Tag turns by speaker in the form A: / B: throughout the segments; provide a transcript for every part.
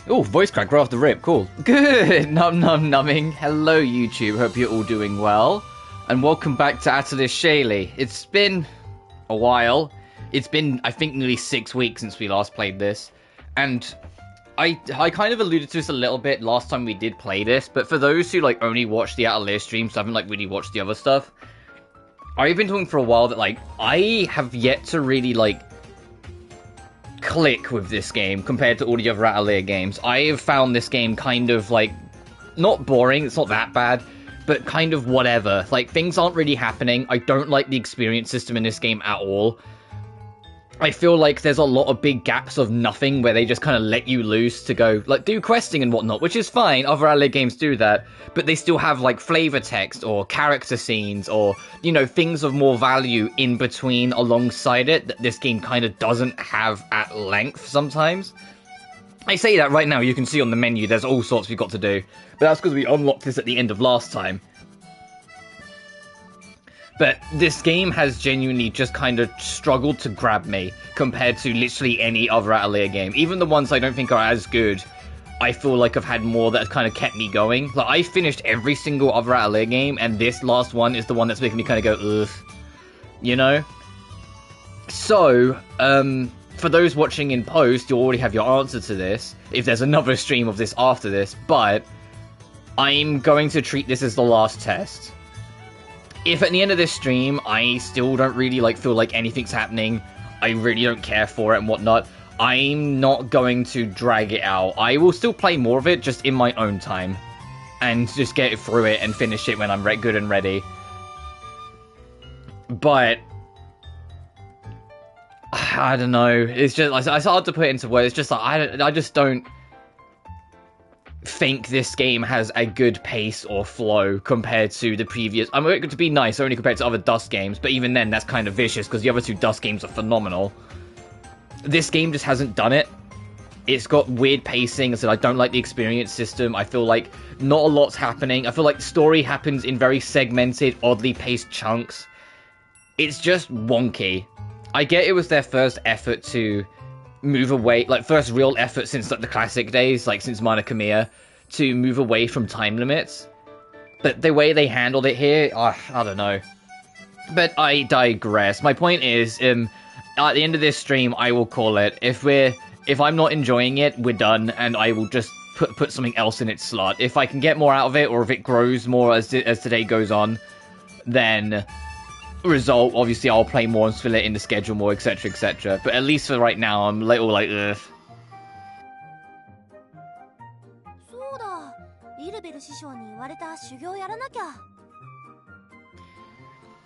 A: Oh, voice crack right off the rip, cool. Good, numbing. Hello YouTube, hope you're all doing well. And welcome back to Atelier Shallie. It's been a while. It's been, I think, nearly 6 weeks since we last played this. And I kind of alluded to this a little bit last time we did play this, but for those who only watch the Atelier streams, so haven't really watched the other stuff, I've been talking for a while that I have yet to really click with this game compared to all the other Atelier games. I have found this game kind of not boring, it's not that bad, but kind of whatever. Things aren't really happening. I don't like the experience system in this game at all. I feel like there's a lot of big gaps of nothing where they just kind of let you loose to go, do questing and whatnot, which is fine. Other Atelier games do that, but they still have, flavor text or character scenes or, things of more value in between alongside it that this game kind of doesn't have at length sometimes. I say that right now, you can see on the menu there's all sorts we've got to do, but that's because we unlocked this at the end of last time. But this game has genuinely just kind of struggled to grab me compared to literally any other Atelier game. Even the ones I don't think are as good, I feel like I've had more that has kind of kept me going. I finished every single other Atelier game, and this last one is the one that's making me kind of go, ugh. So, for those watching in post, you already have your answer to this, if there's another stream of this after this, but I'm going to treat this as the last test. If at the end of this stream, I still don't really feel like anything's happening, I really don't care for it and whatnot, I'm not going to drag it out. I will still play more of it, just in my own time. And just get through it and finish it when I'm good and ready. But I don't know, it's just, it's hard to put into words, it's just I just don't think this game has a good pace or flow compared to the previous. I'm going to be nice, only compared to other Dust games, but even then, that's kind of vicious, because the other two Dust games are phenomenal. This game just hasn't done it. It's got weird pacing, so I don't like the experience system. I feel like not a lot's happening. I feel like the story happens in very segmented, oddly paced chunks. It's just wonky. I get it was their first effort to move away, first real effort since the classic days, since Mana Khmer, to move away from time limits. But the way they handled it here, I don't know. But I digress. My point is, at the end of this stream, I will call it. If I'm not enjoying it, we're done, and I will just put something else in its slot. If I can get more out of it, or if it grows more as today goes on, then result, obviously I'll play more and fill it in the schedule more, etc, etc. But at least for right now, I'm a little ugh.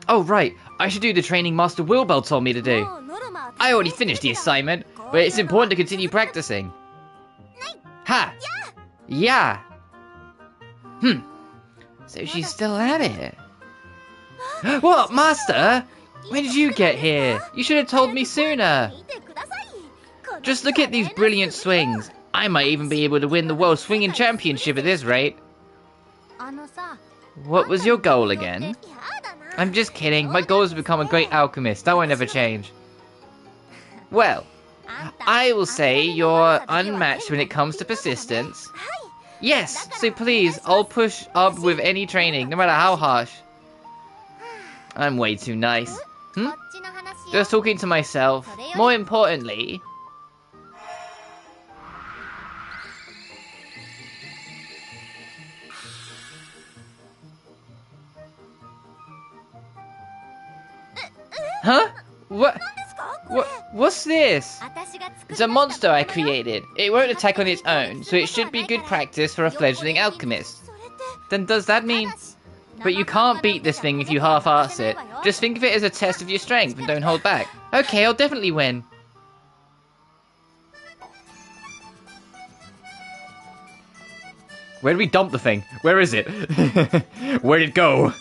A: Oh right, I should do the training Master Wilbell told me to do. I already finished the assignment, but it's important to continue practicing. Ha! Yeah! So she's still at it. What, Master? When did you get here? You should have told me sooner. Just look at these brilliant swings. I might even be able to win the World Swinging Championship at this rate. What was your goal again? I'm just kidding. My goal is to become a great alchemist. That won't ever change. Well, I will say you're unmatched when it comes to persistence. Yes, so please, I'll push up with any training, no matter how harsh. I'm way too nice. Just talking to myself. More importantly... Huh? What's this? It's a monster I created. It won't attack on its own, so it should be good practice for a fledgling alchemist. Then does that mean... But you can't beat this thing if you half-ass it. Just think of it as a test of your strength and don't hold back. Okay, I'll definitely win. Where did we dump the thing? Where is it? Where did it go?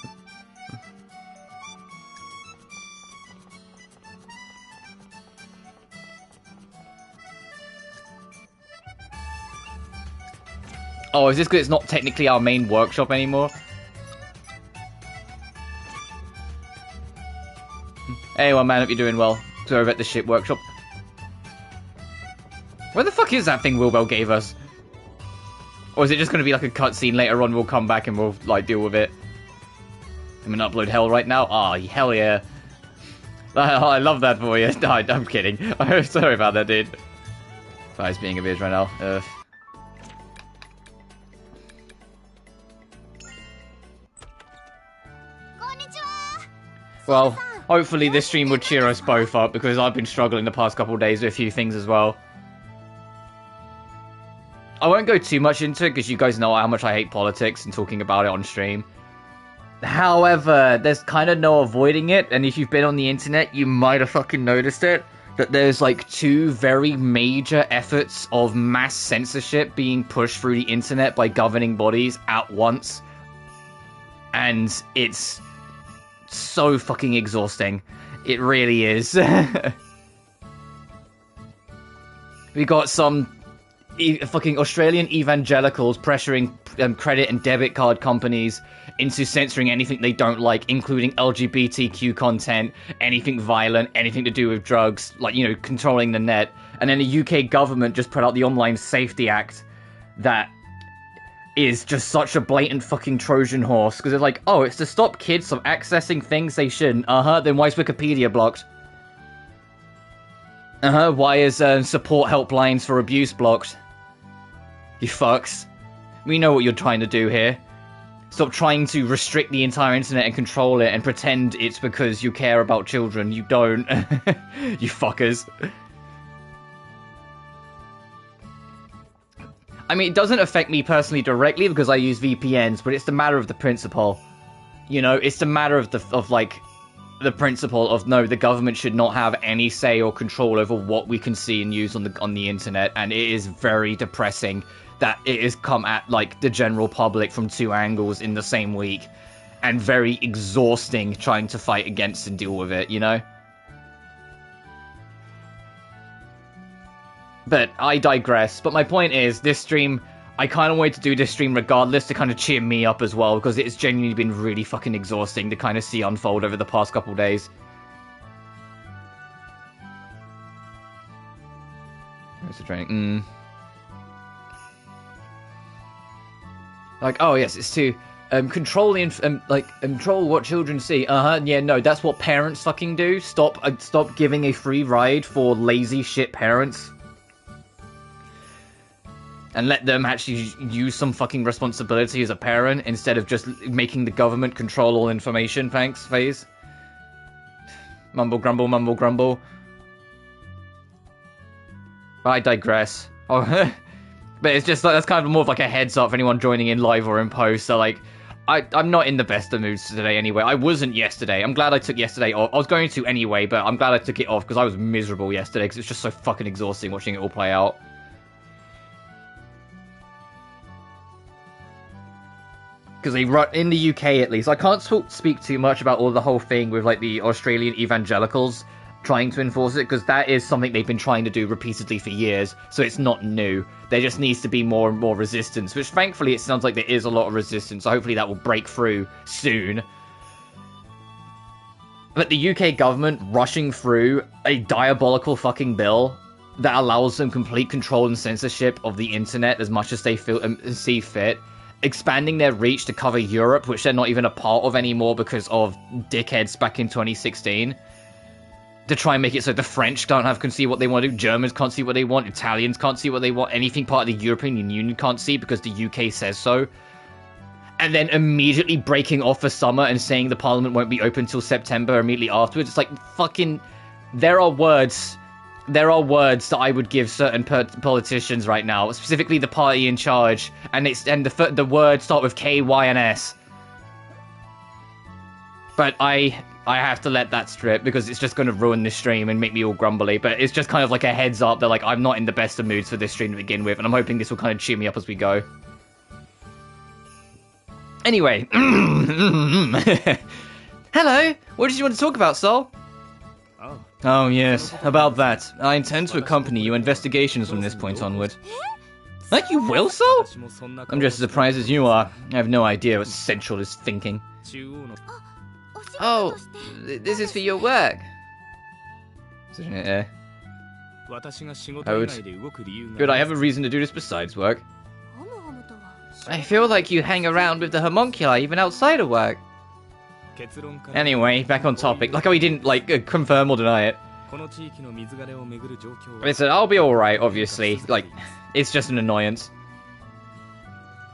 A: Oh, is this because it's not technically our main workshop anymore? Hey, well, man, hope you're doing well. So over at the ship workshop. Where the fuck is that thing Wilbell gave us? Or is it just going to be like a cutscene later on? We'll come back and we'll like deal with it. I'm gonna upload hell right now. Ah, hell yeah! I love that for you. No, I'm kidding. I'm sorry about that, dude. Guy's being a bitch right now. Well, hopefully this stream will cheer us both up because I've been struggling the past couple of days with a few things as well. I won't go too much into it because you guys know how much I hate politics and talking about it on stream. However, there's kind of no avoiding it, and if you've been on the internet, you might have fucking noticed it, that there's like two very major efforts of mass censorship being pushed through the internet by governing bodies at once. And it's so fucking exhausting. It really is. We got some fucking Australian evangelicals pressuring credit and debit card companies into censoring anything they don't like, including LGBTQ content, anything violent, anything to do with drugs, like, you know, controlling the net. And then the UK government just put out the Online Safety Act that is just such a blatant fucking Trojan horse, because they're like, oh, it's to stop kids from accessing things they shouldn't. Then why is Wikipedia blocked? Why is support helplines for abuse blocked? You fucks. We know what you're trying to do here. Stop trying to restrict the entire internet and control it and pretend it's because you care about children. You don't. You fuckers. I mean, it doesn't affect me personally directly because I use VPNs, but it's the matter of the principle. You know, it's the matter of the principle of, no, the government should not have any say or control over what we can see and use on the internet, and it is very depressing that it has come at, like, the general public from two angles in the same week, and very exhausting trying to fight against and deal with it, you know? But I digress. But my point is, this stream, I kind of wanted to do this stream regardless to kind of cheer me up as well, because it's genuinely been really fucking exhausting to kind of see unfold over the past couple days. Where's the training? Like, oh yes, it's to control control what children see. Yeah, no, that's what parents fucking do. Stop giving a free ride for lazy shit parents. And let them actually use some fucking responsibility as a parent instead of just making the government control all information. Thanks, FaZe. Mumble grumble, mumble grumble. I digress. Oh, but it's just like, that's kind of more of like a heads up for anyone joining in live or in post. So like, I'm not in the best of moods today anyway. I wasn't yesterday. I'm glad I took yesterday off. I was going to anyway, but I'm glad I took it off because I was miserable yesterday because it's just so fucking exhausting watching it all play out. Because they run in the UK at least. I can't speak too much about the whole thing with like the Australian evangelicals trying to enforce it, because that is something they've been trying to do repeatedly for years, so it's not new. There just needs to be more and more resistance, which thankfully it sounds like there is a lot of resistance, so hopefully that will break through soon. But the UK government rushing through a diabolical fucking bill that allows them complete control and censorship of the internet as much as they see fit, expanding their reach to cover Europe, which they're not even a part of anymore because of dickheads back in 2016, to try and make it so the French can see what they want to do, Germans can't see what they want, Italians can't see what they want, anything part of the European Union can't see because the UK says so. And then immediately breaking off for summer and saying the parliament won't be open till September immediately afterwards. It's like, fucking, there are words that I would give certain politicians right now, specifically the party in charge, and the words start with K, Y, and S. But I have to let that strip because it's just going to ruin this stream and make me all grumbly. But it's just kind of like a heads up that like I'm not in the best of moods for this stream to begin with, and I'm hoping this will kind of cheer me up as we go. Anyway, hello. What did you want to talk about, Sol? Oh, yes, about that. I intend to accompany you investigations from this point onward. Like you will, Sol? I'm just as surprised as you are. I have no idea what Central is thinking. Oh, this is for your work. Good, I have a reason to do this besides work. I feel like you hang around with the homunculi even outside of work. Anyway, back on topic. Like how he didn't, like, confirm or deny it. Listen, I'll be alright, obviously. Like, it's just an annoyance.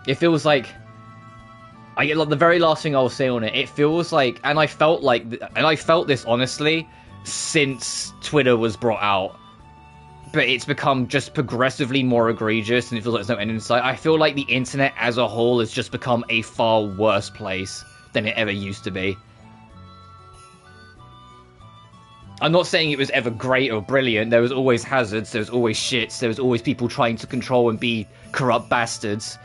A: It feels like... like, the very last thing I'll say on it, it feels like... And I felt this, honestly, since Twitter was brought out. But it's become just progressively more egregious, and it feels like there's no end in sight. I feel like the internet as a whole has just become a far worse place than it ever used to be. I'm not saying it was ever great or brilliant. There was always hazards, there was always shits, there was always people trying to control and be corrupt bastards.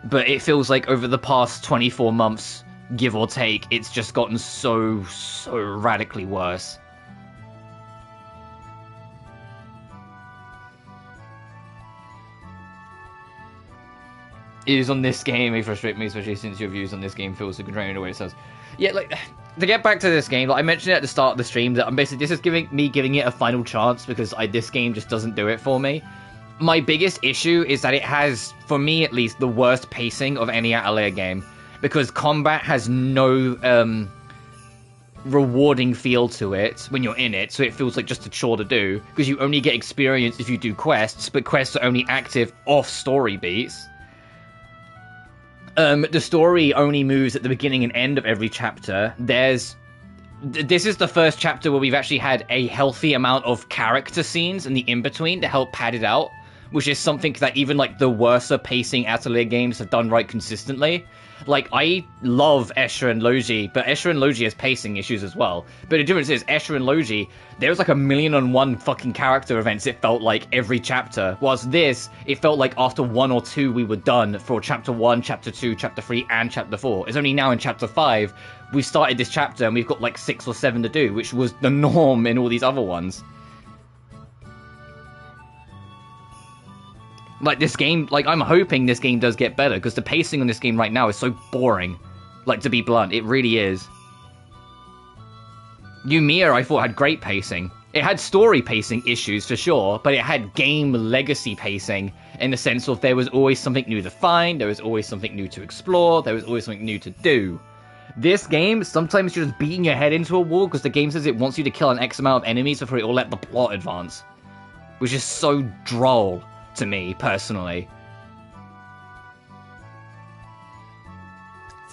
A: But it feels like over the past 24 months, give or take, it's just gotten so radically worse. It is on this game, it frustrates me, especially since your views on this game feels so contrarian in the way it sounds. Yeah, like, to get back to this game, like I mentioned at the start of the stream, that I'm basically, this is giving it a final chance, because this game just doesn't do it for me. My biggest issue is that it has, for me at least, the worst pacing of any Atelier game, because combat has no, rewarding feel to it when you're in it, so it feels like just a chore to do, because you only get experience if you do quests, but quests are only active off story beats. The story only moves at the beginning and end of every chapter. This is the first chapter where we've actually had a healthy amount of character scenes in the in-between to help pad it out, which is something that even, like, the worser pacing Atelier games have done right consistently. Like, I love Escher and Logi, but Escher and Logi has pacing issues as well. But the difference is, Escher and Logi, there was like 1,000,001 fucking character events, it felt like, every chapter. Whilst this, it felt like after 1 or 2 we were done for chapter 1, chapter 2, chapter 3, and chapter 4. It's only now in chapter 5, we started this chapter and we've got like 6 or 7 to do, which was the norm in all these other ones. Like, this game, like, I'm hoping this game does get better, because the pacing on this game right now is so boring. Like, to be blunt, it really is. Yumiya, I thought, had great pacing. It had story pacing issues, for sure, but it had game legacy pacing, in the sense of there was always something new to find, there was always something new to explore, there was always something new to do. This game, sometimes you're just beating your head into a wall, because the game says it wants you to kill an X amount of enemies before it will let the plot advance. Which is so droll to me, personally.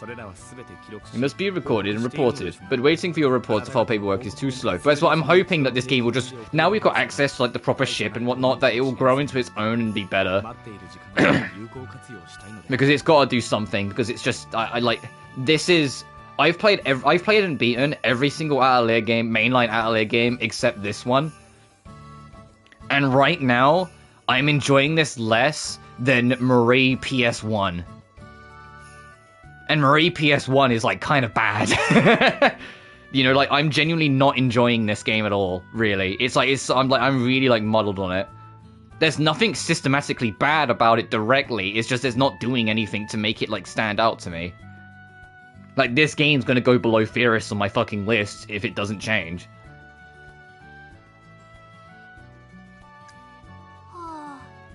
A: It must be recorded and reported, but waiting for your report to file paperwork is too slow. But that's what I'm hoping, that this game will just... Now we've got access to, like, the proper ship and whatnot, that it will grow into its own and be better. Because it's got to do something, because it's just... I like... This is... I've played and beaten every single Atelier game, mainline Atelier game, except this one. And right now, I'm enjoying this less than Marie PS1. And Marie PS1 is, like, kind of bad. You know, like, I'm genuinely not enjoying this game at all, really. It's like, I'm really, like, muddled on it. There's nothing systematically bad about it directly, it's just it's not doing anything to make it, like, stand out to me. Like, this game's gonna go below Fierce on my fucking list if it doesn't change.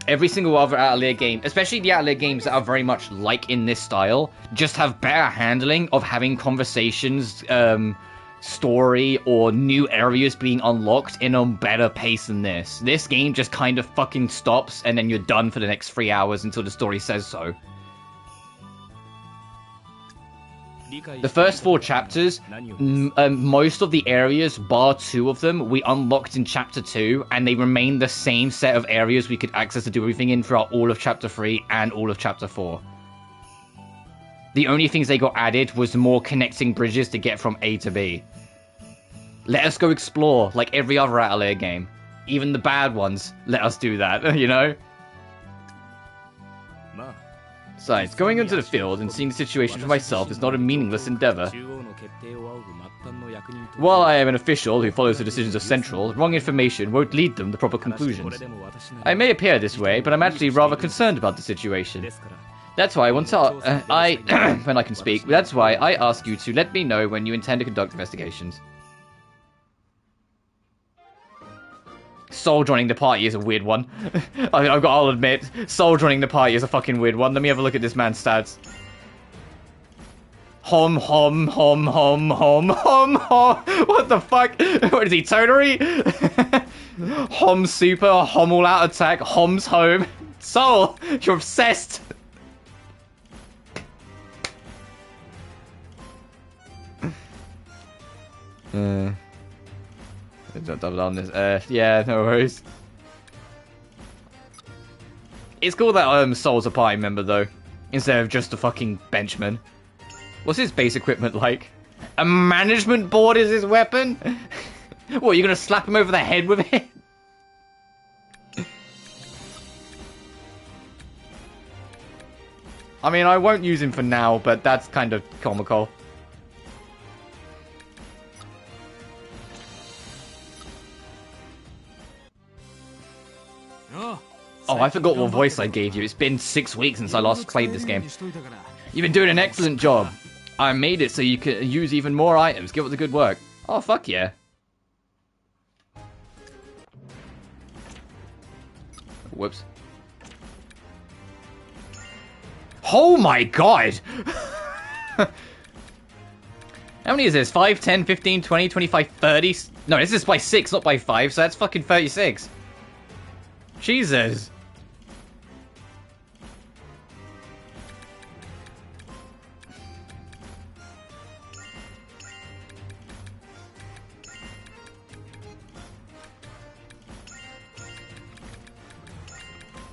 A: Every single other Atelier game, especially the Atelier games that are very much like in this style, just have better handling of having conversations, story, or new areas being unlocked in a better pace than this. This game just kind of fucking stops, and then you're done for the next 3 hours until the story says so. The first 4 chapters, most of the areas, bar 2 of them, we unlocked in Chapter 2, and they remain the same set of areas we could access to do everything in throughout all of Chapter 3 and all of Chapter 4. The only things they got added was more connecting bridges to get from A to B. Let us go explore, like every other Atelier game. Even the bad ones, let us do that, you know? Besides, going into the field and seeing the situation for myself is not a meaningless endeavor. While I am an official who follows the decisions of Central, wrong information won't lead them to proper conclusions. I may appear this way, but I'm actually rather concerned about the situation. That's why I want to, when I can speak, that's why I ask you to let me know when you intend to conduct investigations. Soul joining the party is a weird one. I'll admit, Soul joining the party is a fucking weird one. Let me have a look at this man's stats. Hom. What the fuck? What is he, Tonary? Hom super, Hom all out attack, Hom's home. Soul, you're obsessed. Double on this. Yeah, no worries. It's cool that Soul's a party member though, instead of just a fucking benchman. What's his base equipment like? A management board is his weapon? What, you're gonna slap him over the head with it? I mean, I won't use him for now, but that's kind of comical. Oh, I forgot what voice I gave you. It's been 6 weeks since I last played this game. You've been doing an excellent job. I made it so you can use even more items. Give it the good work. Oh, fuck yeah. Whoops. Oh my god! How many is this? 5, 10, 15, 20, 25, 30? No, this is by 6, not by 5, so that's fucking 36. Jesus.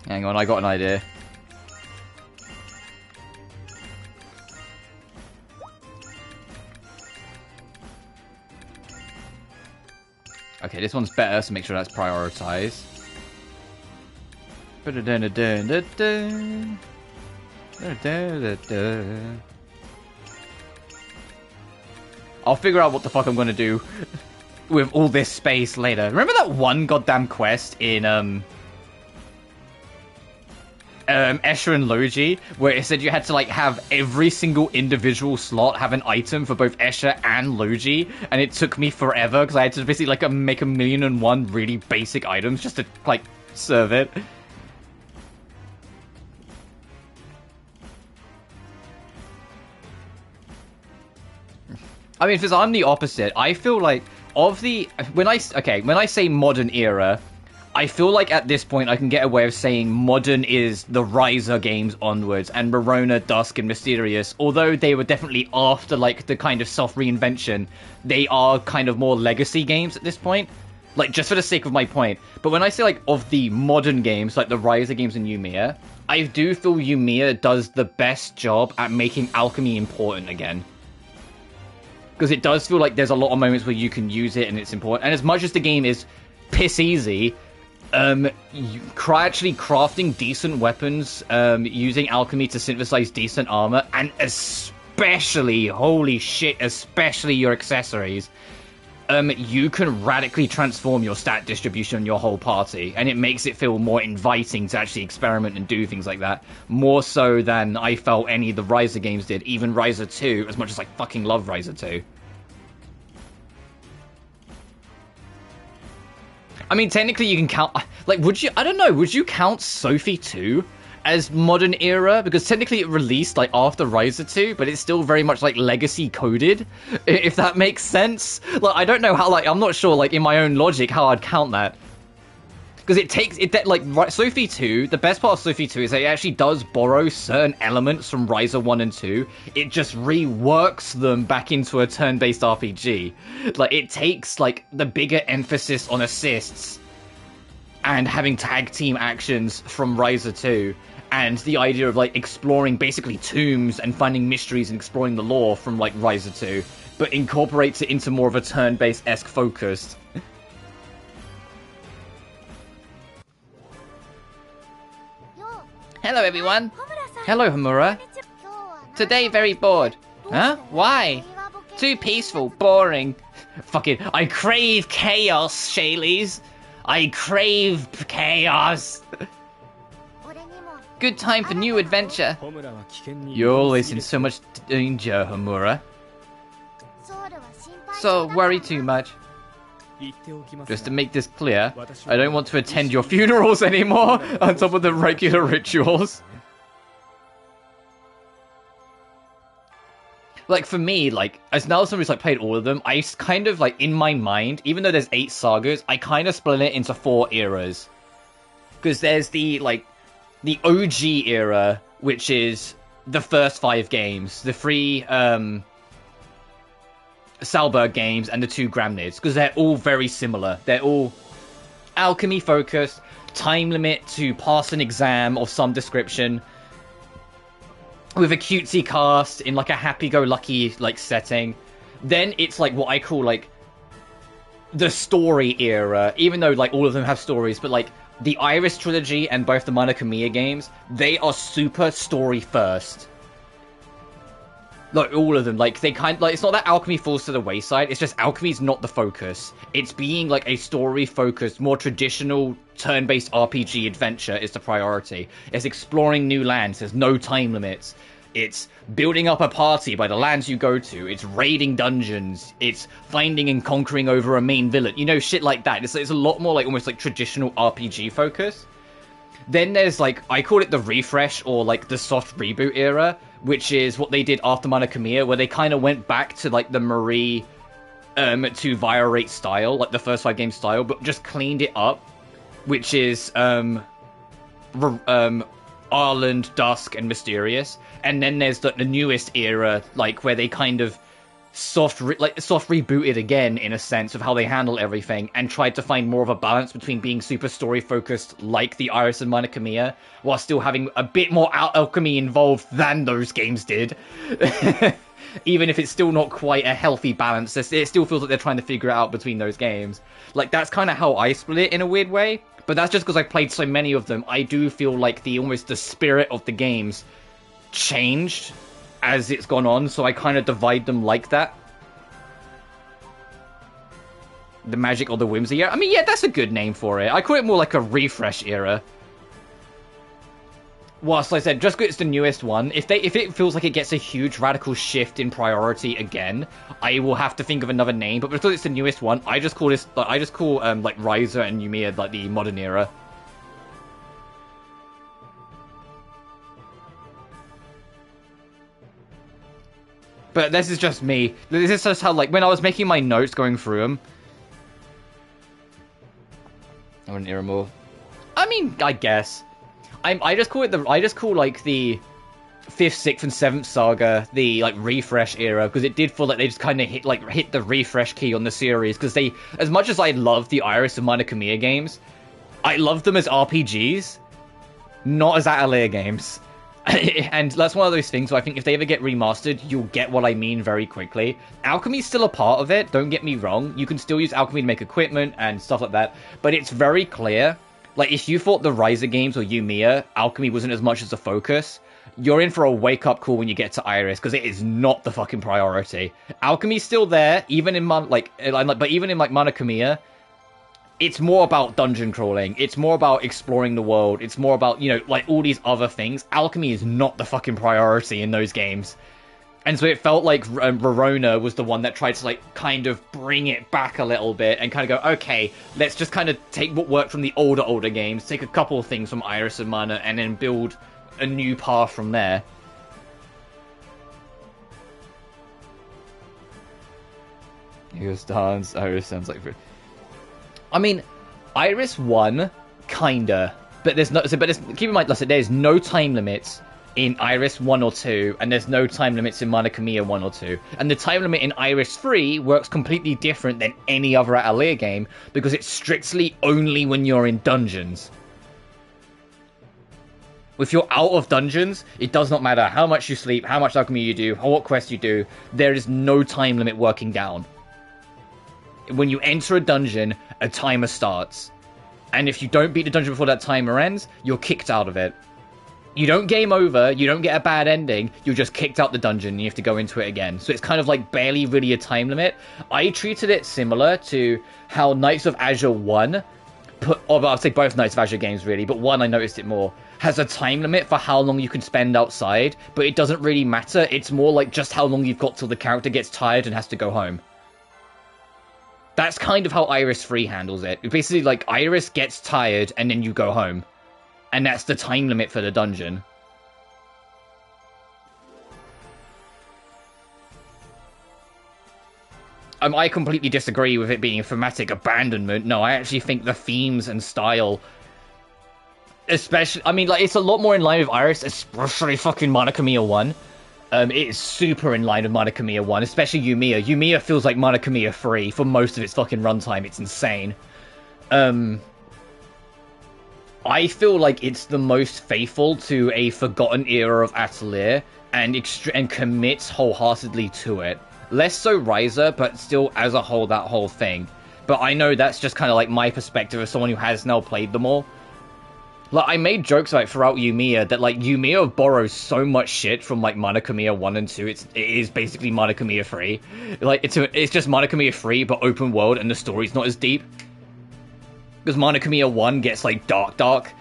A: Hang on, I got an idea. Okay, this one's better, so make sure that's prioritized. I'll figure out what the fuck I'm gonna do with all this space later. Remember that one goddamn quest in Escher and Logi, where it said you had to like have every single individual slot have an item for both Escher and Logi, and it took me forever because I had to basically like make 1,000,001 really basic items just to like serve it. I mean, because I'm the opposite. I feel like when I say modern era, I feel like at this point I can get away with saying modern is the Riser games onwards, and Morona, Dusk, and Mysterious, although they were definitely after like the kind of self-reinvention, they are kind of more legacy games at this point. Like, just for the sake of my point. But when I say like of the modern games, like the Riser games and Yumiya, I do feel Yumiya does the best job at making alchemy important again. Because it does feel like there's a lot of moments where you can use it and it's important. And as much as the game is piss easy, actually crafting decent weapons, using alchemy to synthesize decent armor, and especially, holy shit, especially your accessories, you can radically transform your stat distribution on your whole party, and it makes it feel more inviting to actually experiment and do things like that, more so than I felt any of the Riser games did, even Riser 2, as much as I fucking love Riser 2. I mean, technically you can count, like, I don't know, would you count Sophie 2 as modern era? Because technically it released, like, after Riser 2, but it's still very much, like, legacy coded, if that makes sense. Like, I don't know how, like, I'm not sure, like, in my own logic, how I'd count that. Because Sophie 2, the best part of Sophie 2 is that it actually does borrow certain elements from Riser 1 and 2. It just reworks them back into a turn-based RPG. Like, it takes, like, the bigger emphasis on assists and having tag team actions from Riser 2, and the idea of, like, exploring basically tombs and finding mysteries and exploring the lore from, like, Riser 2, but incorporates it into more of a turn-based-esque focus. Hello, everyone. Hello, Homura. Today, very bored. Huh? Why? Too peaceful, boring. Fucking, I crave chaos, Shayleys. I crave chaos. Good time for new adventure. You're always in so much danger, Homura. So, worry too much. Just to make this clear, I don't want to attend your funerals anymore on top of the regular rituals. Like, for me, like, as now somebody's, like, played all of them, I kind of, like, in my mind, even though there's 8 sagas, I kind of split it into 4 eras. Because there's the, like, the OG era, which is the first 5 games. The 3, Salberg games and the 2 Gramnids. Because they're all very similar. They're all alchemy-focused, time limit to pass an exam of some description, with a cutesy cast in like a happy-go-lucky like setting. Then it's like what I call like the story era, even though like all of them have stories, but like the Iris trilogy and both the Mana Khemia games, they are super story first. Like all of them, like they kind like, it's not that alchemy falls to the wayside, it's just alchemy's not the focus. It's being like a story focused, more traditional turn-based RPG adventure is the priority. It's exploring new lands, there's no time limits. It's building up a party by the lands you go to. It's raiding dungeons. It's finding and conquering over a main villain. You know, shit like that. It's a lot more like almost like traditional RPG focus. Then there's like, I call it the refresh or like the soft reboot era, which is what they did after Mana Khemia, where they kind of went back to like the Marie to Viorate style, like the first 5 game style, but just cleaned it up, which is Ireland, Dusk, and Mysterious. And then there's the newest era, like where they kind of soft rebooted again in a sense of how they handle everything and tried to find more of a balance between being super story focused like the Iris and Mana Khemia while still having a bit more alchemy involved than those games did. Even if it's still not quite a healthy balance, it still feels like they're trying to figure it out between those games. Like, that's kind of how I split it in a weird way, but that's just because I've played so many of them. I do feel like almost the spirit of the games changed as it's gone on, so I kind of divide them like that. The magic or the whimsy era? I mean, yeah, that's a good name for it. I call it more like a refresh era. Whilst, like I said, just because it's the newest one, if it feels like it gets a huge radical shift in priority again, I will have to think of another name. But because it's the newest one, I just call this, like Ryza and Yumiya like the modern era. But this is just me. This is just how, like, when I was making my notes going through them, I wouldn't era more. I mean, I guess. I just call like the 5th, 6th, and 7th saga the like refresh era, because it did feel like they just kind of hit the refresh key on the series, because they, as much as I love the Iris and Mana Khemia games, I love them as RPGs, not as Atelier games. And that's one of those things where I think if they ever get remastered, you'll get what I mean very quickly. Alchemy's still a part of it, don't get me wrong. You can still use alchemy to make equipment and stuff like that, but it's very clear. Like, if you thought the Ryza games or Yumiya, alchemy wasn't as much as a focus, you're in for a wake-up call when you get to Iris, because it is not the fucking priority. Alchemy's still there, even in Mana Khemia, it's more about dungeon crawling. It's more about exploring the world. It's more about, you know, like, all these other things. Alchemy is not the fucking priority in those games. And so it felt like Verona was the one that tried to, like, kind of bring it back a little bit and kind of go, okay, let's just kind of take what worked from the older games, take a couple of things from Iris and Mana, and then build a new path from there. Iris dance. Iris sounds like... I mean, Iris 1, kinda. But keep in mind, listen, there's no time limits in Iris 1 or 2, and there's no time limits in Mana Khemia 1 or 2. And the time limit in Iris 3 works completely different than any other Atelier game, because it's strictly only when you're in dungeons. If you're out of dungeons, it does not matter how much you sleep, how much alchemy you do, what quest you do, there is no time limit working down. When you enter a dungeon, a timer starts. And if you don't beat the dungeon before that timer ends, you're kicked out of it. You don't game over, you don't get a bad ending, you're just kicked out the dungeon and you have to go into it again. So it's kind of like barely really a time limit. I treated it similar to how Knights of Azure 1, I'd say both Knights of Azure games really, but 1 I noticed it more, has a time limit for how long you can spend outside, but it doesn't really matter, it's more like just how long you've got till the character gets tired and has to go home. That's kind of how Iris 3 handles it. Basically, like, Iris gets tired and then you go home. And that's the time limit for the dungeon. I completely disagree with it being a thematic abandonment. No, I actually think the themes and style, especially, I mean, like, it's a lot more in line with Iris, especially fucking Monica Mia 1. It is super in line with Monica Mia 1, especially Yumiya. Yumiya feels like Monica Mia 3 for most of its fucking runtime. It's insane. I feel like it's the most faithful to a forgotten era of Atelier and commits wholeheartedly to it. Less so Riser, but still as a whole, that whole thing. But I know that's just kind of like my perspective as someone who has now played them all. Like, I made jokes about throughout Yumiya that, like, Yumiya borrows so much shit from, like, Monica Mia 1 and 2. It is basically Monica Mia 3. Like, it's just Monica Mia 3, but open world, and the story's not as deep. Because Monica Mia 1 gets, like, dark.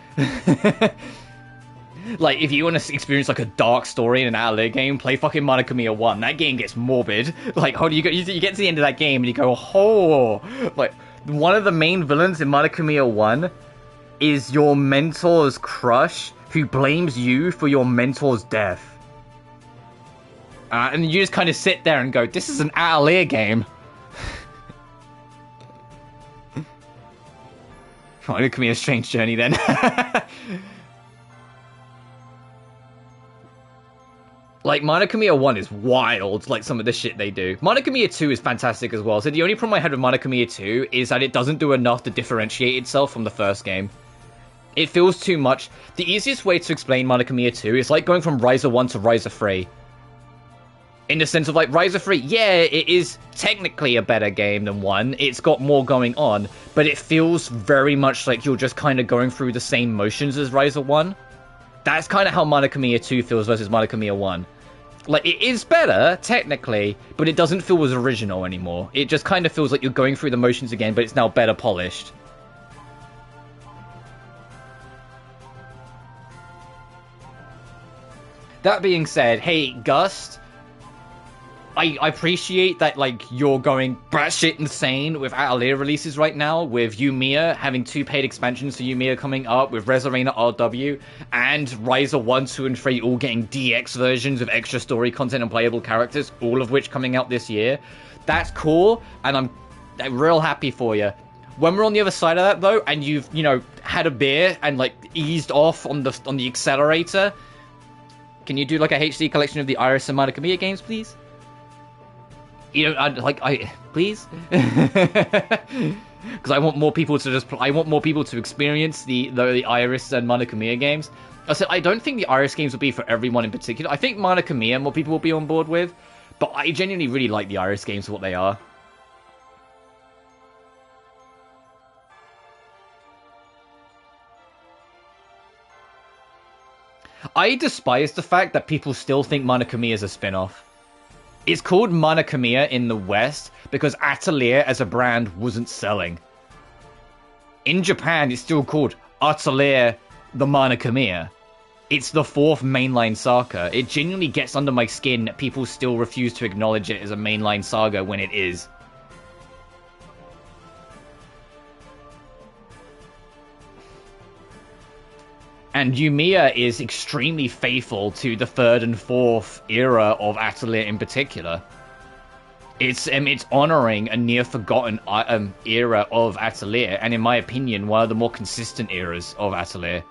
A: Like, if you want to experience, like, a dark story in an Atelier game, play fucking Monica Mia 1. That game gets morbid. Like, you get to the end of that game and you go, oh! Like, one of the main villains in Monica Mia 1 is your mentor's crush who blames you for your mentor's death. And you just kind of sit there and go, this is an Atelier game. Monica Mia's strange journey then. Like, Monica Mia 1 is wild, like, some of the shit they do. Monica Mia 2 is fantastic as well. So the only problem I had with Monica Mia 2 is that it doesn't do enough to differentiate itself from the first game. It feels too much. The easiest way to explain Monica Mia 2 is like going from Riser 1 to Riser 3. In the sense of, like, Riser 3, yeah, it is technically a better game than 1. It's got more going on, but it feels very much like you're just kind of going through the same motions as Riser 1. That's kind of how Monica Mia 2 feels versus Monica Mia 1. Like, it is better, technically, but it doesn't feel as original anymore. It just kind of feels like you're going through the motions again, but it's now better polished. That being said, hey, Gust, I appreciate that, like, you're going batshit insane with Atelier releases right now, with Yumiya having 2 paid expansions for Yumiya coming up, with Resurrena RW, and Riser 1, 2, and 3 all getting DX versions with extra story content and playable characters, all of which coming out this year. That's cool, and I'm real happy for you. When we're on the other side of that, though, and you've, you know, had a beer and, like, eased off on the accelerator, can you do, like, a HD collection of the Iris and Monica Mia games, please? You know, please? Because I want more people to I want more people to experience the Iris and Monica Mia games. I said, I don't think the Iris games will be for everyone in particular. I think Monica Mia more people will be on board with, but I genuinely really like the Iris games for what they are. I despise the fact that people still think Monica Mia is a spin-off. It's called Monica Mia in the West because Atelier as a brand wasn't selling. In Japan, it's still called Atelier the Monica Mia. It's the 4th mainline saga. It genuinely gets under my skin that people still refuse to acknowledge it as a mainline saga when it is. And Yumiya is extremely faithful to the 3rd and 4th era of Atelier in particular. It's honoring a near-forgotten era of Atelier, and in my opinion, one of the more consistent eras of Atelier.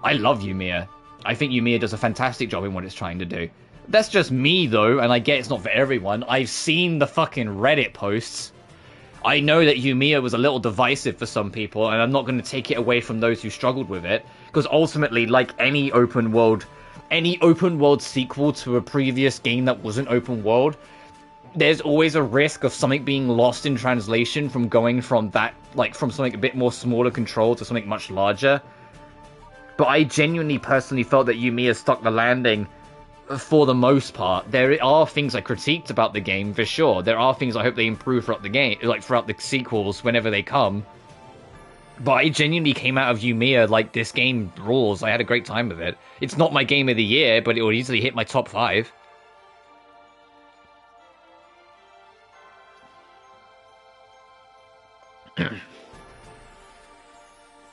A: I love Yumiya. I think Yumiya does a fantastic job in what it's trying to do. That's just me, though, and I get it's not for everyone. I've seen the fucking Reddit posts. I know that Yumiya was a little divisive for some people, and I'm not going to take it away from those who struggled with it, because ultimately, like any open world sequel to a previous game that wasn't open world, there's always a risk of something being lost in translation from going from that, like, from something a bit more smaller control to something much larger. But I genuinely personally felt that Yumiya stuck the landing for the most part. There are things I critiqued about the game, for sure. There are things I hope they improve throughout the game, like throughout the sequels whenever they come. But I genuinely came out of Yumiya like, this game rules. I had a great time with it. It's not my game of the year, but it would easily hit my top 5.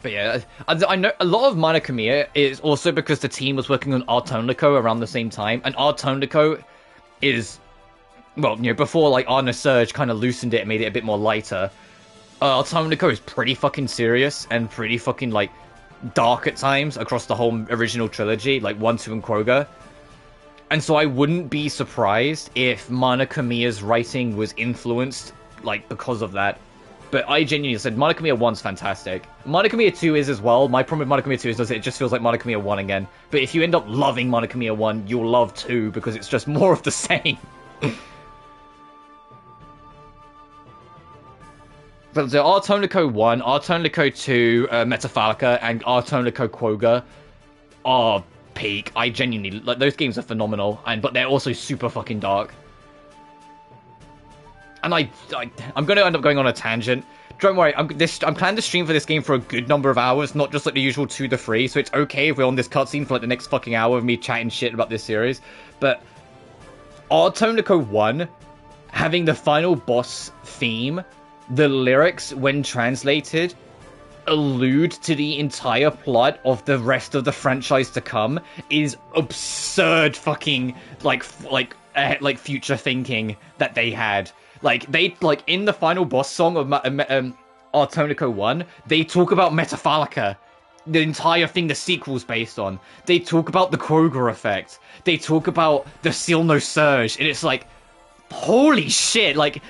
A: But yeah, I know a lot of Minor Kamiya is also because the team was working on Artonico around the same time, and Artonico is, well, you know, before like Arna Surge kind of loosened it and made it a bit more lighter. Artonico is pretty fucking serious and pretty fucking like dark at times across the whole original trilogy, like 1, 2, and Kroger. And so I wouldn't be surprised if Mana Kamiya's writing was influenced like because of that. But I genuinely said Mana Kamiya 1's fantastic. Mana Kamiya 2 is as well. My problem with Mana Kamiya 2 is that it just feels like Mana Kamiya 1 again. But if you end up loving Mana Kamiya 1, you'll love 2 because it's just more of the same. But the Artonico 1, Artonico 2, Metafalca, and Artonico Quoga are peak. I genuinely like those games are phenomenal, but they're also super fucking dark. And I'm going to end up going on a tangent. Don't worry, I'm planning to stream for this game for a good number of hours, not just like the usual 2 to 3. So it's okay if we're on this cutscene for like the next fucking hour of me chatting shit about this series. But Artonico 1 having the final boss theme, the lyrics when translated allude to the entire plot of the rest of the franchise to come is absurd fucking like future thinking that they had. Like they in the final boss song of Artonico 1, they talk about Metafalca, the entire thing the sequel's based on. They talk about the Kroger effect. They talk about the Seal No Surge, and it's like, holy shit! Like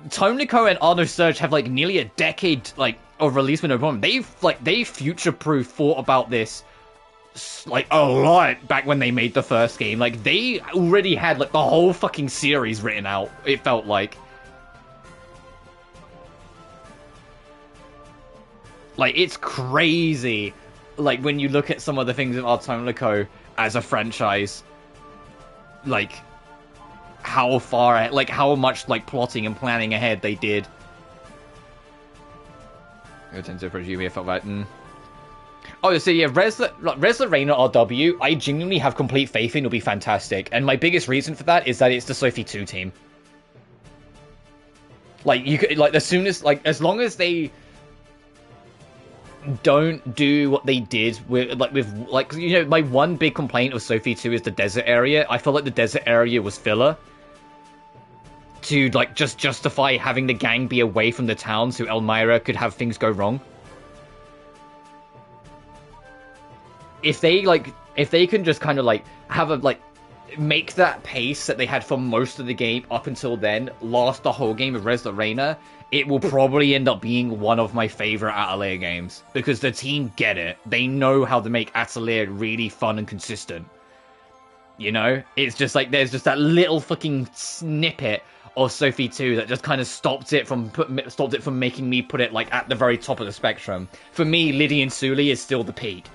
A: Tonico and Arno Surge have like nearly a decade like of release with no problem. They future-proof thought about this like a lot back when they made the first game. Like they already had like the whole fucking series written out. It felt like it's crazy. Like when you look at some of the things of Artonico as a franchise, like how far, like how much like plotting and planning ahead they did. I felt that. Oh, so yeah, Reina RW, I genuinely have complete faith in will be fantastic, and my biggest reason for that is that it's the Sophie 2 team. Like you could as long as they don't do what they did with you know, my one big complaint of Sophie 2 is the desert area. I felt like the desert area was filler to like just justify having the gang be away from the town so Elmira could have things go wrong. If they can just kind of like have a like make that pace that they had for most of the game up until then last the whole game of Res La Reina, it will probably end up being one of my favorite Atelier games because the team get it. They know how to make Atelier really fun and consistent. You know, it's just like there's just that little fucking snippet of Sophie 2 that just kind of stopped it from making me put it like at the very top of the spectrum. For me, Lydian Suli is still the peak.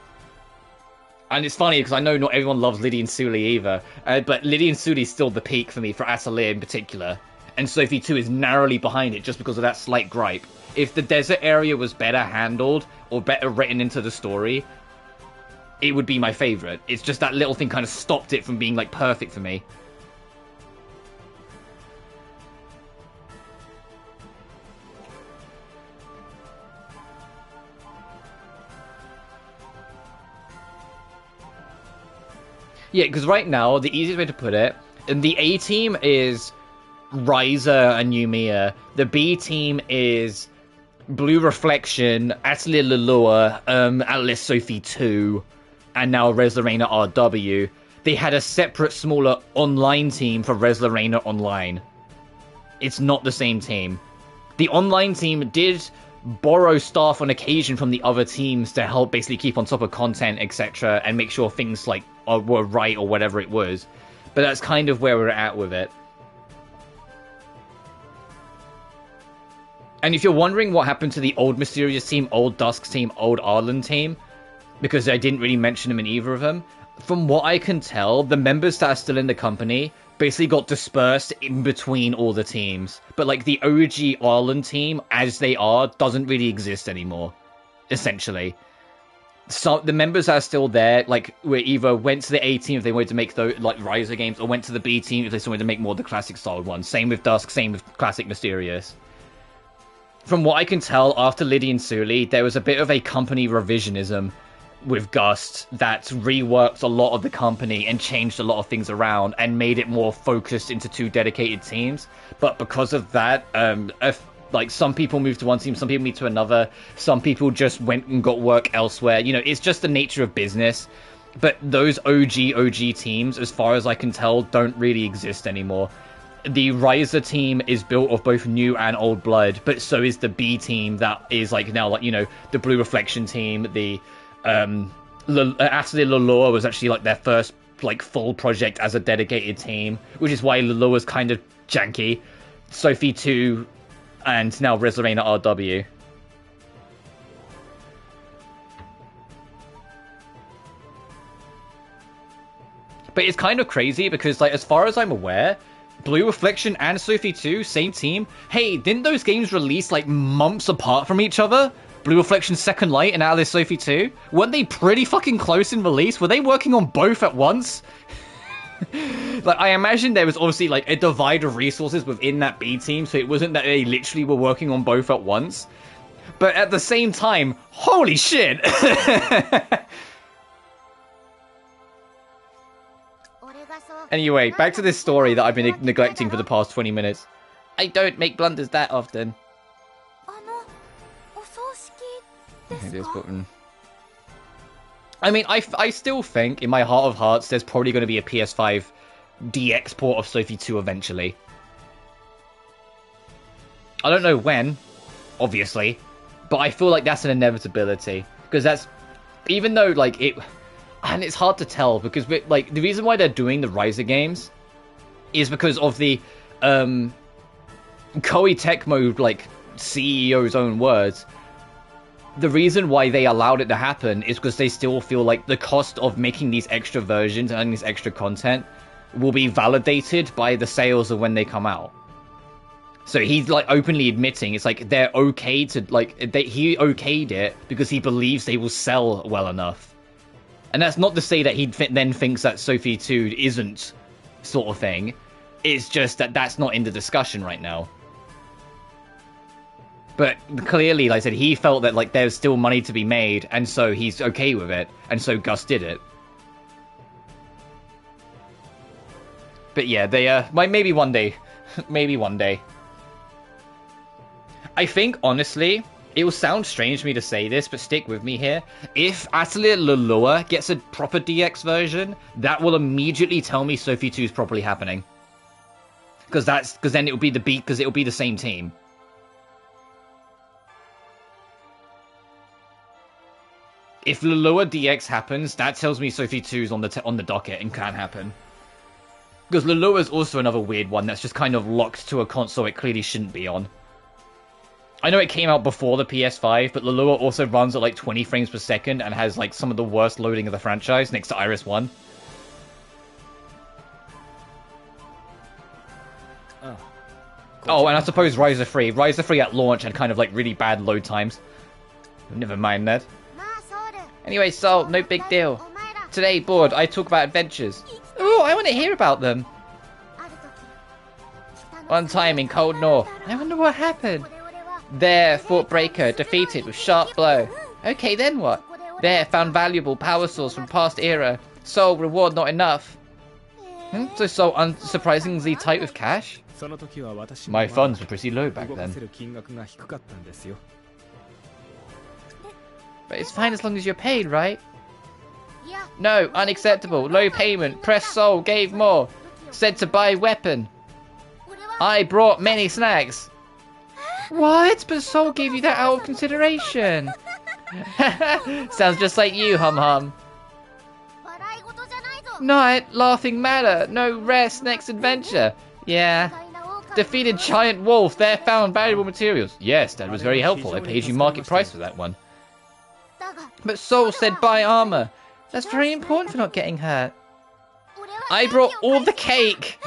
A: And it's funny because I know not everyone loves Lydian Suli either, but Lydian Suli is still the peak for me for Atelier in particular. And Sophie 2 is narrowly behind it just because of that slight gripe. If the desert area was better handled or better written into the story, it would be my favorite. It's just that little thing kind of stopped it from being like perfect for me. Yeah, because right now, the easiest way to put it, and the A team is Ryza and Yumiya. The B team is Blue Reflection, Atelier Lulua, Atlas Sophie 2, and now Res La Reina RW. They had a separate, smaller online team for Res La Reina Online. It's not the same team. The online team did borrow staff on occasion from the other teams to help basically keep on top of content, etc., and make sure things like were right or whatever it was. But that's kind of where we're at with it. And if you're wondering what happened to the old Mysterious team, old Dusk team, old Arlen team, because I didn't really mention them in either of them, from what I can tell, the members that are still in the company basically got dispersed in between all the teams. But like the OG Arlen team, as they are, doesn't really exist anymore, essentially. So the members that are still there, like, were either went to the A team if they wanted to make those like Ryza games, or went to the B team if they wanted to make more of the classic style ones. Same with Dusk, same with classic Mysterious. from what I can tell, after Liddy and Sully, there was a bit of a company revisionism with Gust that reworked a lot of the company and changed a lot of things around and made it more focused into 2 dedicated teams. But because of that, like, some people moved to one team, some people moved to another, some people just went and got work elsewhere. You know, it's just the nature of business. But those OG teams, as far as I can tell, don't really exist anymore. The Riser team is built of both new and old blood, but so is the B team that is, like, now, like, you know, the Blue Reflection team. The Atelier Shallie was actually, like, their first, like, full project as a dedicated team, which is why Shallie was kind of janky. Sophie 2 and now Resurreina RW. But it's kind of crazy because, like, as far as I'm aware, Blue Reflection and Sophie 2, same team. Hey, didn't those games release, like, months apart from each other? Blue Reflection Second Light and Atelier Sophie 2? Weren't they pretty fucking close in release? Were they working on both at once? Like, I imagine there was obviously, like, a divide of resources within that B team, so it wasn't that they literally were working on both at once. But at the same time, holy shit! Anyway, back to this story that I've been neglecting for the past 20 minutes. I don't make blunders that often. I mean, I still think, in my heart of hearts, there's probably going to be a PS5 DX port of Sophie 2 eventually. I don't know when, obviously, but I feel like that's an inevitability. Because that's, even though, like, it... And it's hard to tell, because, like, the reason why they're doing the Riser games is because of the, Koei Tecmo, like, CEO's own words. The reason why they allowed it to happen is because they still feel like the cost of making these extra versions and this extra content will be validated by the sales of when they come out. So he's, like, openly admitting it's like they're okay to, like, he okayed it because he believes they will sell well enough. And that's not to say that he then thinks that Sophie 2 isn't, sort of thing. It's just that that's not in the discussion right now. But clearly, like I said, he felt that, like, there's still money to be made, and so he's okay with it, and so Gus did it. But yeah, they, maybe one day. Maybe one day. I think, honestly... It will sound strange for me to say this, but stick with me here. If Atelier Shallie gets a proper DX version, that will immediately tell me Sophie 2 is properly happening. Because then it will be because it will be the same team. If Shallie DX happens, that tells me Sophie 2 is on the docket and can happen. Because Shallie is also another weird one that's just kind of locked to a console it clearly shouldn't be on. I know it came out before the PS5, but Shallie also runs at like 20 frames per second and has like some of the worst loading of the franchise next to Iris 1. Oh, and I suppose Riser 3. Riser 3 at launch had kind of like really bad load times. Never mind that. Anyway, Sol, no big deal. Today, bored, I talk about adventures. Ooh, I want to hear about them. One time in Cold North. I wonder what happened. There, Fort Breaker, defeated with sharp blow. Okay, then what? There, found valuable power source from past era. Sol, reward not enough. So Sol unsurprisingly tight with cash? My funds were pretty low back then. But it's fine as long as you're paid, right? No, unacceptable. Low payment. Press Sol, gave more. Said to buy weapon. I brought many snacks. What? But Sol gave you that out of consideration. Sounds just like you, Hum Hum. Not laughing matter. No rest. Next adventure. Yeah. Defeated giant wolf. There found valuable materials. Yes, that was very helpful. I paid you market price for that one. But Sol said buy armor. That's very important for not getting hurt. I brought all the cake.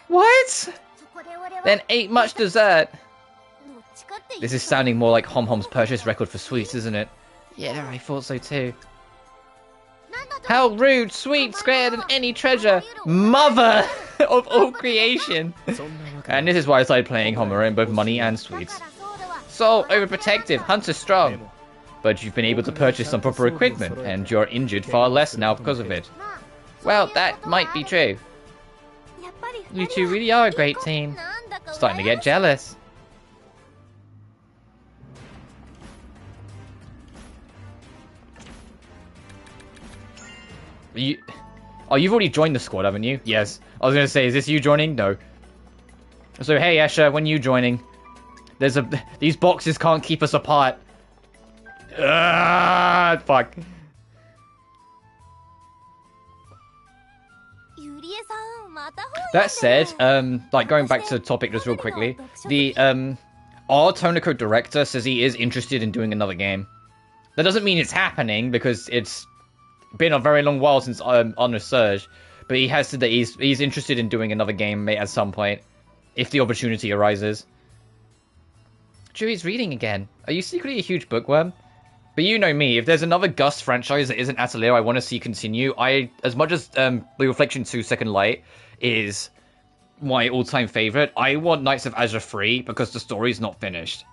A: What? Then ate much dessert. This is sounding more like Hom Hom's purchase record for sweets, isn't it? Yeah, I thought so too. How rude! Sweets greater than any treasure! Mother of all creation! And this is why I started playing Homer in both money and sweets. So overprotective, Hunter strong. But you've been able to purchase some proper equipment, and you're injured far less now because of it. Well, that might be true. You two really are a great team. Starting to get jealous. Oh, you've already joined the squad, haven't you? Yes. I was gonna say, is this you joining? No. So, hey, Escher, when you joining? These boxes can't keep us apart. Ah, fuck. That said, like going back to the topic just real quickly, the our Toniko director says he is interested in doing another game. That doesn't mean it's happening because it's been a very long while since on Resurge, but he has said that he's interested in doing another game at some point if the opportunity arises. Chewy's reading again. Are you secretly a huge bookworm? But you know me, if there's another Gust franchise that isn't Atelier I want to see continue, as much as Blue Reflection 2 Second Light is my all-time favorite, I want Knights of Azure 3 because the story's not finished.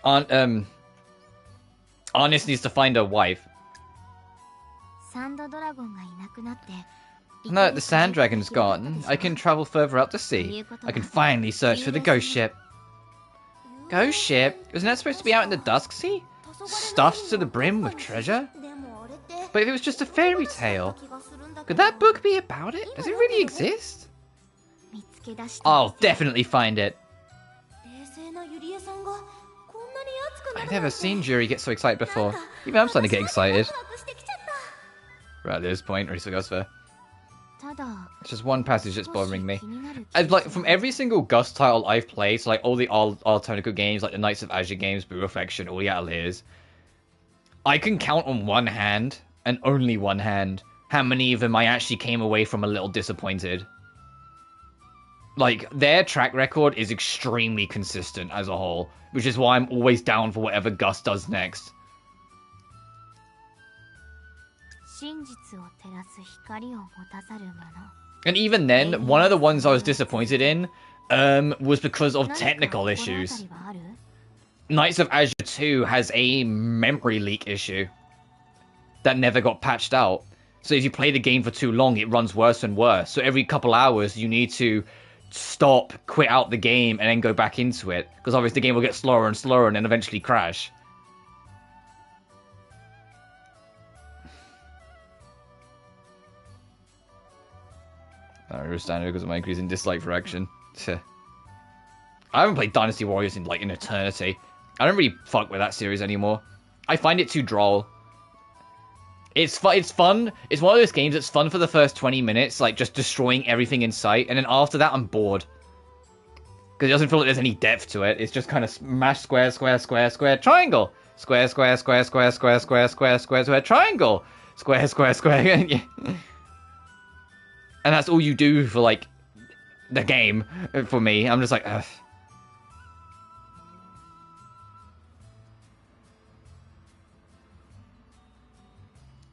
A: Arnis needs to find a wife. No, the Sand Dragon's gone. I can travel further out to sea. I can finally search for the ghost ship. Ghost ship? Wasn't that supposed to be out in the Dusk Sea? Stuffed to the brim with treasure? But if it was just a fairy tale, could that book be about it? Does it really exist? I'll definitely find it. I've never seen Juri get so excited before. Even I'm starting to get excited. Right at this point, or goes for. It's just one passage that's bothering me. And like from every single Gust title I've played, so like all the Toniko games, like the Knights of Azure games, Blue Reflection, all the Ateliers, I can count on one hand, and only one hand, how many of them I actually came away from a little disappointed. Like, their track record is extremely consistent as a whole, which is why I'm always down for whatever Gust does next. And even then, one of the ones I was disappointed in was because of technical issues. Knights of Azure 2 has a memory leak issue that never got patched out. So if you play the game for too long, it runs worse and worse. So every couple hours, you need to stop, quit out the game, and then go back into it. Because obviously the game will get slower and slower and then eventually crash. I don't understand it because of my increasing dislike for action. I haven't played Dynasty Warriors in like an eternity. I don't really fuck with that series anymore. I find it too droll. It's fun. It's one of those games that's fun for the first 20 minutes, like just destroying everything in sight, and then after that I'm bored. Because it doesn't feel like there's any depth to it. It's just kind of smash square, square, square, square, triangle. Square, square, square, square, square, square, square, square, square, triangle. Square, square, square. And that's all you do for, like, the game, for me. I'm just like, ugh.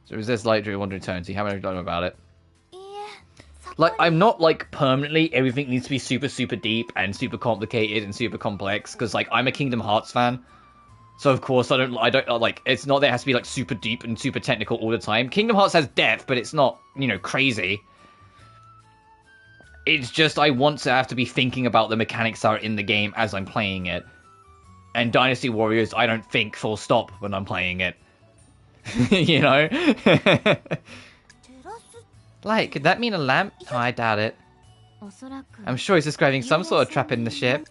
A: So is this Light Drew Wonder Eternity? How many have I done about it? Like, I'm not, like, permanently everything needs to be super, super deep and super complicated and super complex, because, like, I'm a Kingdom Hearts fan. So, of course, I don't, like, it's not that it has to be, like, super deep and super technical all the time. Kingdom Hearts has depth, but it's not, you know, crazy. It's just I want to have to be thinking about the mechanics that are in the game as I'm playing it. And Dynasty Warriors, I don't think full stop when I'm playing it. You know? Like, could that mean a lamp? Oh, I doubt it. I'm sure he's describing some sort of trap in the ship.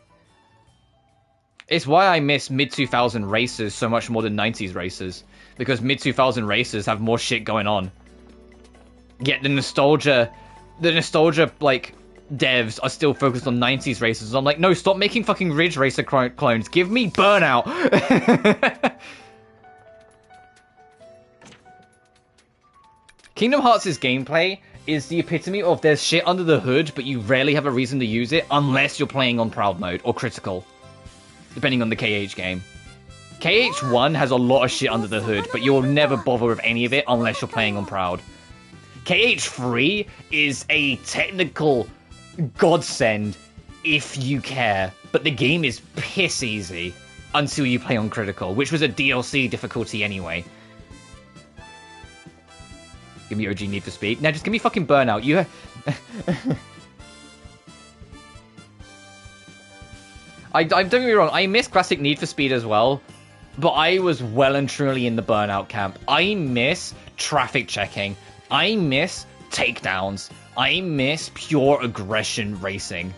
A: It's why I miss mid-2000 racers so much more than 90s racers. Because mid-2000 racers have more shit going on. Yet the nostalgia, like, devs are still focused on 90s racers. I'm like, no, stop making fucking Ridge Racer clones. Give me Burnout. Kingdom Hearts' gameplay is the epitome of there's shit under the hood, but you rarely have a reason to use it unless you're playing on Proud Mode or Critical, depending on the KH game. KH1 has a lot of shit under the hood, but you'll never bother with any of it unless you're playing on Proud. KH3 is a technical godsend if you care. But the game is piss easy until you play on critical, which was a DLC difficulty anyway. Give me OG Need for Speed. Now just give me fucking Burnout. You... don't get me wrong, I miss classic Need for Speed as well, but I was well and truly in the Burnout camp. I miss traffic checking. I miss takedowns. I miss pure aggression racing.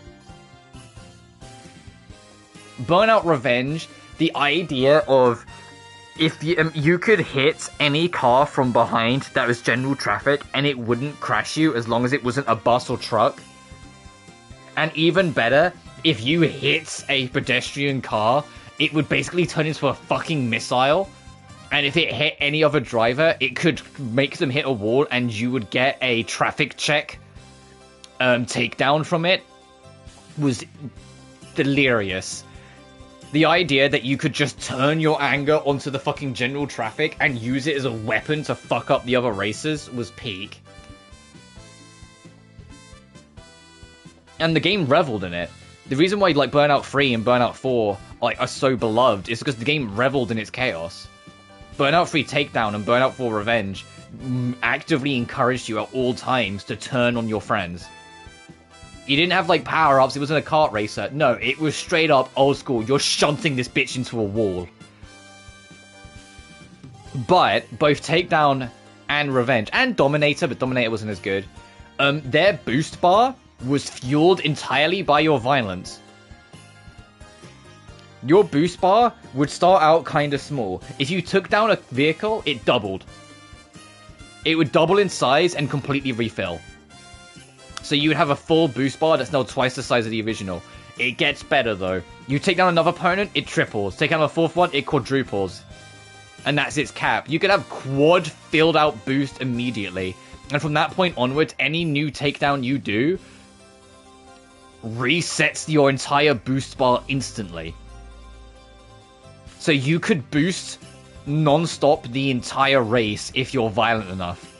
A: Burnout Revenge, the idea of if you could hit any car from behind that was general traffic and it wouldn't crash you as long as it wasn't a bus or truck. And even better, if you hit a pedestrian car, it would basically turn into a fucking missile. And if it hit any other driver, it could make them hit a wall and you would get a traffic check takedown from it. Was delirious. The idea that you could just turn your anger onto the fucking general traffic and use it as a weapon to fuck up the other racers was peak. And the game reveled in it. The reason why like Burnout 3 and Burnout 4 are so beloved is because the game reveled in its chaos. Burnout 3 Takedown and Burnout 4 Revenge actively encouraged you at all times to turn on your friends. You didn't have like power-ups, it wasn't a kart racer. No, it was straight up old school. You're shunting this bitch into a wall. But both Takedown and Revenge, and Dominator, but Dominator wasn't as good, their boost bar was fueled entirely by your violence. Your boost bar would start out kind of small. If you took down a vehicle, it doubled. It would double in size and completely refill. So you would have a full boost bar that's now twice the size of the original. It gets better though. You take down another opponent, it triples. Take down a fourth one, it quadruples. And that's its cap. You could have quad filled out boost immediately. And from that point onwards, any new takedown you do resets your entire boost bar instantly. So you could boost non-stop the entire race if you're violent enough.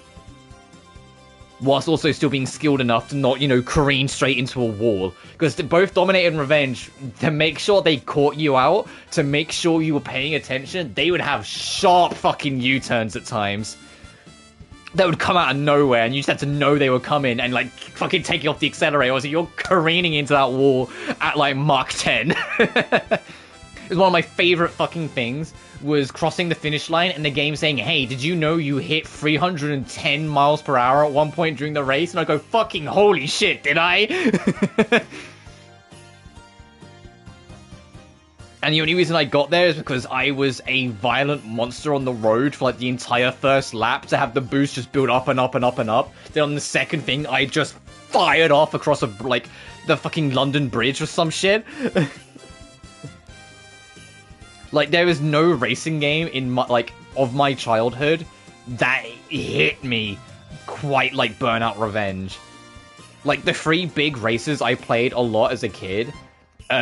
A: Whilst also still being skilled enough to not, careen straight into a wall. Because both Dominator and Revenge, to make sure they caught you out, to make sure you were paying attention, they would have sharp fucking U-turns at times. That would come out of nowhere, and you just had to know they were coming, and, fucking taking off the accelerator, so you're careening into that wall at, Mach 10. It was one of my favorite fucking things, was crossing the finish line and the game saying, hey, did you know you hit 310 miles per hour at one point during the race? And I go, fucking holy shit, did I? And the only reason I got there is because I was a violent monster on the road for the entire first lap to have the boost just build up and up and up and up. Then on the second thing, I just fired off across the fucking London Bridge or some shit. There was no racing game in my, of my childhood that hit me quite like Burnout Revenge. The three big races I played a lot as a kid,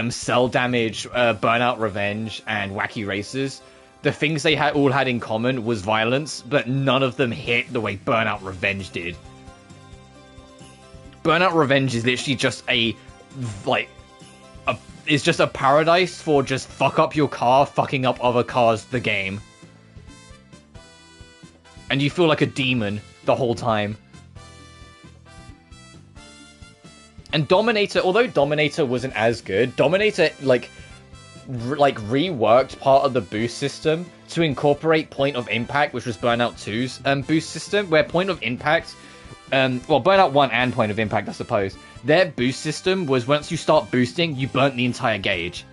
A: Cell Damage, Burnout Revenge, and Wacky Races, the things they all had in common was violence, but none of them hit the way Burnout Revenge did. Burnout Revenge is literally just it's just a paradise for just fuck up your car, fucking up other cars, the game. And you feel like a demon the whole time. And Dominator, although Dominator wasn't as good, Dominator, reworked part of the boost system to incorporate Point of Impact, which was Burnout 2's boost system, where Point of Impact, Burnout 1 and Point of Impact, I suppose, their boost system was once you start boosting, you burnt the entire gauge.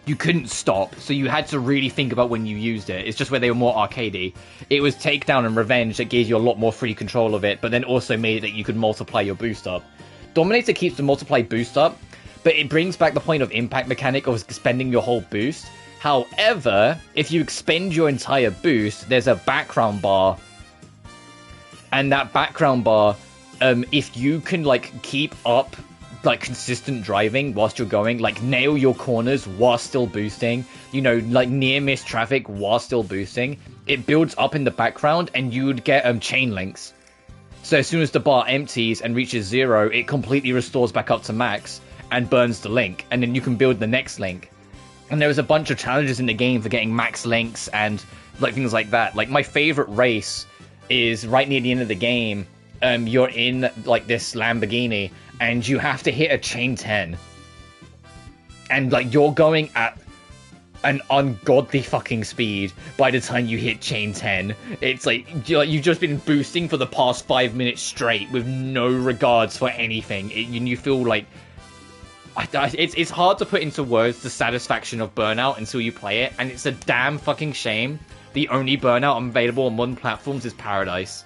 A: You couldn't stop, so you had to really think about when you used it. It's just where they were more arcadey. It was Takedown and Revenge that gave you a lot more free control of it, but then also made it that you could multiply your boost up. Dominator keeps the multiply boost up, but it brings back the Point of Impact mechanic of spending your whole boost. However, if you expend your entire boost, there's a background bar. And that background bar, if you can keep up consistent driving whilst you're going, nail your corners while still boosting, near miss traffic while still boosting, it builds up in the background and you would get chain links. So as soon as the bar empties and reaches 0, it completely restores back up to max, and burns the link, and then you can build the next link. And there was a bunch of challenges in the game for getting max links and like things like that. Like my favorite race is right near the end of the game. You're in like this Lamborghini and you have to hit a chain 10. And like you're going at an ungodly fucking speed by the time you hit chain 10. It's like you've just been boosting for the past 5 minutes straight with no regards for anything. You feel like it's hard to put into words the satisfaction of Burnout until you play it, and it's a damn fucking shame the only Burnout available on modern platforms is Paradise.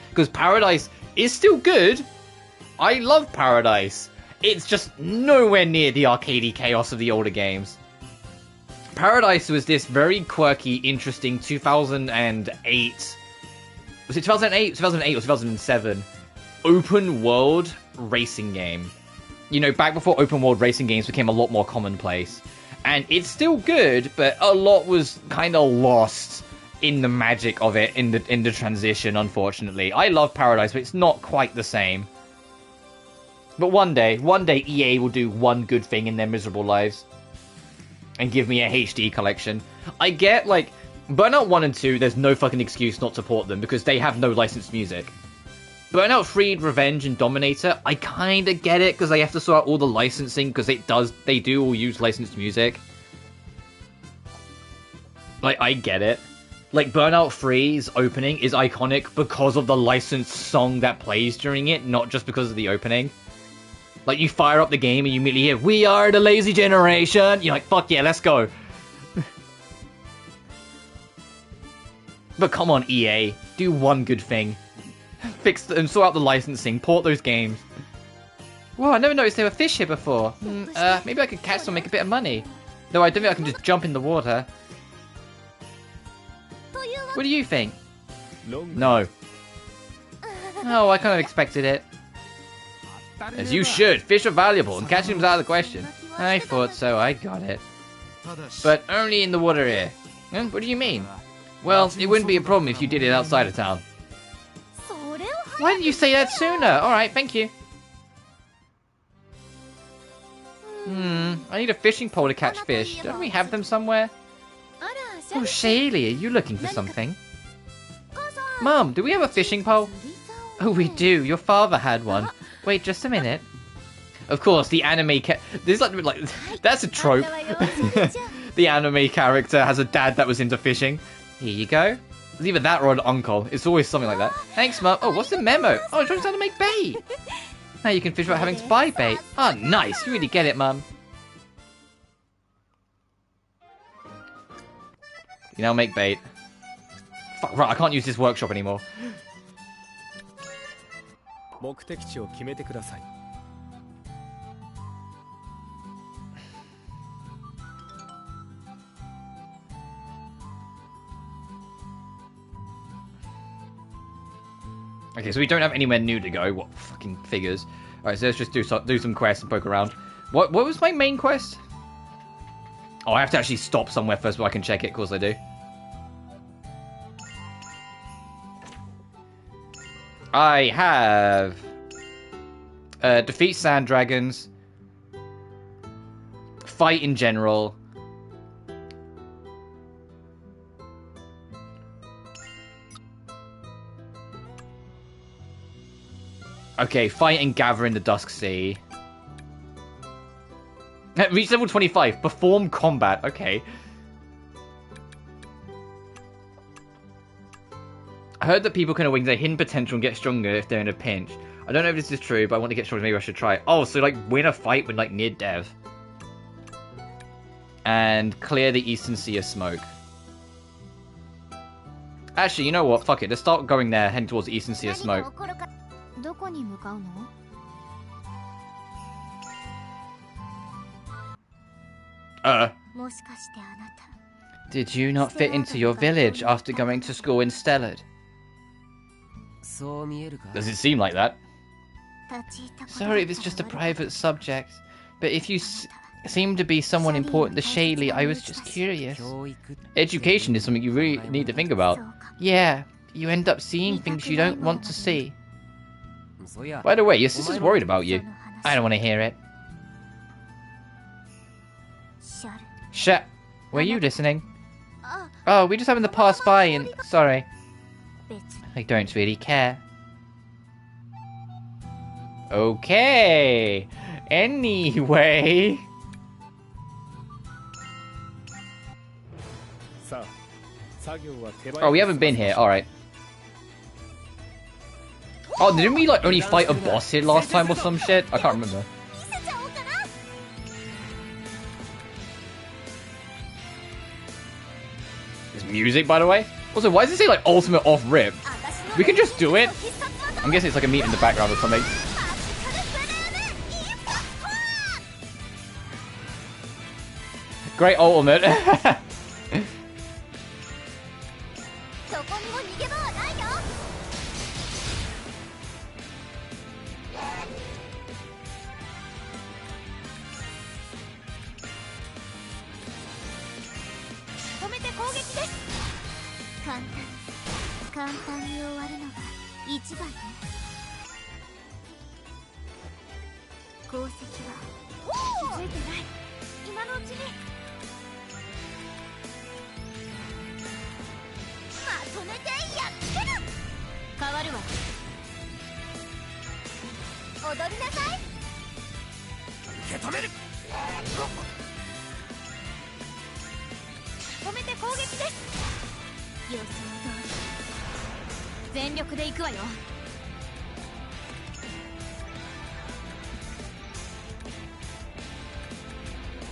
A: Because Paradise is still good. I love Paradise. It's just nowhere near the arcadey chaos of the older games. Paradise was this very quirky, interesting 2008... Was it 2008? 2008 or 2007? Open world racing game. You know, back before open world racing games became a lot more commonplace. And it's still good, but a lot was kind of lost in the magic of it, in the transition, unfortunately. I love Paradise, but it's not quite the same. But one day EA will do one good thing in their miserable lives. And give me a HD collection. I get, like, Burnout 1 and 2, there's no fucking excuse not to port them, because they have no licensed music. Burnout 3, Revenge, and Dominator, I kinda get it, because they have to sort out all the licensing, because they do all use licensed music. Like, I get it. Like, Burnout 3's opening is iconic because of the licensed song that plays during it, not just because of the opening. Like, you fire up the game and you immediately hear, "We are the lazy generation!" You're like, fuck yeah, let's go. But come on, EA. Do one good thing. Fix and sort out the licensing. Port those games. Whoa, I never noticed there were fish here before. Maybe I could catch some and make a bit of money. Though I don't think I can just jump in the water. What do you think? No. Oh, I kind of expected it. As you should. Fish are valuable, and catching them's out of the question. I thought so. I got it. But only in the water here. What do you mean? Well, it wouldn't be a problem if you did it outside of town. Why didn't you say that sooner? Alright, thank you. I need a fishing pole to catch fish. Don't we have them somewhere? Oh, Shallie, are you looking for something? Mom, do we have a fishing pole? Oh, we do. Your father had one. Wait, just a minute. Of course, the anime this is like that's a trope. The anime character has a dad that was into fishing. Here you go. It's either that or an uncle. It's always something like that. Thanks, Mum. Oh, what's the memo? Oh, it shows how to make bait. Now you can fish without having to buy bait. Oh, nice. You really get it, Mum. You now make bait. Fuck, right, I can't use this workshop anymore. Okay, so we don't have anywhere new to go. What fucking figures? Alright, so let's just do some quests and poke around. What was my main quest? Oh, I have to actually stop somewhere first so I can check it. Of course I do. I have... defeat sand dragons. Fight in general. Okay, fight and gather in the Dusk Sea. Reach level 25. Perform combat. Okay. I heard that people can awaken their hidden potential and get stronger if they're in a pinch. I don't know if this is true, but I want to get stronger. Maybe I should try it. Oh, so like win a fight with like near dev. And clear the Eastern Sea of Smoke. Actually, you know what? Fuck it. Let's start going there, heading towards the Eastern Sea of Smoke. Did you not fit into your village after going to school in Stellard? Does it seem like that? Sorry if it's just a private subject, but if you seem to be someone important to Shallie, I was just curious. Education is something you really need to think about. Yeah, you end up seeing things you don't want to see. By the way, your sister's worried about you. I don't want to hear it. Shit. Were you listening? Oh, we just happened to pass by and... Sorry. I don't really care. Okay. Anyway... Oh, we haven't been here. Alright. Oh, didn't we, like, only fight a boss here last time or some shit? I can't remember. There's music, by the way. Also, why does it say, like, ultimate off-rip? We can just do it. I'm guessing it's like a meat in the background or something. Great ultimate.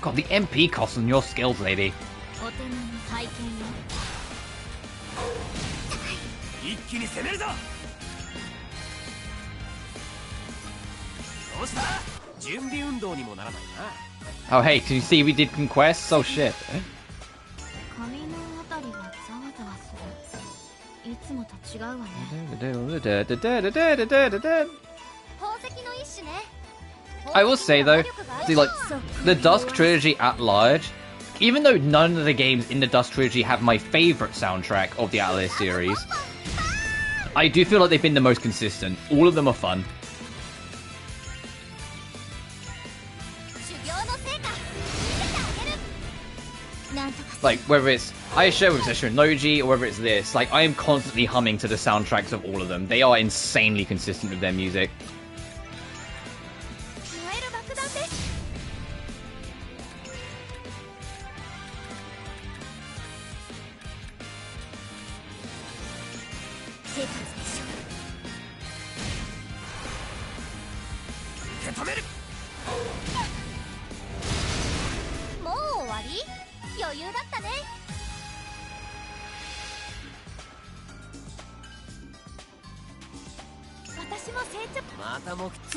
A: God, the MP costs on your skills, lady. Oh, hey, can you see we did conquests? Oh, shit. I will say though, see, like, the Dusk trilogy at large, even though none of the games in the Dusk trilogy have my favourite soundtrack of the Atelier series, I do feel like they've been the most consistent. All of them are fun. Like, whether it's Aisha with Session Noji, or whether it's this, like, I am constantly humming to the soundtracks of all of them. They are insanely consistent with their music.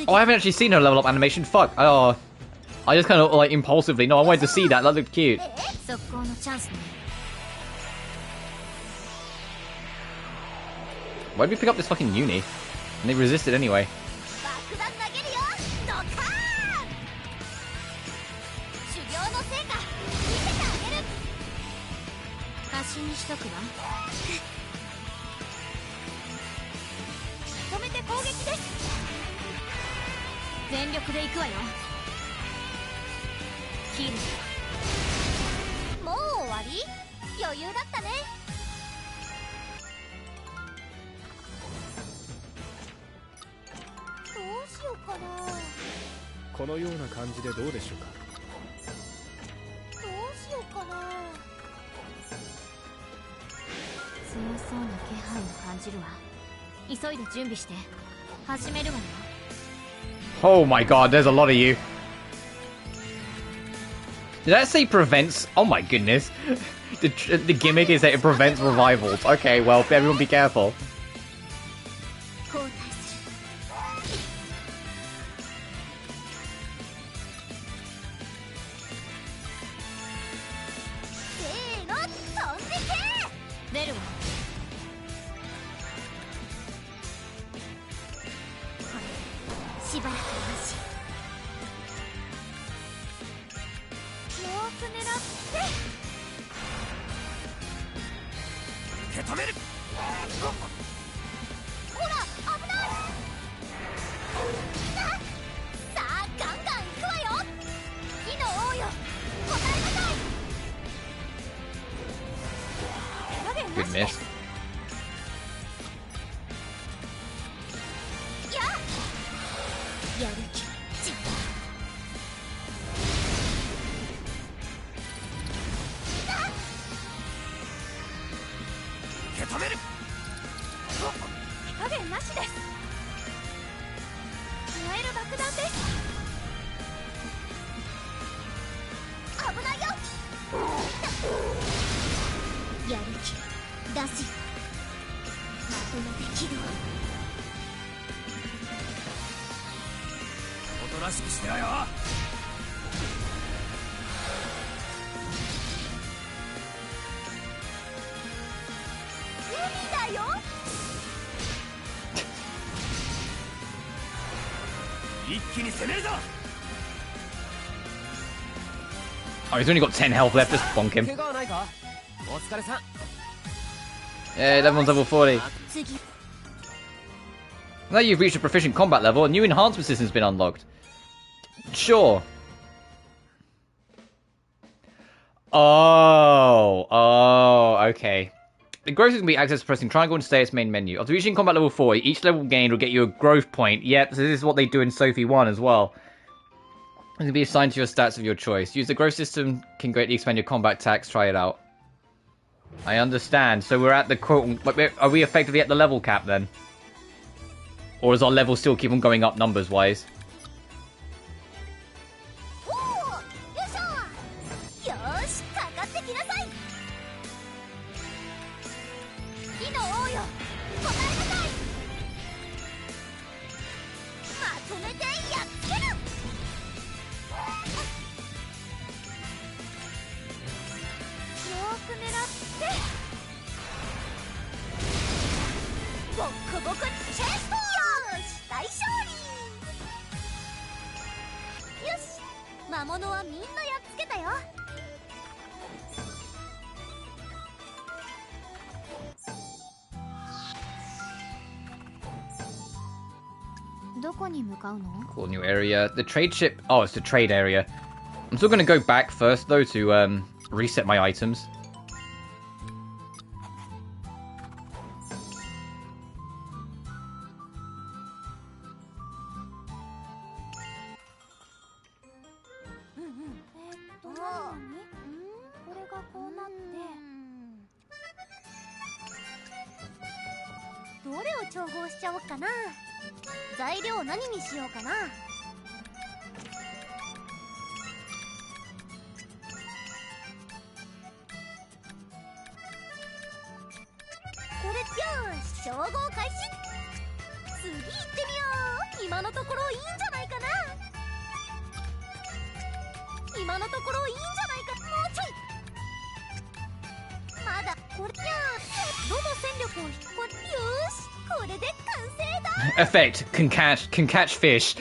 A: Oh, I haven't actually seen her level up animation. Fuck. Oh, I just kind of like impulsively. No, I wanted to see that. That looked cute. Why'd we pick up this fucking uni? And they resisted anyway. Oh my god, there's a lot of you. Did that say prevents? Oh my goodness. The gimmick is that it prevents revivals. Okay, well, everyone be careful. Good miss. Oh, he's only got 10 health left. Just bonk him. Yeah, that one's level 40. Now you've reached a proficient combat level, a new enhancement system's been unlocked. Sure. Oh, okay. The growth can be accessed pressing triangle and stay its main menu. After reaching combat level 40, each level gained will get you a growth point. Yep, so this is what they do in Sophie 1 as well. It can be assigned to your stats of your choice. Use the growth system can greatly expand your combat attacks. Try it out. I understand. So we're at the quote. Are we effectively at the level cap then? Or does our level still keep on going up numbers wise? Cool new area. The trade ship. Oh, it's the trade area. I'm still going to go back first though to reset my items. Effect can catch fish.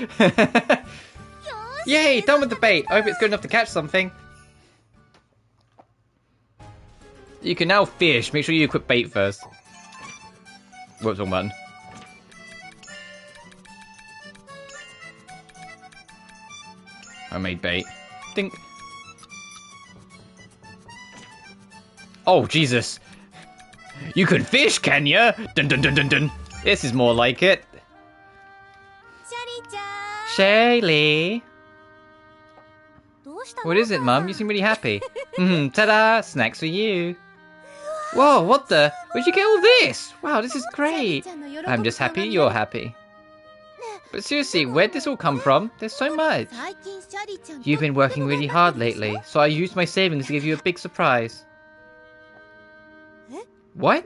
A: Yay, done with the bait. I hope it's good enough to catch something. You can now fish. Make sure you equip bait first. Whoops, wrong button. I made bait. Dink. Oh, Jesus. You can fish, can ya? Dun dun dun dun dun. This is more like it. Shallie. What is it, Mum? You seem really happy. Ta-da! Snacks for you. Whoa, what the? Where'd you get all this? Wow, this is great. I'm just happy you're happy. But seriously, where'd this all come from? There's so much. You've been working really hard lately, so I used my savings to give you a big surprise. What?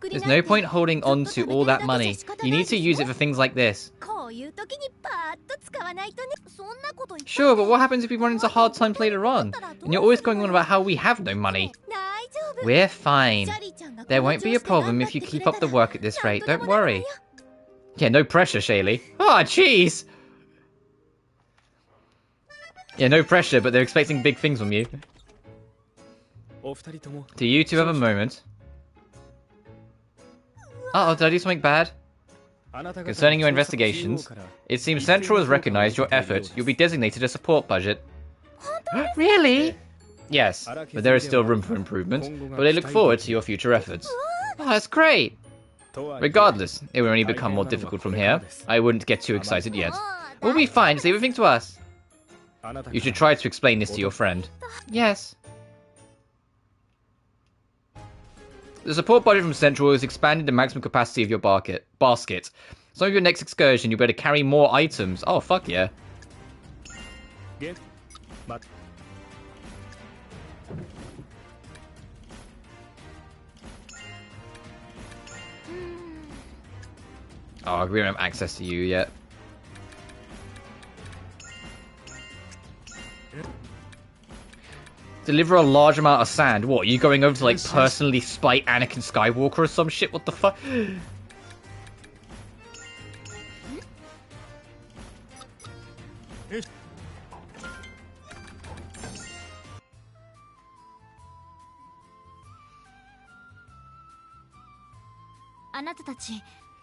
A: There's no point holding on to all that money. You need to use it for things like this. Sure, but what happens if we run into hard times later on? And you're always going on about how we have no money. We're fine. There won't be a problem if you keep up the work at this rate, don't worry. Yeah, no pressure, Shallie. Oh, jeez! Yeah, no pressure, but they're expecting big things from you. Do you two have a moment? Uh-oh, did I do something bad? Concerning your investigations, it seems Central has recognized your efforts. You'll be designated a support budget. Really? Yes, but there is still room for improvement, but I look forward to your future efforts. Oh, that's great! Regardless, it will only become more difficult from here. I wouldn't get too excited yet. We'll be fine, just leave everything to us. You should try to explain this to your friend. Yes. The support budget from Central has expanded the maximum capacity of your basket. Some of your next excursion, you better carry more items. Oh, fuck yeah. Oh, we don't have access to you yet. Deliver a large amount of sand. What, are you going over to, like, personally spite Anakin Skywalker or some shit? What the fuck?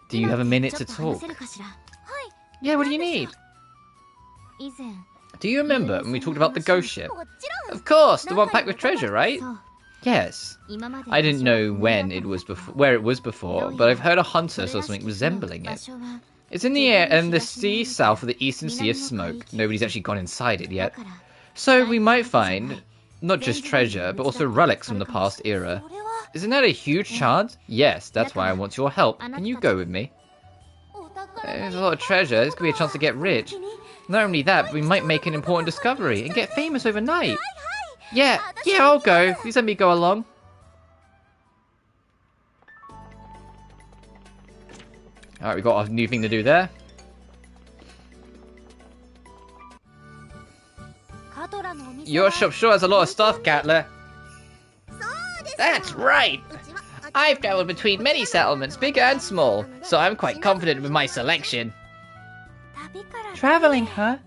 A: Do you have a minute to talk? Yeah, what do you need? Do you remember when we talked about the ghost ship? Of course, the one packed with treasure, right? Yes. I didn't know when it was where it was before, but I've heard a hunter saw something resembling it. It's in the air and the sea south of the eastern sea of smoke. Nobody's actually gone inside it yet. So we might find not just treasure, but also relics from the past era. Isn't that a huge chance? Yes, that's why I want your help. Can you go with me? There's a lot of treasure. This could be a chance to get rich. Not only that, but we might make an important discovery and get famous overnight. Yeah, I'll go. Please let me go along. Alright, we got a new thing to do there. Your shop sure has a lot of stuff, Catler. That's right! I've traveled between many settlements, big and small, so I'm quite confident with my selection. Traveling, huh?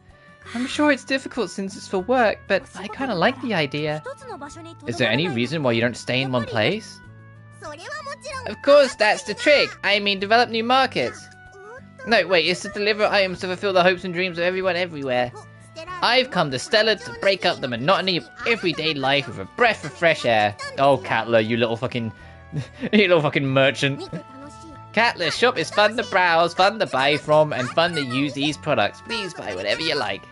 A: I'm sure it's difficult since it's for work, but I kinda like the idea. Is there any reason why you don't stay in one place? Of course, that's the trick. I mean, develop new markets. No, wait, it's to deliver items to fulfill the hopes and dreams of everyone everywhere. I've come to Stella to break up the monotony of everyday life with a breath of fresh air. Oh, Catler, you little fucking... you little fucking merchant. Catler's shop is fun to browse, fun to buy from, and fun to use these products. Please buy whatever you like.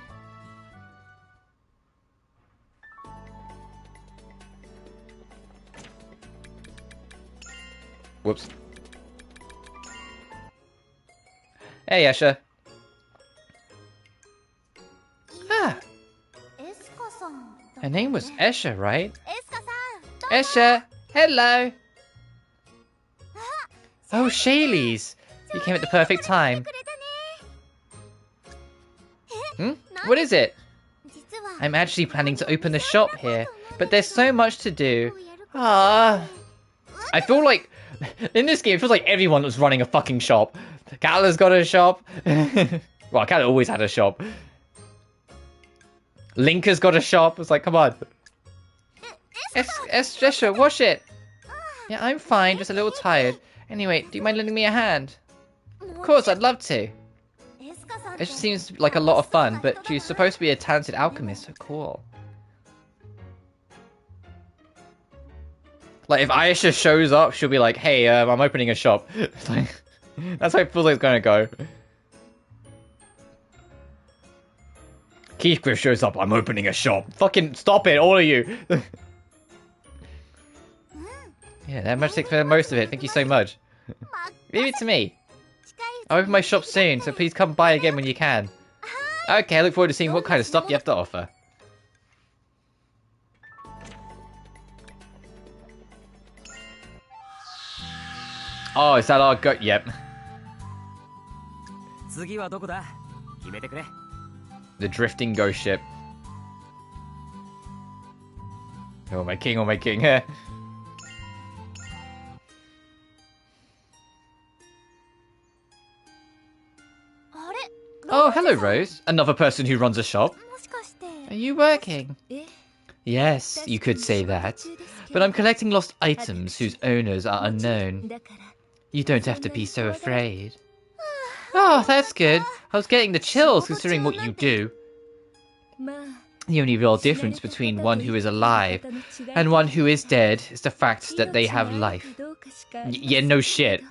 A: Whoops. Hey, Esha. Ah. Her name was Esha, right? Esha, hello. Oh, Shallie's. You came at the perfect time. What is it? I'm actually planning to open a shop here, but there's so much to do. Ah. I feel like, in this game, it feels like everyone was running a fucking shop. Catler's got a shop. Well, Catler always had a shop. Link has got a shop. It's like, come on. Esha, wash it. Yeah, I'm fine, just a little tired. Anyway, do you mind lending me a hand? Of course, I'd love to. It just seems like a lot of fun, but she's supposed to be a talented alchemist, so cool. Like, if Aisha shows up, she'll be like, hey, I'm opening a shop. Like, that's how it feels like it's gonna go. Keithcliff shows up, I'm opening a shop. Fucking stop it, all of you. Yeah, that much takes for most of it. Thank you so much. Leave it to me. I'll open my shop soon, so please come by again when you can. Okay, I look forward to seeing what kind of stuff you have to offer. Oh, is that our go? Yep. The drifting ghost ship. Oh my king, oh my king. Oh, hello, Rose. Another person who runs a shop. Are you working? Yes, you could say that. But I'm collecting lost items whose owners are unknown. You don't have to be so afraid. Oh, that's good. I was getting the chills considering what you do. The only real difference between one who is alive and one who is dead is the fact that they have life. Yeah, no shit.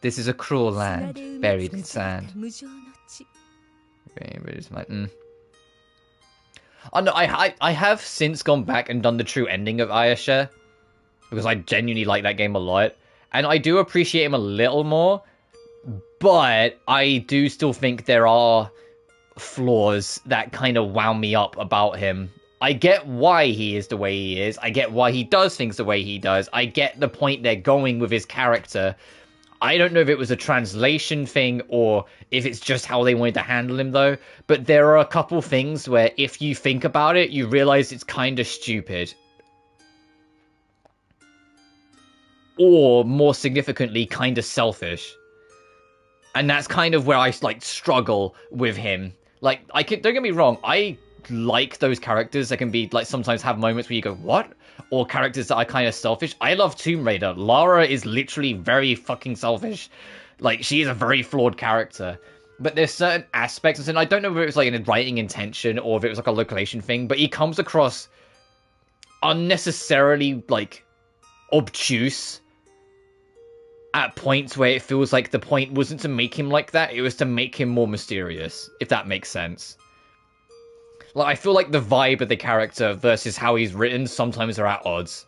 A: This is a cruel land, buried in sand. Oh no, I have since gone back and done the true ending of Ayesha, because I genuinely like that game a lot, and I do appreciate him a little more, but I do still think there are flaws that kind of wound me up about him. I get why he is the way he is, I get why he does things the way he does, I get the point they're going with his character. I don't know if it was a translation thing or if it's just how they wanted to handle him, though. But there are a couple things where if you think about it, you realize it's kind of stupid. Or, more significantly, kind of selfish. And that's kind of where I, like, struggle with him. Like, don't get me wrong, I like those characters that can be, like, sometimes have moments where you go, what? Or characters that are kind of selfish. I love Tomb Raider. Lara is literally very fucking selfish. Like, she is a very flawed character. But there's certain aspects, and I don't know if it was, like, a writing intention or if it was, like, a localization thing, but he comes across unnecessarily, like, obtuse at points where it feels like the point wasn't to make him like that, it was to make him more mysterious, if that makes sense. Like, I feel like the vibe of the character versus how he's written sometimes are at odds.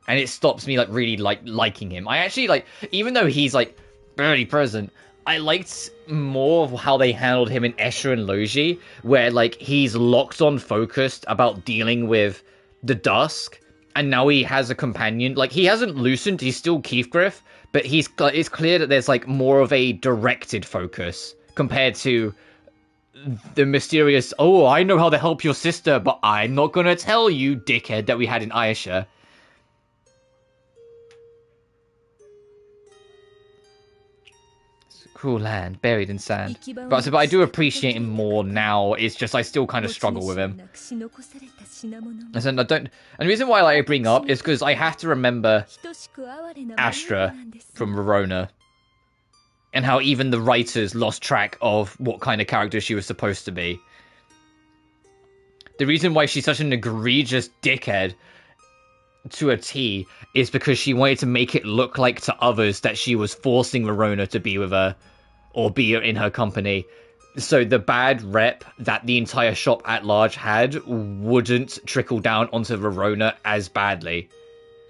A: And it stops me, like, really, like, liking him. I actually, like, even though he's, like, barely present, I liked more of how they handled him in Escher and Logi, where, like, he's locked on focused about dealing with the Dusk, and now he has a companion. Like, he hasn't loosened, he's still Keithgriff, but it's clear that there's, like, more of a directed focus compared to the mysterious, oh, I know how to help your sister, but I'm not gonna tell you, dickhead, that we had in Ayesha. It's a cruel land, buried in sand. But I do appreciate him more now, it's just I still kind of struggle with him. And the reason why I bring up is because I have to remember Astra from Verona. And how even the writers lost track of what kind of character she was supposed to be. The reason why she's such an egregious dickhead to a T is because she wanted to make it look like to others that she was forcing Verona to be with her or be in her company. So the bad rep that the entire shop at large had wouldn't trickle down onto Verona as badly.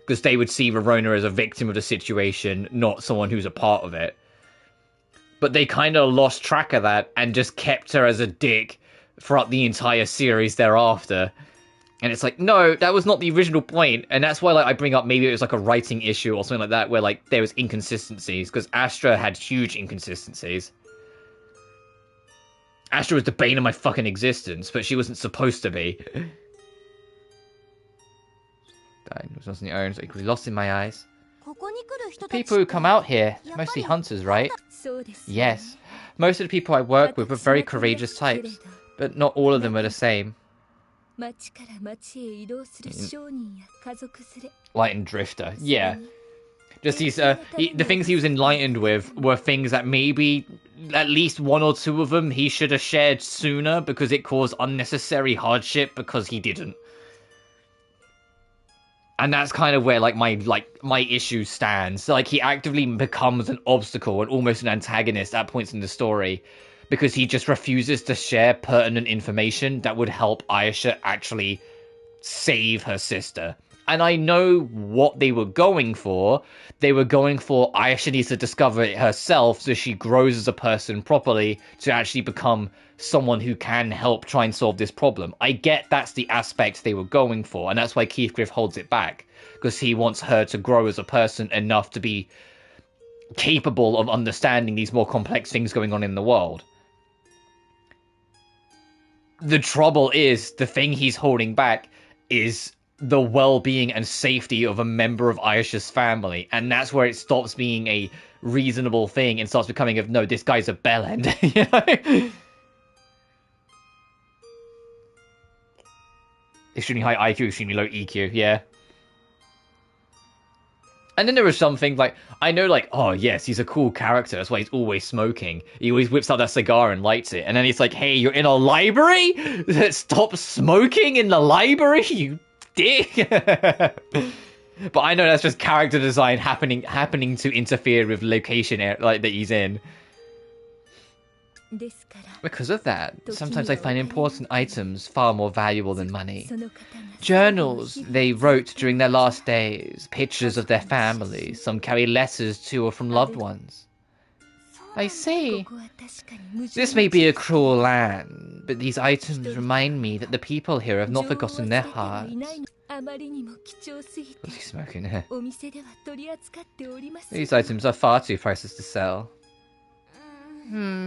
A: Because they would see Verona as a victim of the situation, not someone who's a part of it. But they kind of lost track of that and just kept her as a dick throughout the entire series thereafter. And it's like, no, that was not the original point. And that's why, like, I bring up maybe it was like a writing issue or something like that, where, like, there was inconsistencies. Because Astra had huge inconsistencies. Astra was the bane of my fucking existence, but she wasn't supposed to be. It wasn't the own, so equally lost in my eyes. The people who come out here, mostly hunters, right? Yes. Most of the people I work with were very courageous types, but not all of them are the same. Light and Drifter, yeah. Just these, the things he was enlightened with were things that maybe at least one or two of them he should have shared sooner because it caused unnecessary hardship because he didn't. And that's kind of where, like, my issue stands. Like, he actively becomes an obstacle and almost an antagonist at points in the story because he just refuses to share pertinent information that would help Ayesha actually save her sister. And I know what they were going for. They were going for Ayesha needs to discover it herself so she grows as a person properly to actually become someone who can help try and solve this problem. I get that's the aspect they were going for, and that's why Keithgriff holds it back, because he wants her to grow as a person enough to be capable of understanding these more complex things going on in the world. The trouble is, the thing he's holding back is the well-being and safety of a member of Ayesha's family, and that's where it stops being a reasonable thing and starts becoming of, no, this guy's a bellend, you know? Extremely high IQ, extremely low EQ, yeah. And then there was something like, I know, like, oh yes, he's a cool character, that's why he's always smoking. He always whips out that cigar and lights it. And then he's like, hey, you're in a library? Stop smoking in the library, you dick. But I know that's just character design happening to interfere with location like that he's in. Because of that, sometimes I find important items far more valuable than money. Journals they wrote during their last days, pictures of their family, some carry letters to or from loved ones. I see. This may be a cruel land, but these items remind me that the people here have not forgotten their hearts. What's he smoking here? These items are far too priceless to sell.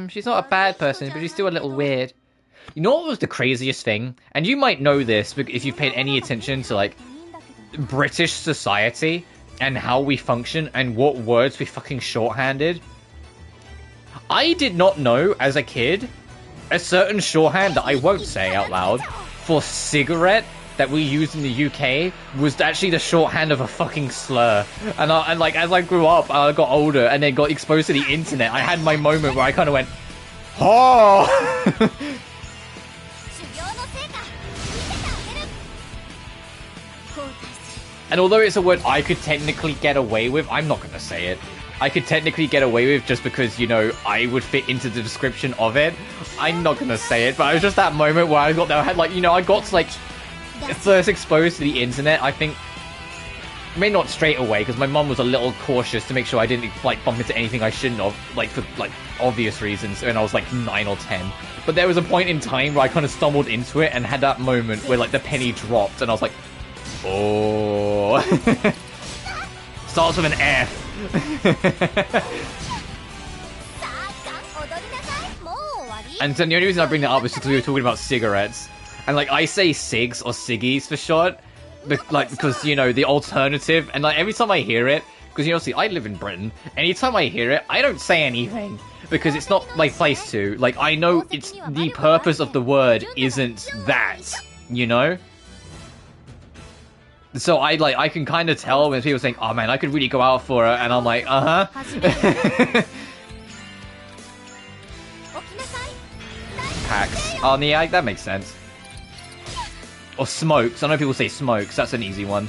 A: She's not a bad person, but she's still a little weird. You know what was the craziest thing? And you might know this if you've paid any attention to, like, British society and how we function and what words we fucking shorthanded. I did not know, as a kid, a certain shorthand that I won't say out loud for cigarette that we used in the UK was actually the shorthand of a fucking slur. And like, as I grew up, I got older and then got exposed to the internet, I had my moment where I kind of went, oh! And although it's a word I could technically get away with, I'm not going to say it. I could technically get away with just because, you know, I would fit into the description of it. I'm not going to say it, but it was just that moment where I got there. I had, like, you know, I got to, like, first exposed to the internet, I think, maybe not straight away, because my mum was a little cautious to make sure I didn't, like, bump into anything I shouldn't have, like, for, like, obvious reasons, when I was, like, 9 or 10. But there was a point in time where I kind of stumbled into it and had that moment where, like, the penny dropped, and I was like, oh. Starts with an F. And so the only reason I bring that up is because we were talking about cigarettes. And, like, I say cigs or ciggies for short. Because, you know, the alternative. And, like, every time I hear it, because, you know, see, I live in Britain. Anytime I hear it, I don't say anything. Because it's not my place to. Like, I know it's the purpose of the word isn't that. You know? So I can kind of tell when people saying, oh man, I could really go out for it, and I'm like, uh-huh. Packs. Oh, yeah, that makes sense. Or smokes. I know people say smokes, that's an easy one.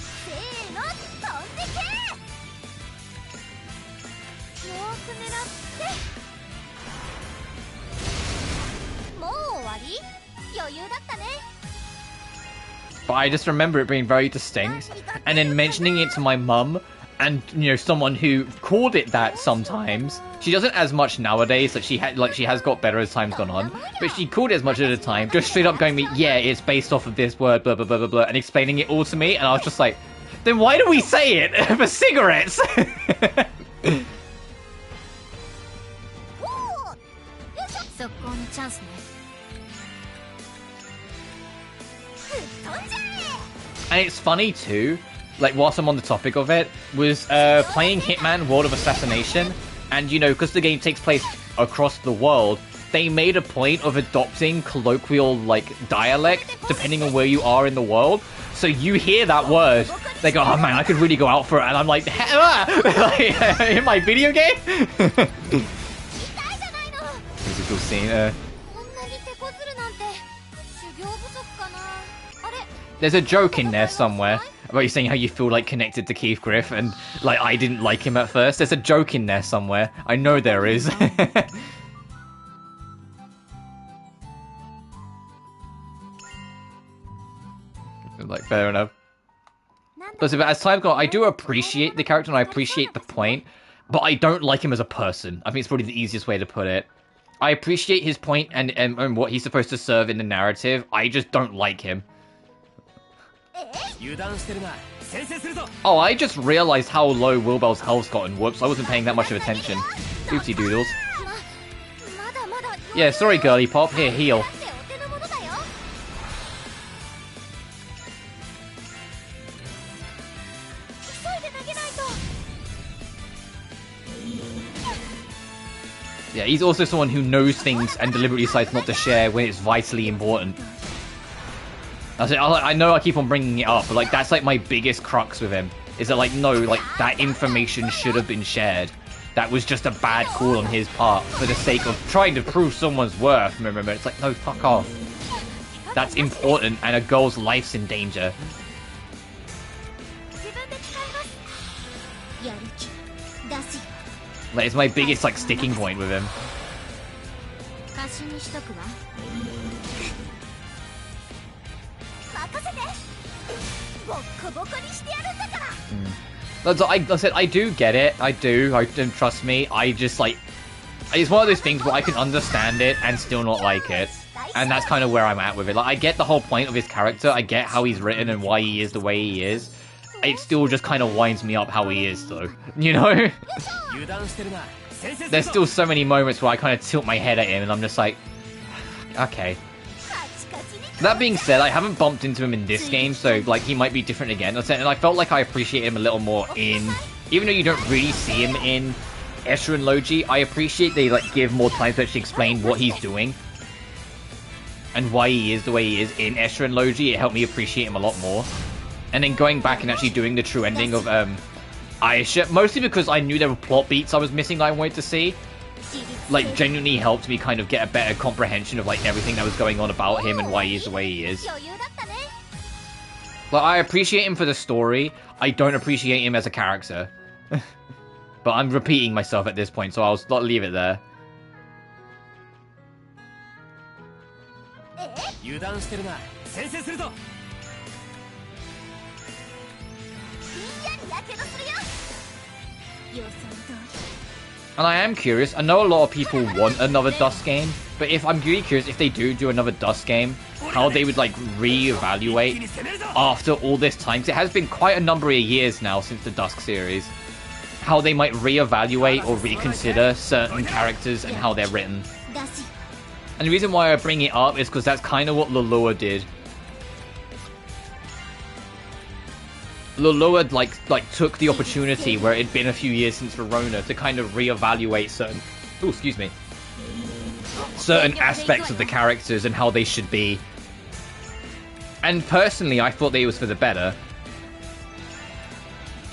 A: But I just remember it being very distinct, and then mentioning it to my mum, and, you know, someone who called it that sometimes. She doesn't as much nowadays, like she has got better as time's gone on, but she called it as much at a time, just straight up going me, yeah, it's based off of this word, blah blah blah blah blah, and explaining it all to me, and I was just like, then why do we say it for cigarettes? And it's funny too, like, whilst I'm on the topic of it, was playing Hitman World of Assassination, and, you know, because the game takes place across the world, they made a point of adopting colloquial, like, dialect, depending on where you are in the world. So you hear that word, they go, oh man, I could really go out for it, and I'm like, like, in my video game? It's a cool scene. There's a joke in there somewhere about you saying how you feel, like, connected to Keith Griff, and, like, I didn't like him at first. There's a joke in there somewhere. I know there is. Like, fair enough. But as time goes on, I do appreciate the character and I appreciate the point, but I don't like him as a person. I think it's probably the easiest way to put it. I appreciate his point and what he's supposed to serve in the narrative. I just don't like him. Oh, I just realized how low Wilbel's health's gotten. Whoops, I wasn't paying that much of attention. Oopsie doodles. Yeah, sorry, girly pop. Here, heal. Yeah, he's also someone who knows things and deliberately decides not to share when it's vitally important. I know I keep on bringing it up, but, like, that's, like, my biggest crux with him. Is that like, no, like that information should have been shared. That was just a bad call on his part for the sake of trying to prove someone's worth. Remember, it's like, no, fuck off. That's important, and a girl's life's in danger. Like, it's my biggest like sticking point with him. I said, I do get it. I don't trust me. I just like, it's one of those things where I can understand it and still not like it. And that's kind of where I'm at with it. Like, I get the whole point of his character. I get how he's written and why he is the way he is. It still just kind of winds me up how he is, though. You know? There's still so many moments where I kind of tilt my head at him and I'm just like, okay. That being said, I haven't bumped into him in this game, so like he might be different again. And I felt like I appreciate him a little more in, even though you don't really see him in Escher and Logi, I appreciate they like give more time to actually explain what he's doing and why he is the way he is in Escher and Logi. It helped me appreciate him a lot more. And then going back and actually doing the true ending of Aisha, mostly because I knew there were plot beats I was missing that I wanted to see. Like, genuinely helped me kind of get a better comprehension of, like, everything that was going on about him and why he is the way he is. Like, I appreciate him for the story. I don't appreciate him as a character. But I'm repeating myself at this point, so I'll leave it there. And I am curious, I know a lot of people want another Dust game, but I'm really curious if they do another Dust game, how they would like reevaluate after all this time, because it has been quite a number of years now since the Dusk series, how they might reevaluate or reconsider certain characters and how they're written. And the reason why I bring it up is because that's kind of what Lulua did. Lulua like took the opportunity where it'd been a few years since Verona to kind of reevaluate certain certain aspects of the characters and how they should be. And personally, I thought that it was for the better.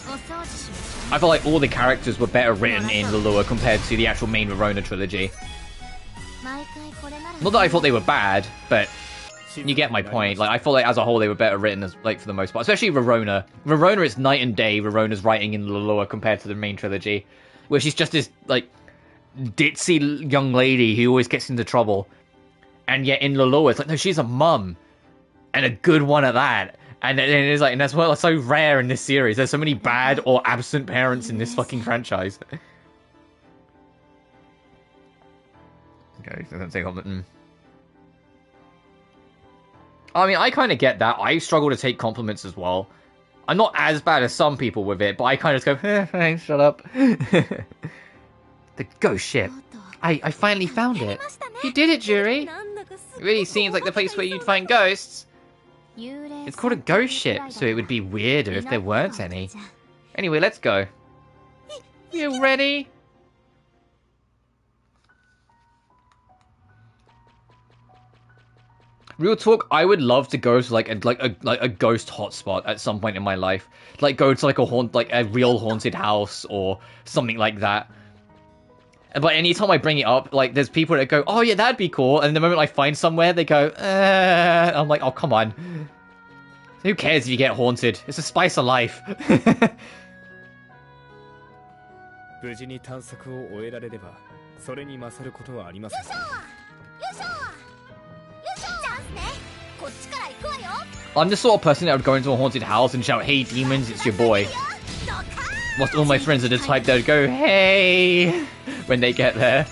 A: I felt like all the characters were better written in Lulua compared to the actual main Verona trilogy. Not that I thought they were bad, but you get my point. Like, I feel like as a whole they were better written, as like for the most part. Especially Verona. Verona is night and day. Verona's writing in Lulua compared to the main trilogy, where she's just this like ditzy young lady who always gets into trouble. And yet in Lulua, it's like, no, she's a mum, and a good one at that. And it's like, and that's what's so rare in this series. There's so many bad or absent parents in this fucking franchise. Okay, so don't say compliment. I mean, I kind of get that. I struggle to take compliments as well. I'm not as bad as some people with it, but I kind of just go, thanks, shut up. The ghost ship. I finally found it. You did it, Juri. It really seems like the place where you'd find ghosts. It's called a ghost ship, so it would be weirder if there weren't any. Anyway, let's go. You ready? Real talk, I would love to go to like a ghost hotspot at some point in my life. Like go to like a real haunted house or something like that. But anytime I bring it up, like there's people that go, "Oh yeah, that'd be cool," and the moment I find somewhere, they go, I'm like, "Oh come on." Who cares if you get haunted? It's a spice of life. I'm the sort of person that would go into a haunted house and shout, "Hey demons, it's your boy." Whilst all my friends are the type that would go, "Hey," when they get there.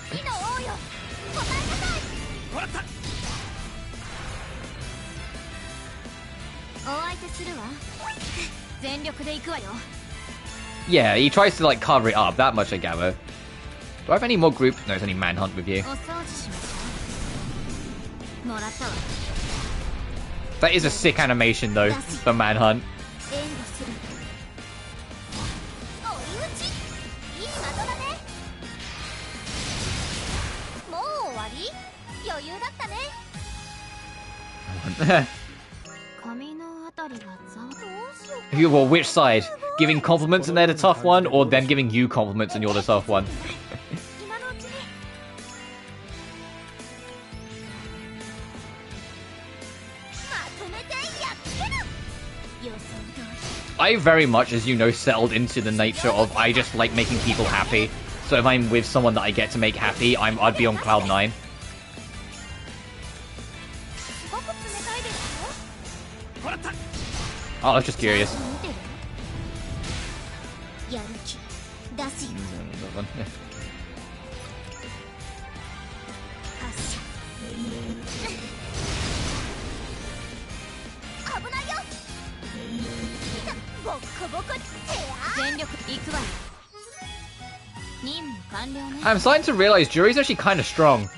A: Yeah, he tries to like cover it up, that much I gather. Do I have any more group? No, it's only Manhunt with you. That is a sick animation though, for Manhunt. Well, which side? Giving compliments and they're the tough one, or them giving you compliments and you're the tough one? I very much, as you know, settled into the nature of I just like making people happy. So if I'm with someone that I get to make happy, I'd be on cloud 9. Oh, I was just curious. I'm starting to realize Jury's actually kind of strong.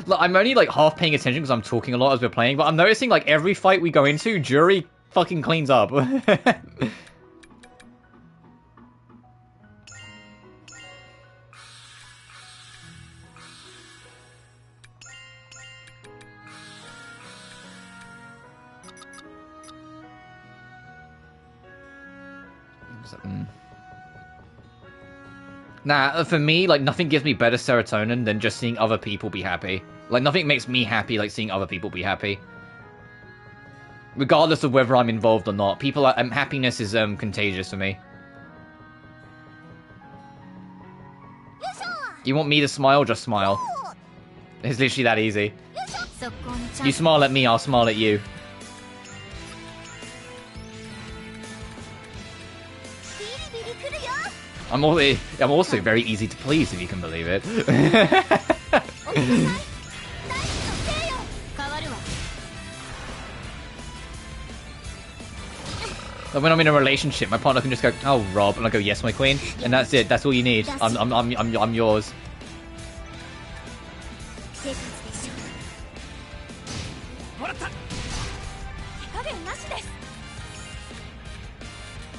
A: Look, I'm only like half paying attention because I'm talking a lot as we're playing, but I'm noticing like every fight we go into, Jury fucking cleans up. Nah, for me, like, nothing gives me better serotonin than just seeing other people be happy. Like, nothing makes me happy like seeing other people be happy. Regardless of whether I'm involved or not. Happiness is, contagious for me. You want me to smile? Just smile. It's literally that easy. You smile at me, I'll smile at you. I'm also very easy to please, if you can believe it. Like when I'm in a relationship, my partner can just go, "Oh, Rob," and I go, "Yes, my queen," and that's it. That's all you need. I'm yours.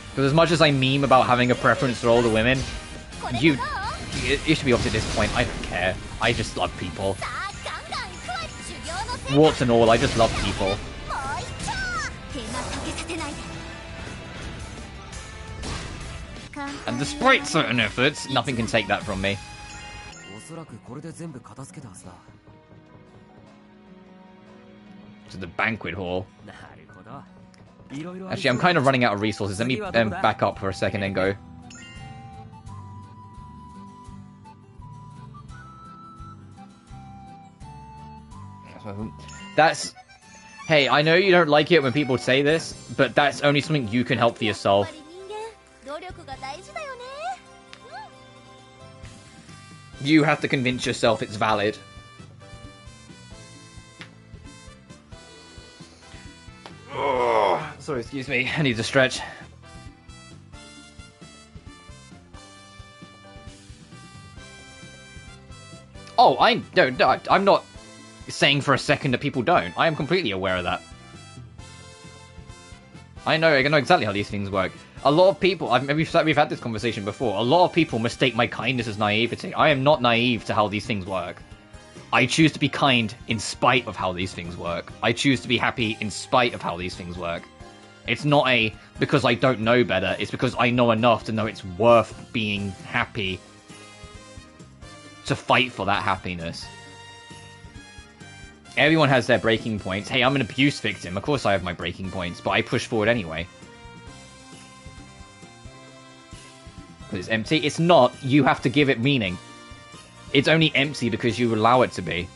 A: Because as much as I meme about having a preference for older women, you should be up to this point. I don't care. I just love people. Warts and all, I just love people. And despite certain efforts, nothing can take that from me. To the banquet hall. Actually, I'm kind of running out of resources. Let me back up for a second and go. That's... Hey, I know you don't like it when people say this, but that's only something you can help for yourself. You have to convince yourself it's valid. Oh, sorry, excuse me. I need to stretch. Oh, I'm not saying for a second that people don't. I am completely aware of that. I know exactly how these things work. A lot of people, we've had this conversation before, a lot of people mistake my kindness as naivety. I am not naive to how these things work. I choose to be kind in spite of how these things work. I choose to be happy in spite of how these things work. It's not because I don't know better, it's because I know enough to know it's worth being happy to fight for that happiness. Everyone has their breaking points. Hey, I'm an abuse victim. Of course I have my breaking points, but I push forward anyway. Because it's empty. It's not. You have to give it meaning. It's only empty because you allow it to be.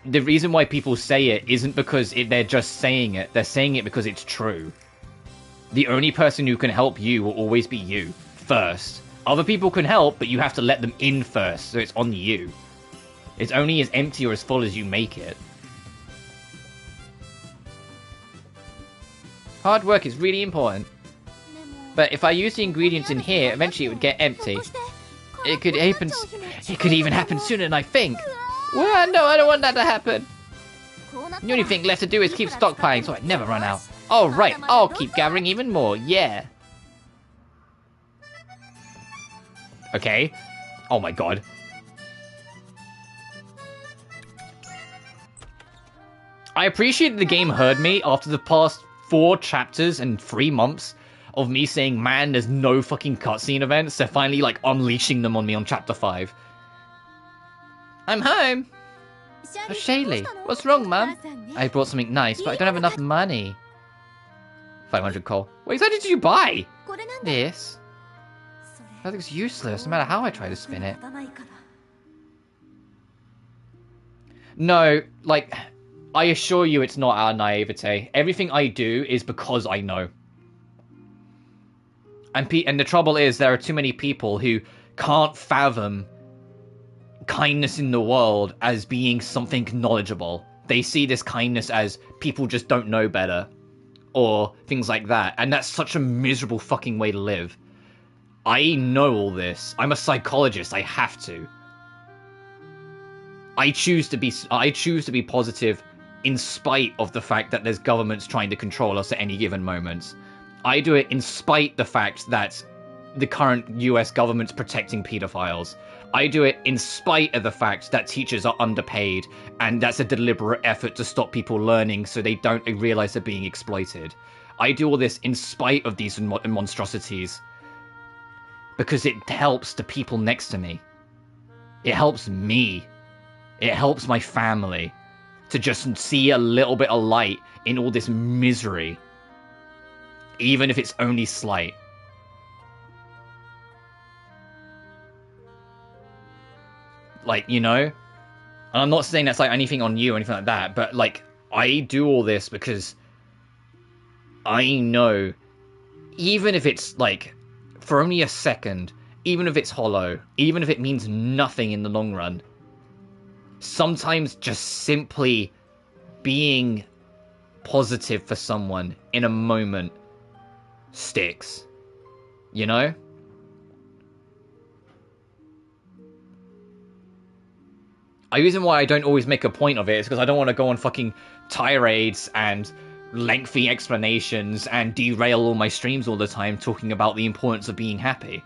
A: The reason why people say it isn't because they're just saying it. They're saying it because it's true. The only person who can help you will always be you, first. Other people can help, but you have to let them in first, so it's on you. It's only as empty or as full as you make it. Hard work is really important. But if I use the ingredients in here, eventually it would get empty. It could even happen sooner than I think. Well, no, I don't want that to happen. The only thing left to do is keep stockpiling so I never run out. Oh, right, I'll keep gathering even more, yeah. Okay. Oh my god. I appreciate the game heard me after the past 4 chapters and 3 months of me saying, man, there's no fucking cutscene events. They're finally, like, unleashing them on me on chapter 5. I'm home. Oh, Shallie, what's wrong, Mum? I brought something nice, but I don't have enough money. 500 coal. What exactly did you buy? This. That looks useless, no matter how I try to spin it. No, like, I assure you it's not our naivete. Everything I do is because I know. And the trouble is, there are too many people who can't fathom kindness in the world as being something knowledgeable. They see this kindness as people just don't know better, or things like that. And that's such a miserable fucking way to live. I know all this. I'm a psychologist. I have to. I choose to be positive in spite of the fact that there's governments trying to control us at any given moment. I do it in spite the fact that the current US government's protecting pedophiles. I do it in spite of the fact that teachers are underpaid, and that's a deliberate effort to stop people learning so they don't realize they're being exploited. I do all this in spite of these monstrosities because it helps the people next to me. It helps me. It helps my family to just see a little bit of light in all this misery, even if it's only slight. Like, you know? And I'm not saying that's like anything on you or anything like that, but like, I do all this because I know, even if it's like for only a second, even if it's hollow, even if it means nothing in the long run, sometimes just simply being positive for someone in a moment sticks, you know? The reason why I don't always make a point of it is because I don't want to go on fucking tirades and lengthy explanations and derail all my streams all the time talking about the importance of being happy.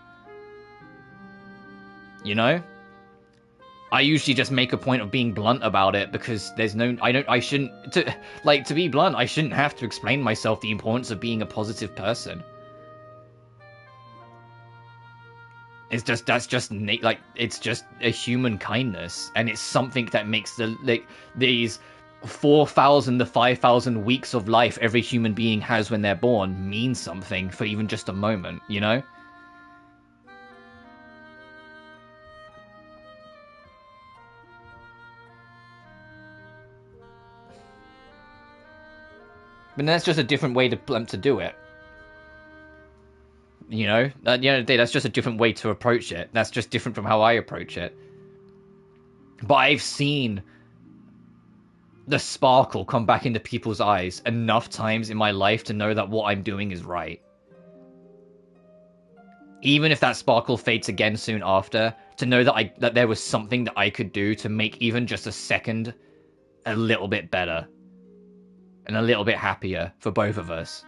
A: You know? I usually just make a point of being blunt about it because there's no... to be blunt, I shouldn't have to explain myself the importance of being a positive person. It's just, it's just a human kindness, and it's something that makes these 4,000 to 5,000 weeks of life every human being has when they're born mean something for even just a moment, you know? But that's just a different way to do it. You know, at the end of the day, that's just a different way to approach it. That's just different from how I approach it. But I've seen the sparkle come back into people's eyes enough times in my life to know that what I'm doing is right. Even if that sparkle fades again soon after, to know that there was something that I could do to make even just a second a little bit better. And a little bit happier for both of us.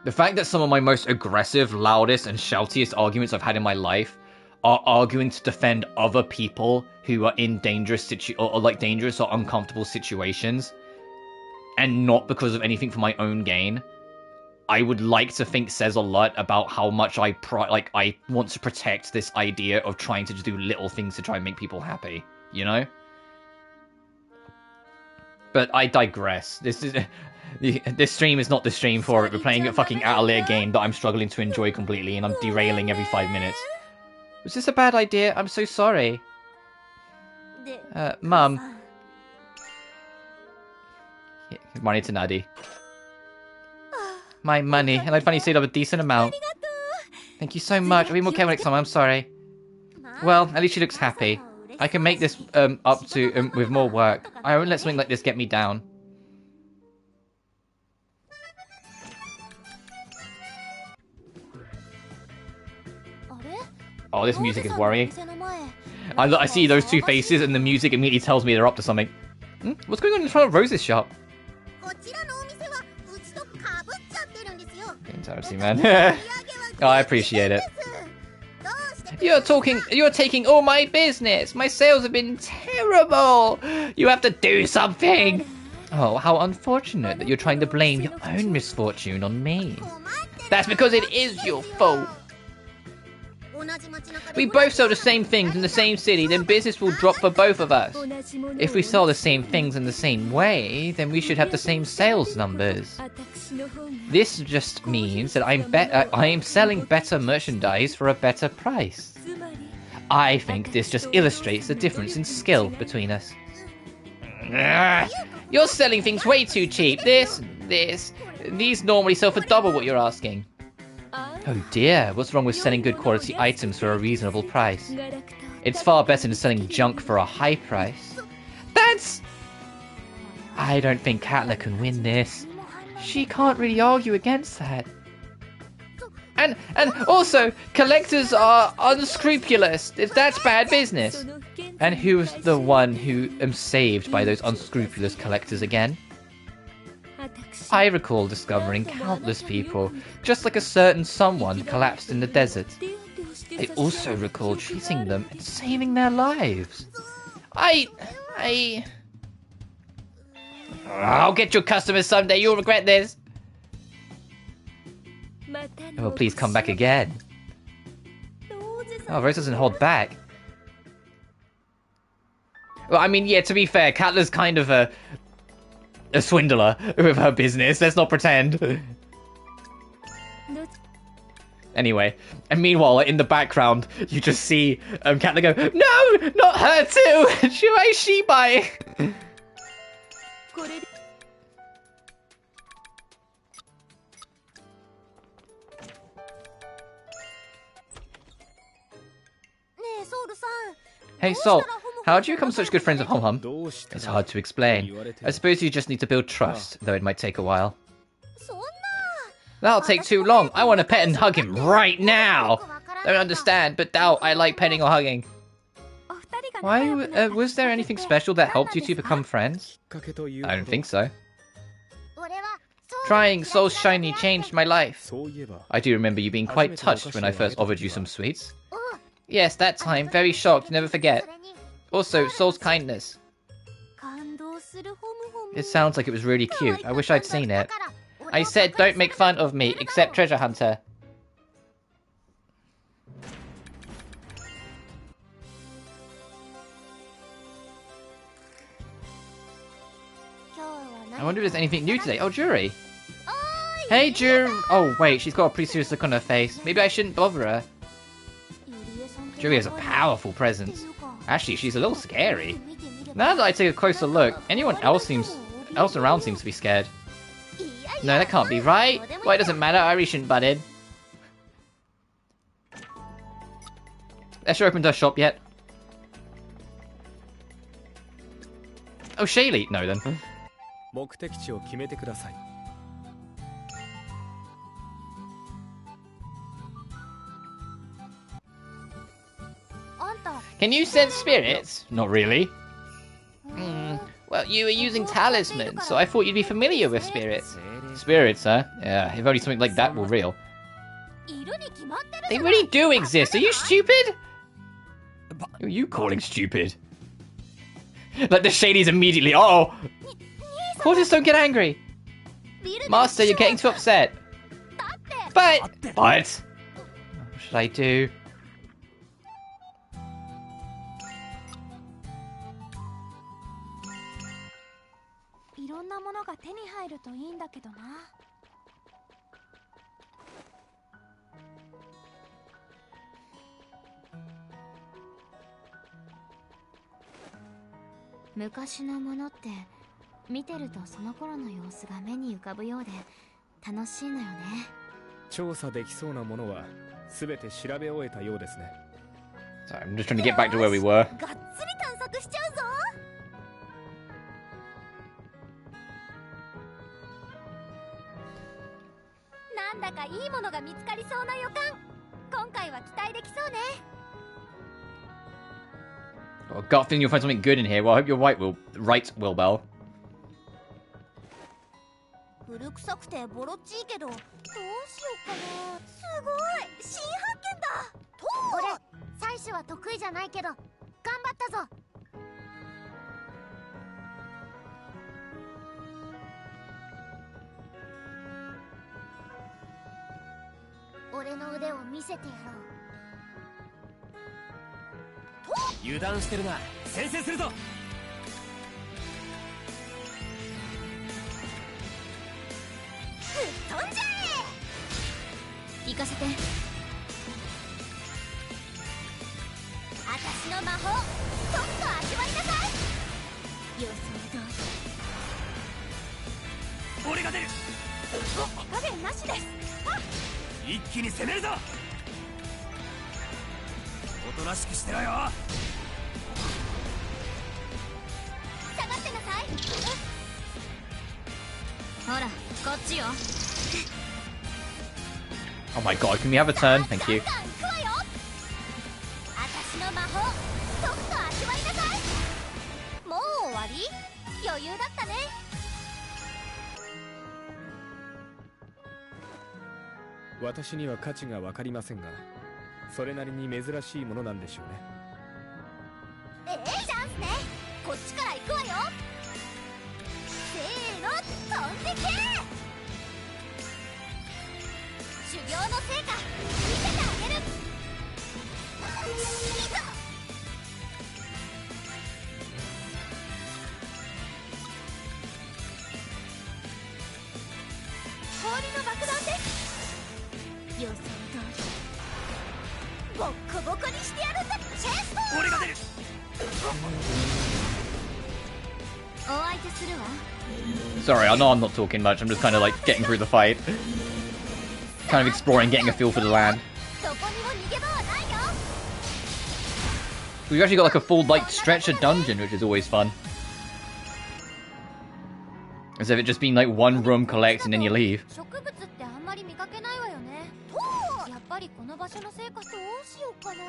A: The fact that some of my most aggressive, loudest, and shoutiest arguments I've had in my life are arguing to defend other people who are in dangerous dangerous or uncomfortable situations, and not because of anything for my own gain, I would like to think says a lot about how much I want to protect this idea of trying to just do little things to try and make people happy, you know? But I digress. This stream is not the stream for it. We're playing a fucking Atelier game that I'm struggling to enjoy completely, and I'm derailing every 5 minutes. Was this a bad idea? I'm so sorry. Mum. Yeah, money to Nadi. My money, and I'd finally saved up a decent amount. Thank you so much. I'll be more careful next time. I'm sorry. Well, at least she looks happy. I can make this up to with more work. I won't let something like this get me down. Oh, this music is worrying. I see those two faces, and the music immediately tells me they're up to something. What's going on in front of Rose's shop? Interesting, man. Oh, I appreciate it. You're taking all my business. My sales have been terrible. You have to do something. Oh, how unfortunate that you're trying to blame your own misfortune on me. That's because it is your fault. We both sell the same things in the same city, then business will drop for both of us. If we sell the same things in the same way, then we should have the same sales numbers. This just means that I am selling better merchandise for a better price. I think this just illustrates the difference in skill between us. You're selling things way too cheap. These normally sell for double what you're asking. Oh dear, what's wrong with selling good quality items for a reasonable price? It's far better than selling junk for a high price. I don't think Katla can win this. She can't really argue against that. And also, collectors are unscrupulous. That's bad business. And who's the one who am saved by those unscrupulous collectors again? I recall discovering countless people, just like a certain someone collapsed in the desert. I also recall treating them and saving their lives. I'll get your customers someday, you'll regret this. Oh, please come back again. Oh, Rose doesn't hold back. Well, I mean, yeah, to be fair, Katla's kind of a swindler with her business. Let's not pretend. Anyway, and meanwhile, in the background, you just see Katla go, "No, not her too! Shuai Shibai!" Hey Sol, how do you become such good friends with Hum Hum? It's hard to explain. I suppose you just need to build trust, though it might take a while. That'll take too long. I want to pet and hug him right now. Don't understand, but doubt I like petting or hugging. Why, was there anything special that helped you two become friends? I don't think so. Trying Soul Shiny changed my life. I do remember you being quite touched when I first offered you some sweets. Yes, that time. Very shocked. Never forget. Also, Soul's kindness. It sounds like it was really cute. I wish I'd seen it. I said don't make fun of me, except Treasure Hunter. I wonder if there's anything new today. Oh, Jury. Hey, Jury. Oh, wait, she's got a pretty serious look on her face. Maybe I shouldn't bother her. Jury has a powerful presence. Actually, she's a little scary. Now that I take a closer look, anyone else around seems to be scared. No, that can't be right. Well, it doesn't matter. I really shouldn't butt in. Has she opened her shop yet? Oh, Shallie. No, then. Can you sense spirits? Not really. Well, you were using talismans, so I thought you'd be familiar with spirits. Spirits, huh? Yeah, if only something like that were real. They really do exist. Are you stupid? Who are you calling stupid? Like the Shadies immediately. Uh-oh. Horses don't get angry. Master, you're getting too upset. But... What should I do? Sorry, I'm just trying to get back to where we were. Oh, gut feeling you'll find something good in here. Well, I hope you're right, Wilbell.
B: 返しは得意じゃないけど頑張ったぞ。俺の腕を見せてやろう。
C: 油断してるな。先制するぞ。
B: 飛んじゃえ。行かせて。私の魔法とっと味わいなさい。予想通り。
C: 俺が出る。
B: 手加減なしです。
C: 一気に攻めるぞ。おとなしくしてろよ。
B: 下がってなさい。ほらこっちよ。
A: Oh my god, can we have a turn? Thank you.
B: 私の魔法とっと味わいなさい。もう終わり？余裕だったね。
C: 私には価値が分かりませんが、それなりに珍しいものなんでしょうね。
B: チャンスね。こっちから行くわよ。せーの飛んでけ。修行の成果見せてあげる。いざ。氷の爆弾です。予想通りボッコボコにしてやるんだ。チェストー。
C: 俺が出る。
B: お相手するわ。
A: Sorry, I know I'm not talking much. I'm just kind of like getting through the fight. Kind of exploring, getting a feel for the land.
B: どこにも逃げ場はないよ。
A: We've actually got like a full like stretcher dungeon, which is always fun. As if it just been like one room collect and then you leave.
B: 植物ってあんまり見かけないわよね。やっぱりこの場所の生活どうしようかな。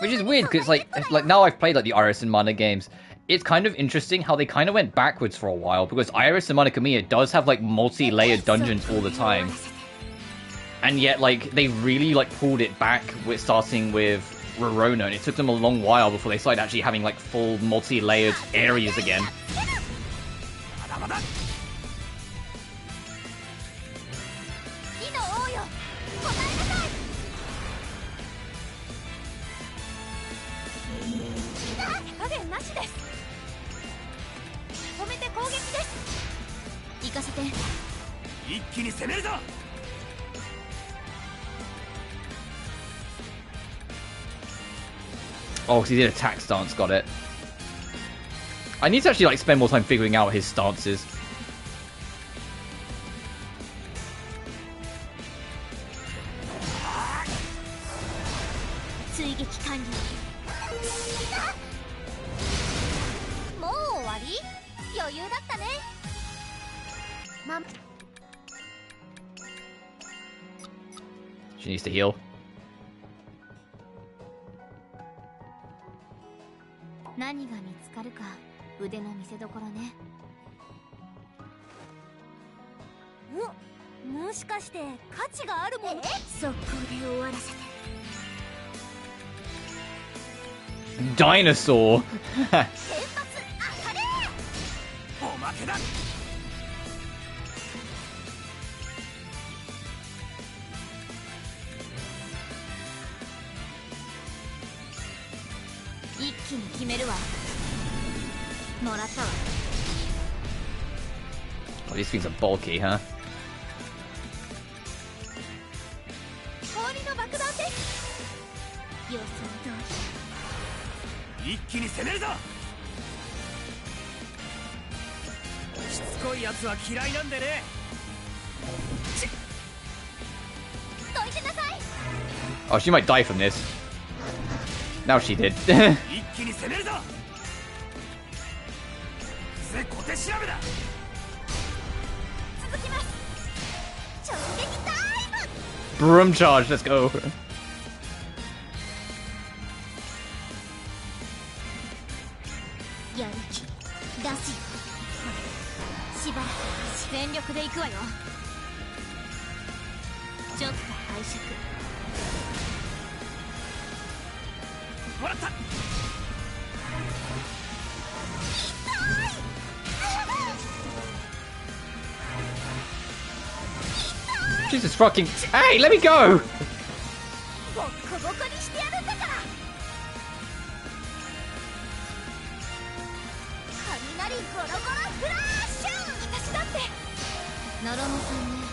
A: Which is weird because like now I've played like the Iris and Mana games. It's kind of interesting how they kind of went backwards for a while because Iris and Mana Kamiya does have like multi-layered dungeons all the time, and yet like they really like pulled it back with starting with Rorona, and it took them a long while before they started actually having like full multi-layered areas again.
B: 火の王よ、答えなさい。手加減なしです。止めて攻撃です。行かせて。
C: 一気に攻めるぞ。
A: Oh, because he did attack stance, got it. I need to actually like spend more time figuring out his stances. She needs to heal.
B: 何が見つかるか腕の見せ所ね。もしかして価値があるもの？速攻で終わらせて。
A: Dinosaur.
C: おまけだ。
B: 一気に決めるわ。もらったわ。
A: Oh, these things are bulky, huh?
B: 氷の爆弾です。予想通
C: り。一気に攻めるぞ。しつこいやつは嫌いなんでね。
B: どいてなさい。
A: Oh, she might die from this. Now she did.
C: 一気に攻めるぞ。ぜ小手調べだ。
B: 続きます。直撃タイム。
A: Broom charge, let's go.
B: やる気出すよ。しばらく全力で行くわよ。ちょっと拝借。
C: もらった。
A: Jesus fucking... Hey, let me go!
B: ボッコボコにしてやるんだから。雷ゴロゴロフラッシュ。私だってナロモさんね。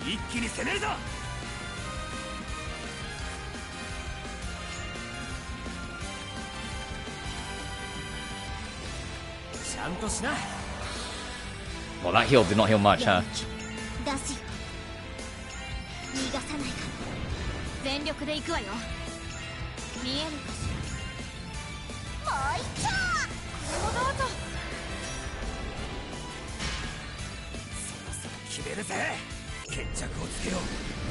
C: 一気に攻めるぞ。ちゃんとしな。
A: Well, that heal did not heal much, huh?
B: 出すよ。逃がさないから。全力で行くわよ。見えるかしら。もう一丁。これもどうぞ。
C: そろそろ決めるぜ。決着をつけよう。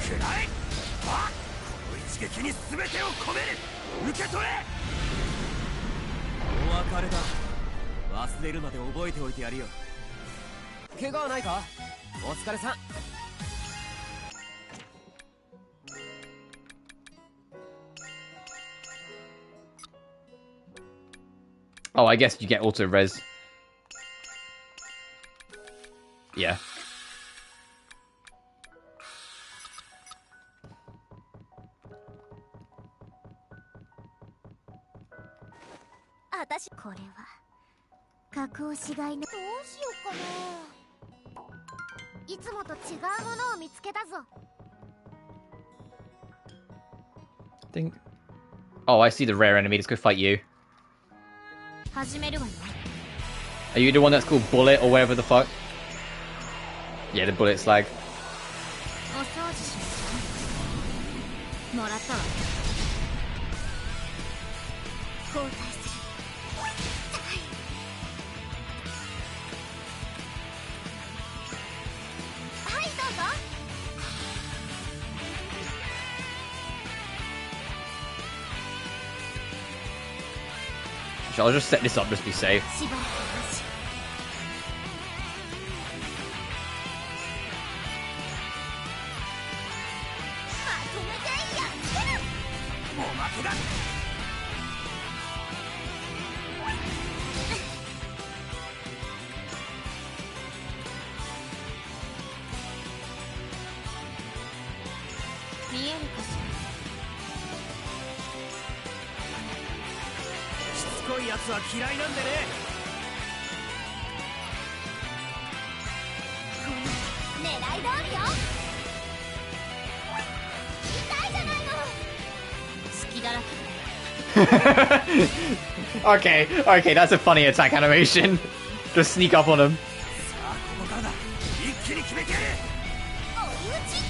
C: くらえ。あ、この一撃に全てを込める。受け取れ。お別れだ。忘れるまで覚えておいてやるよ。怪我はないか。お疲れさん。
A: Oh, I guess you get auto res. Yeah.
B: 私これは加工しがいの。どうしようかな。いつもと違うものを見つけたぞ。
A: Think. Oh, I see the rare enemy. Let's go fight you.
B: 始めるわよ。
A: Are you the one that's called Bullet or whatever the fuck? Yeah, the Bullet slag.
B: お掃除しますよ。もらったわ。交代する。はい、どうぞ。
A: I'll just set this up, just be safe.
B: しばらくなし。まとめてやっつける。
C: もう負けだ。
B: 見えるかしら。
C: しつこいやつは嫌いなんでね。
B: 狙い通りよ。痛いじゃないの。隙だらけ。
A: Okay, okay, that's a funny attack animation. Just sneak up on him.
C: さあここからだ。一気に決めてやる。
B: 追い打ち。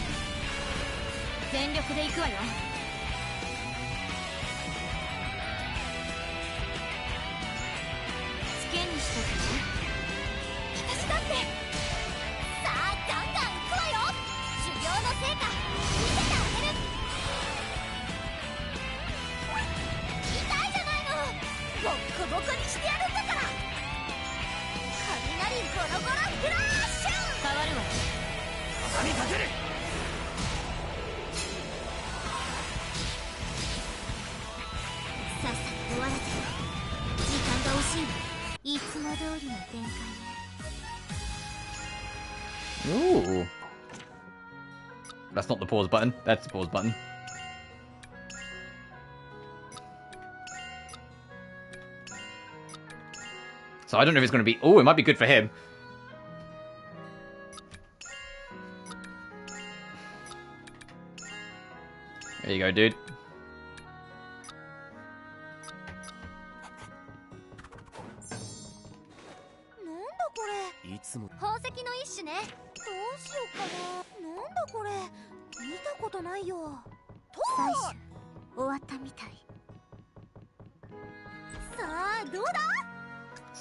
B: 全力で行くわよ。つけにしとくね。私だって。さあガンガン行くわよ。修行の成果見せてあげる。痛いじゃないの。ボッコボコにしてやるんだから。雷ゴロゴロフラッシュ。変わるわ。
C: 畳みかける。
B: さっさと終わらせて。時間が惜しいわ。いつも通りの展開ね。
A: Ooh. That's not the pause button. That's the pause button. So I don't know if it's going to be... Oh, it might be good for him. There you go, dude.
B: 宝石の一種ね。どうしようかな。なんだこれ。見たことないよ。採取終わったみたい。さあどうだ。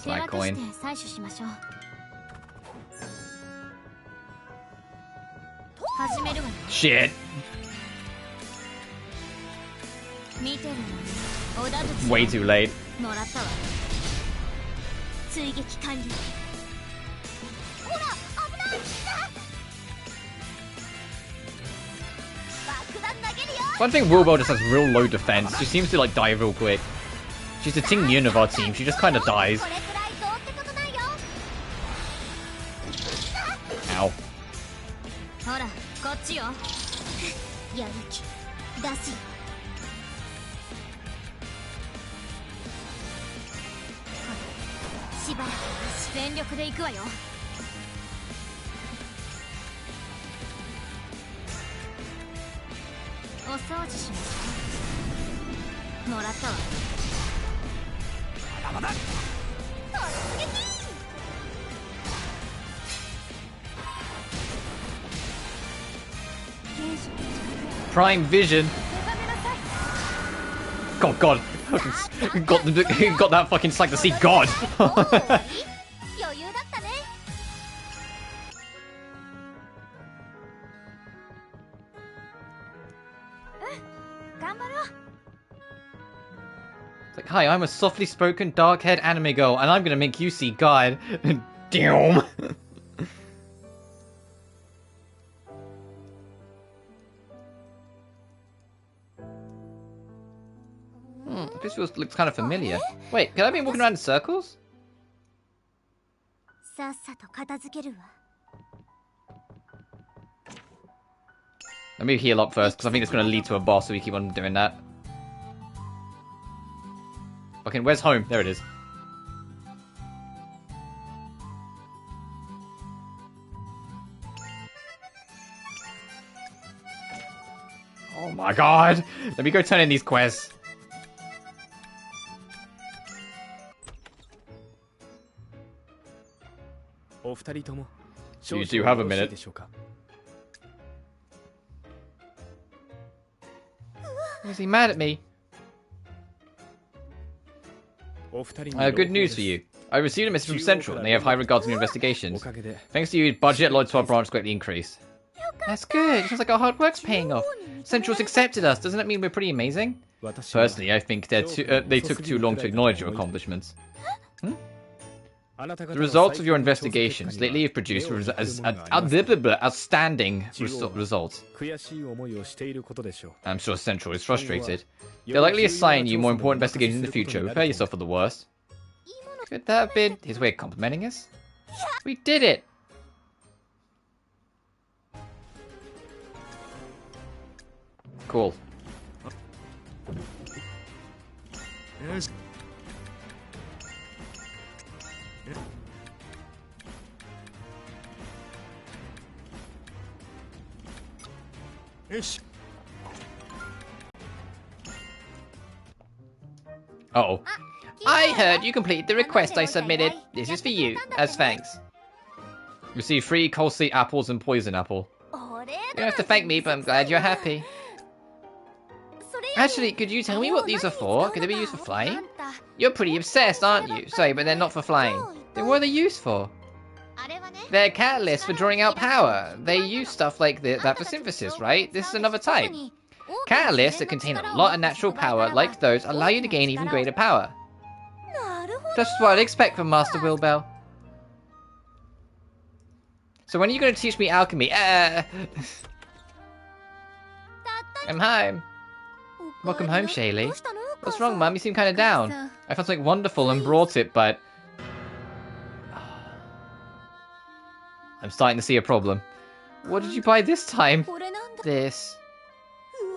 B: 手
A: Slide
B: 分け
A: coin.
B: して採取しましょう。始めるわよ。
A: Shit.
B: 見てるのね。織田口
A: Way too late.
B: もらったわ。追撃完了。ほら危ない。爆弾投げる
A: One thing, Wilbur just has real low defense. She seems to like die real quick. She's the Ting Yun of our team. She just kind of dies. Ow. Prime Vision. God. got that fucking slag to see God. It's like, hi, I'm a softly spoken, dark-haired anime girl, and I'm gonna make you see God. Damn. This looks kind of familiar. Wait, can I be walking around in circles? Let me heal up first, because I think it's going to lead to a boss, so we keep on doing that. Okay, where's home? There it is. Oh my god! Let me go turn in these quests. You do have a minute. Is he mad at me? Good news for you. I received a message from Central, and they have high regards on your investigations. Thanks to you, budget allotted to our branch greatly increased. That's good. It sounds like our hard work's paying off. Central's accepted us. Doesn't that mean we're pretty amazing? Personally, I think they took too long to acknowledge your accomplishments. The results of your investigations lately have produced outstanding results. I'm sure Central is frustrated. They'll likely assign you more important investigations in the future. Prepare yourself for the worst. Could that have been his way of complimenting us? We did it! Cool. Uh-oh. I heard you completed the request I submitted. This is for you, as thanks. Receive free cold seed apples and poison apple. You don't have to thank me, but I'm glad you're happy. Actually, could you tell me what these are for? Could they be used for flying? You're pretty obsessed, aren't you? Sorry, but they're not for flying. Then what are they used for? They're catalysts for drawing out power. They use stuff like that for synthesis, right? This is another type. Catalysts that contain a lot of natural power, like those, allow you to gain even greater power. That's what I'd expect from Master Wilbell. So when are you going to teach me alchemy? I'm home. Welcome home, Shallie. What's wrong, Mum? You seem kind of down. I found something wonderful and brought it, but... I'm starting to see a problem. What did you buy this time? This.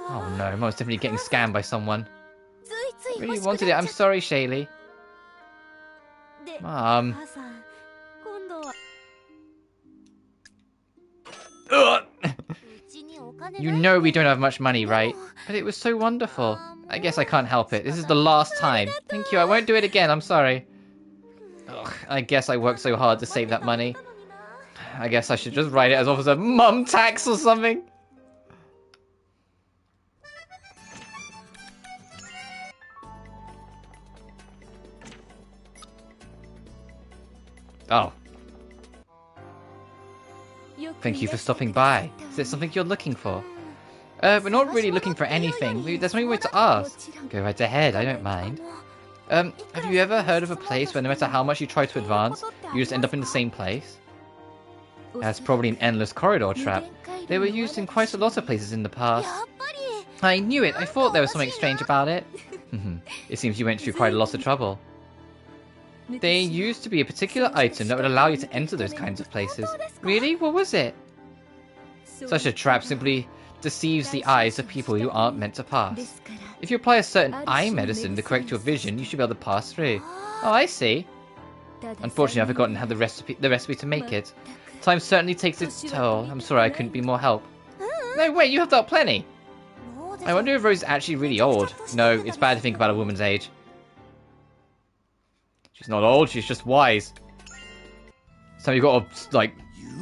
A: Oh no, Mum's definitely getting scammed by someone. I really wanted it. I'm sorry, Shallie. Mom. You know we don't have much money, right? But it was so wonderful. I guess I can't help it. This is the last time. Thank you, I won't do it again. I'm sorry. Ugh, I guess I worked so hard to save that money. I guess I should just write it as off as a mum tax or something. Oh. Thank you for stopping by. Is there something you're looking for? We're not really looking for anything. There's no way to ask. Go right ahead, I don't mind. Have you ever heard of a place where no matter how much you try to advance, you just end up in the same place? That's probably an endless corridor trap. They were used in quite a lot of places in the past. I knew it. I thought there was something strange about it. It seems you went through quite a lot of trouble. There used to be a particular item that would allow you to enter those kinds of places. Really? What was it? Such a trap simply deceives the eyes of people who aren't meant to pass. If you apply a certain eye medicine to correct your vision, you should be able to pass through. Oh, I see. Unfortunately, I've forgotten how the recipe to make it. Time certainly takes its toll. I'm sorry I couldn't be more help. No, wait, you have that plenty. I wonder if Rose is actually really old. No, it's bad to think about a woman's age. She's not old, she's just wise. So you've got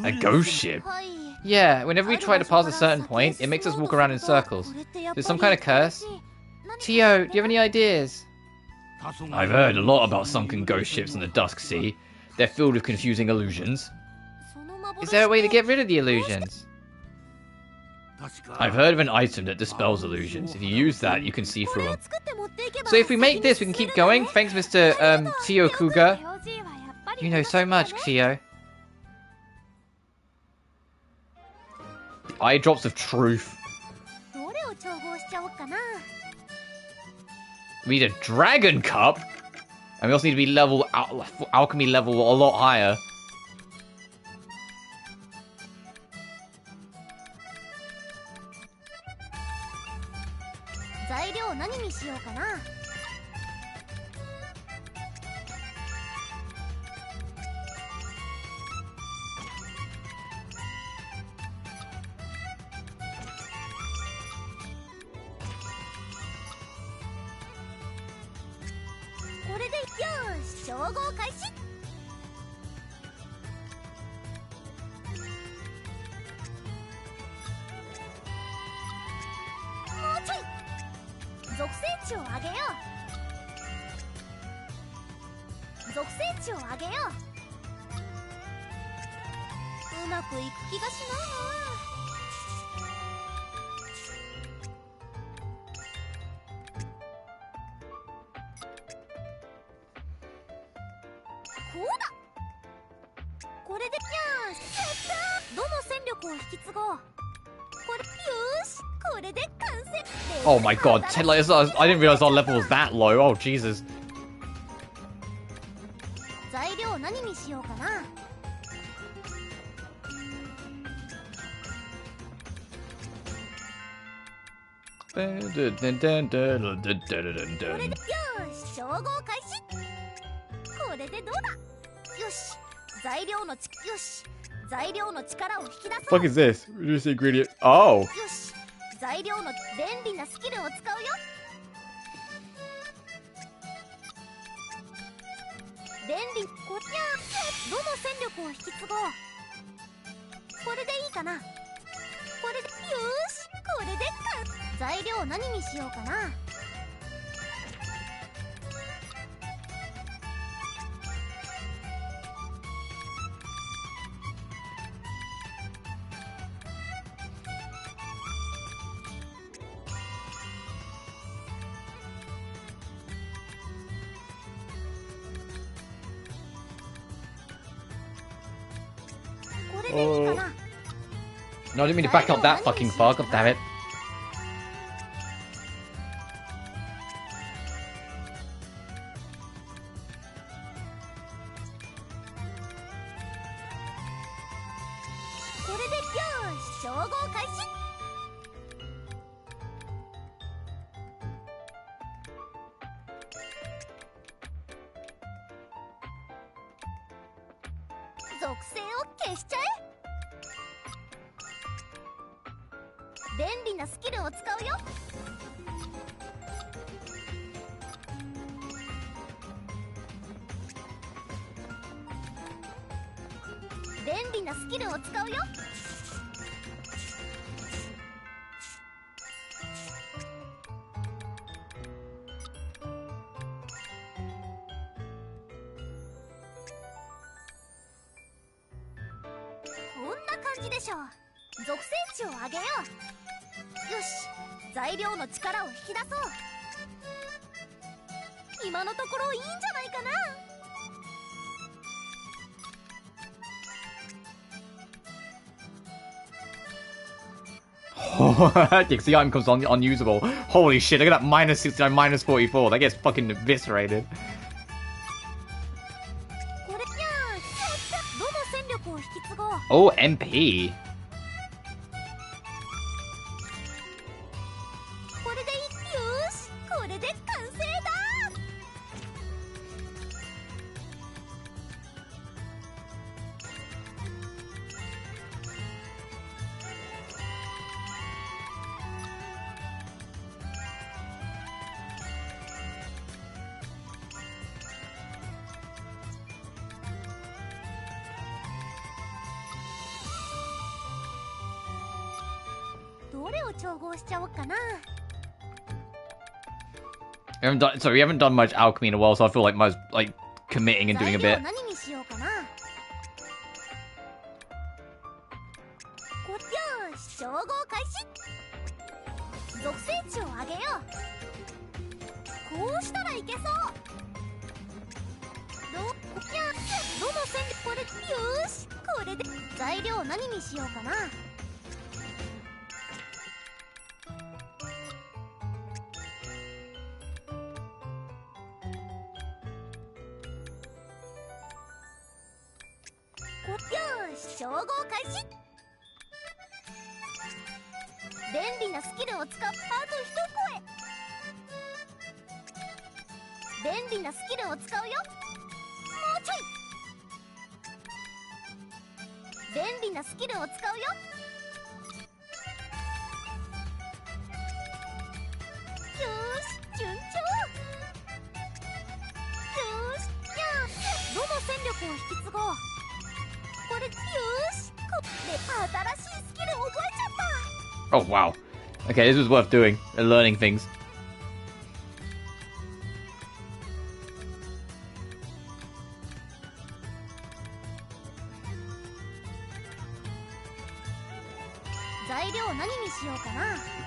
A: a ghost ship. Yeah, whenever we try to pass a certain point, it makes us walk around in circles. There's some kind of curse. Tio, do you have any ideas? I've heard a lot about sunken ghost ships in the Dusk Sea. They're filled with confusing illusions. Is there a way to get rid of the illusions? I've heard of an item that dispels illusions. If you use that, you can see through them. So if we make this, we can keep going? Thanks, Mr. Tio Kuga. You know so much, Tio. Eye drops of truth. We need a dragon cup? And we also need to be alchemy level a lot higher. Oh my god, I didn't realize our level was that low. Oh, Jesus. Fuck is this? Reduce the ingredient. Oh. Oh. No, I didn't mean to back up that fucking far, god damn it. Oh, because the item comes on unusable. Holy shit, look at that minus 69, minus 44. That gets fucking eviscerated. Oh, MP. We haven't done much alchemy in a while, so I feel like like committing and doing a bit. Oh wow. Okay, this was worth doing. Learning things.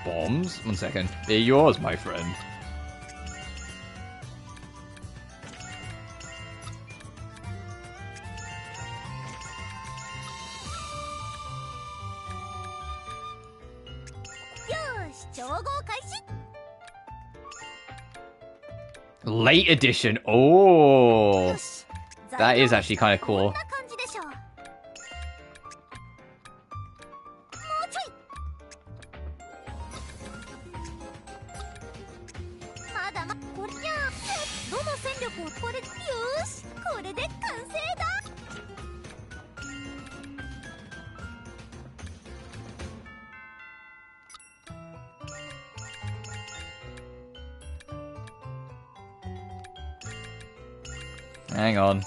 A: Bombs? 1 second. They're yours, my friend. Late edition. Oh, that is actually kind of cool. Hang on.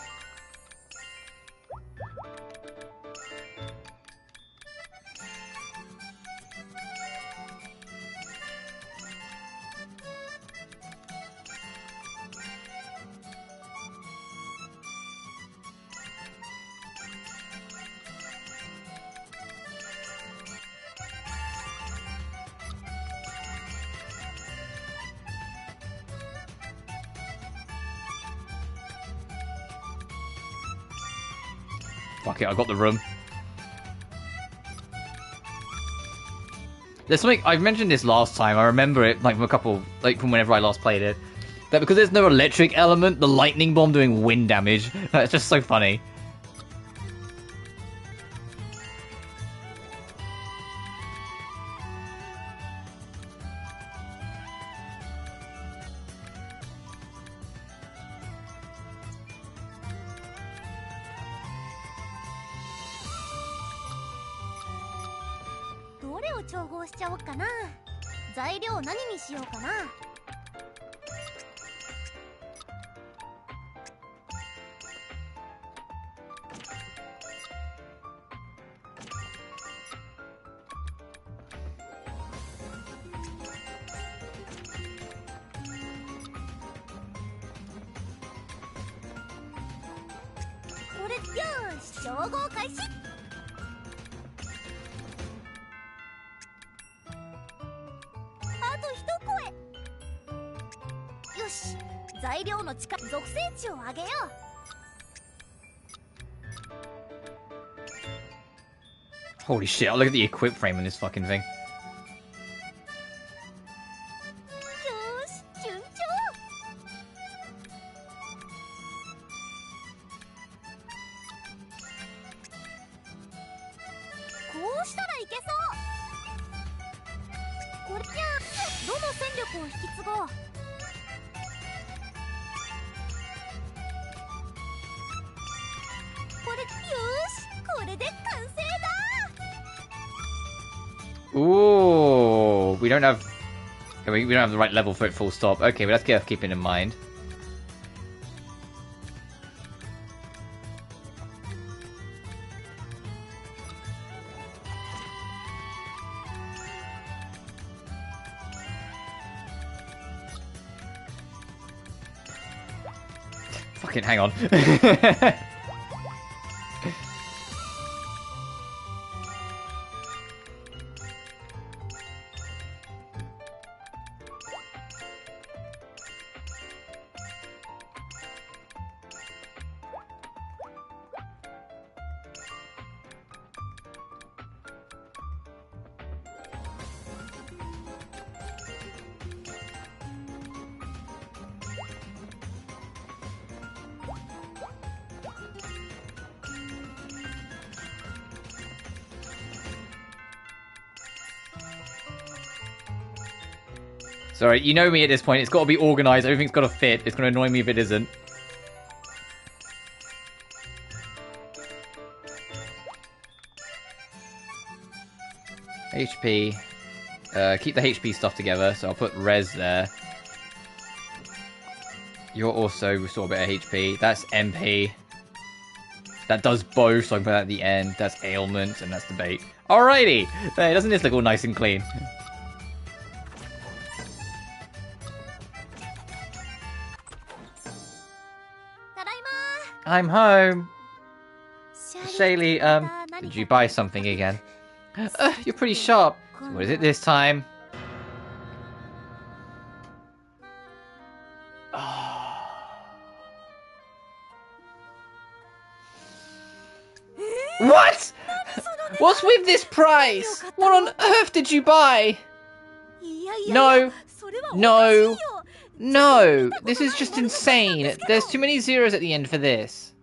A: Fuck it, I got the room. There's something, I've mentioned this last time, I remember it like from whenever I last played it. That because there's no electric element, the lightning bomb doing wind damage. That's just so funny. Holy shit, look at the equip frame on this fucking thing.
B: 引き継ごう。これ、よし、これで完成だ。
A: Ooh, we don't have the right level for it. Full stop. Okay, but that's worth keeping in mind. Fucking hang on. Sorry, you know me at this point. It's got to be organised. Everything's got to fit. It's going to annoy me if it isn't. HP. Keep the HP stuff together. So I'll put res there. You're also restore a bit of HP. That's MP. That does both, so I can put that at the end. That's ailment, and that's debate. Alrighty! Hey, doesn't this look all nice and clean? I'm home. Shallie, did you buy something again? You're pretty sharp. So what is it this time? What? What's with this price? What on earth did you buy? No. No. No, this is just insane. There's too many zeros at the end for this.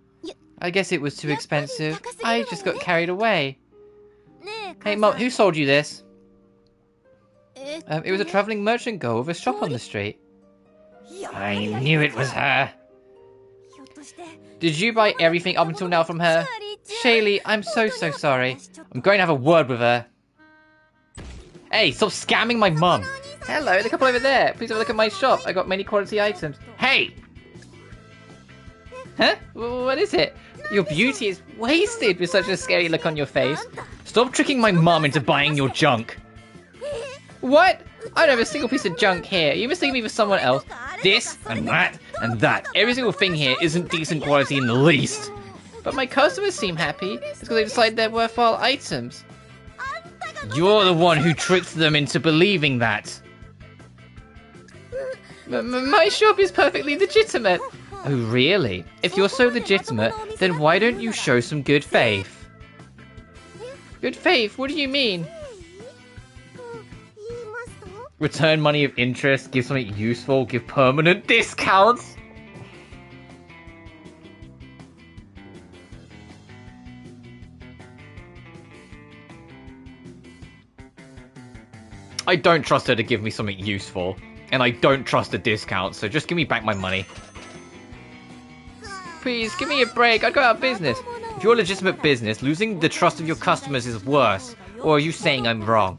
A: I guess it was too expensive. I just got carried away. Hey, Mom, who sold you this? It was a traveling merchant girl with a shop on the street. I knew it was her. Did you buy everything up until now from her? Shallie, I'm so sorry. I'm going to have a word with her. Hey, stop scamming my mum. Hello, the couple over there. Please have a look at my shop. I got many quality items. Hey! Huh? What is it? Your beauty is wasted with such a scary look on your face. Stop tricking my mum into buying your junk. What? I don't have a single piece of junk here. You mistaken me for someone else. This, and that, and that. Every single thing here isn't decent quality in the least. But my customers seem happy. It's because they decide they're worthwhile items. You're the one who tricked them into believing that. My shop is perfectly legitimate. Oh, really? If you're so legitimate, then why don't you show some good faith? Good faith? What do you mean? Return money of interest, give something useful, give permanent discounts? I don't trust her to give me something useful. And I don't trust a discount, so just give me back my money. Please, give me a break. I go out of business. If you're a legitimate business, losing the trust of your customers is worse. Or are you saying I'm wrong?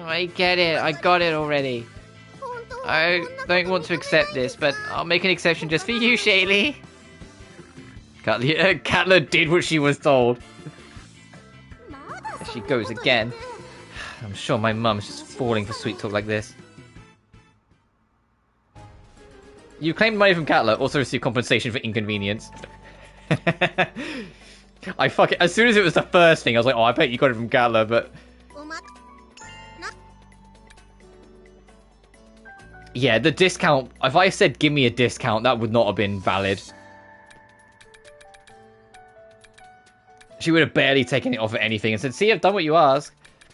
A: I get it. I got it already. I don't want to accept this, but I'll make an exception just for you, Shallie. Katla did what she was told. There she goes again. I'm sure my mum's just falling for sweet talk like this. You claimed money from Katla, also received compensation for inconvenience. As soon as it was the first thing, I was like, oh, I bet you got it from Katla, but... Yeah, the discount, if I said give me a discount, that would not have been valid. She would have barely taken it off at anything and said, see, I've done what you asked.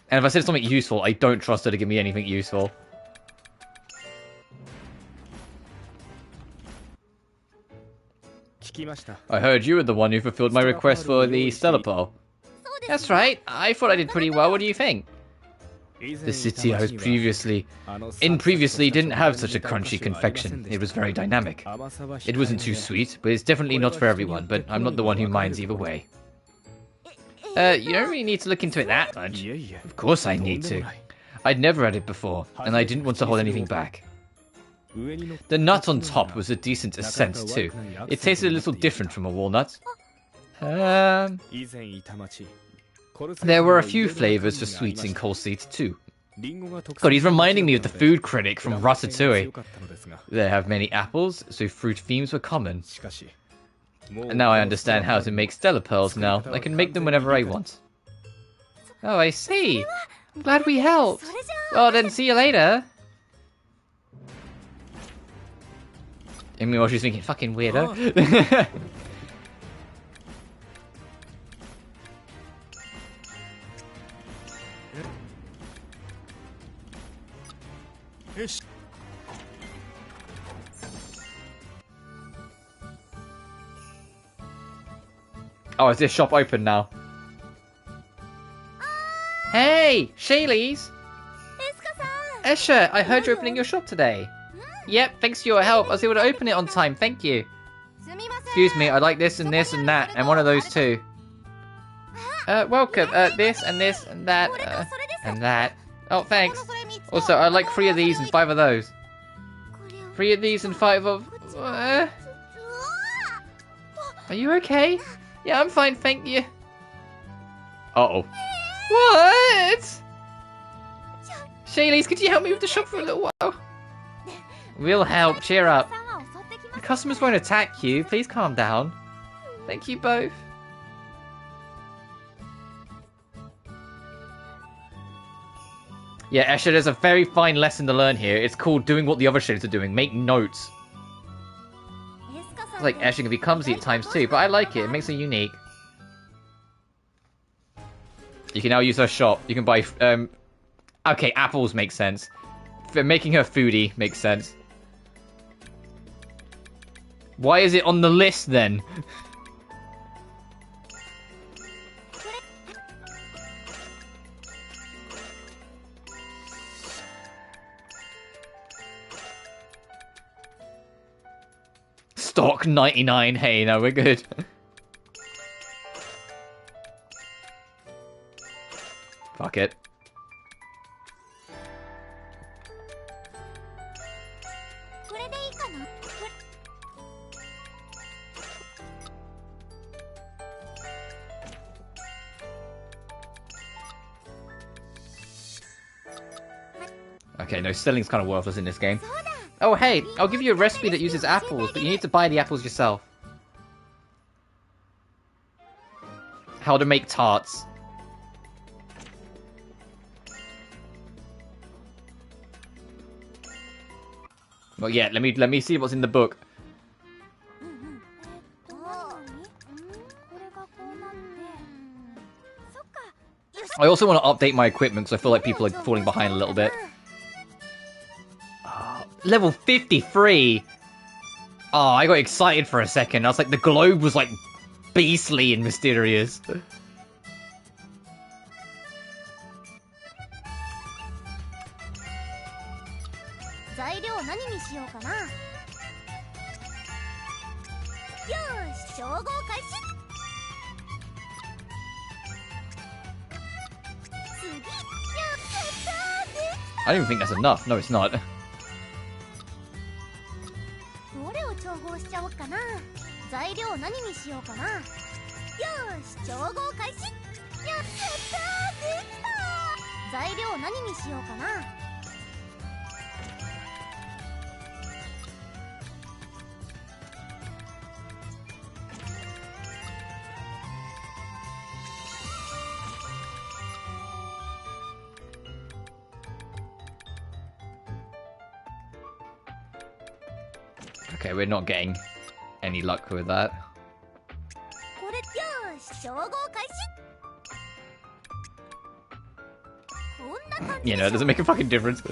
A: And if I said something useful, I don't trust her to give me anything useful. I heard you were the one who fulfilled my request for the Stellar Pearl. That's right. I thought I did pretty well. What do you think? The city I was previously didn't have such a crunchy confection. It was very dynamic. It wasn't too sweet, but it's definitely not for everyone, but I'm not the one who minds either way. You don't really need to look into it that much. Of course I need to. I'd never had it before, and I didn't want to hold anything back. The nut on top was a decent scent too. It tasted a little different from a walnut. There were a few flavors for sweets in Coal Seat too. God, he's reminding me of the food critic from Ratatouille. They have many apples, so fruit themes were common. And now I understand how to make stellar pearls now. I can make them whenever I want. Oh, I see. I'm glad we helped. Well, then see you later. I mean, while she's thinking, fucking weirdo. Oh, is this shop open now? Hey, Shallie's! Esha, I heard you're opening your shop today. Yep, thanks for your help. I was able to open it on time, thank you. Excuse me, I'd like this and this and that, and one of those too. Welcome, this and this and that, and that. Oh, thanks. Also, I'd like 3 of these and 5 of those. 3 of these and 5 of... Are you okay? Yeah, I'm fine, thank you. Uh-oh. What? Shayleys, could you help me with the shop for a little while? We'll help, cheer up. The customers won't attack you, please calm down. Thank you both. Yeah, Esha, there's a very fine lesson to learn here. It's called doing what the other shaders are doing. Make notes. It's like Esha can be clumsy at times too, but I like it. It makes it unique. You can now use her shop. You can buy... Okay, apples make sense. Making her foodie makes sense. Why is it on the list then? Stock 99. Hey, no, we're good. Fuck it. Okay, no, selling's kind of worthless in this game. Oh, hey, I'll give you a recipe that uses apples, but you need to buy the apples yourself. How to make tarts. Well, yeah, let me see what's in the book. I also want to update my equipment because I feel like people are falling behind a little bit. Level 53! Oh, I got excited for a second. I was like, the globe was like beastly and mysterious. I don't even think that's enough. No, it's not. Okay, we're not getting any luck with that. You know, it doesn't make a fucking difference.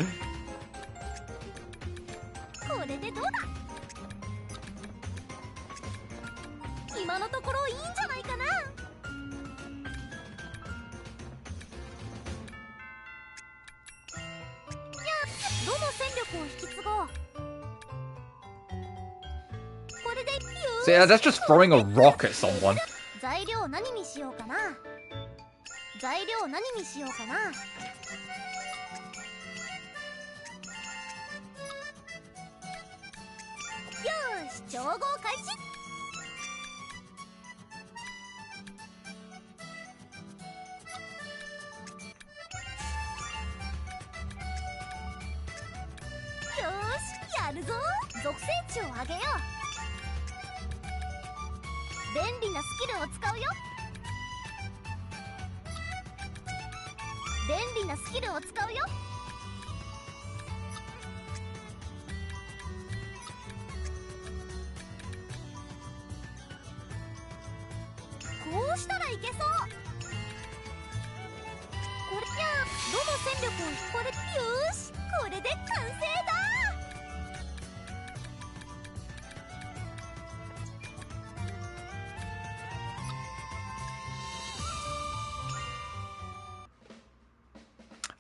A: So yeah, that's just throwing a rock at someone.
B: 材料何にしようかな。材料何にしようかな。よし、調合開始。よし、やるぞ。属性値を上げよう。便利なスキルを使うよ。便利なスキルを使うよ。こうしたらいけそう。これじゃあどの戦力をこれ、よし、これで完成だ。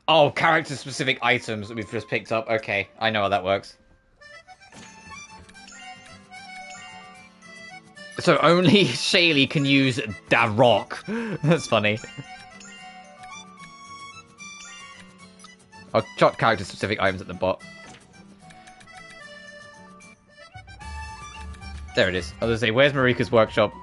A: Oh, character-specific items that we've just picked up. Okay, I know how that works. So only Shallie can use da rock. That's funny. I'll jot character-specific items at the bot. There it is. I was gonna say, where's Marika's workshop?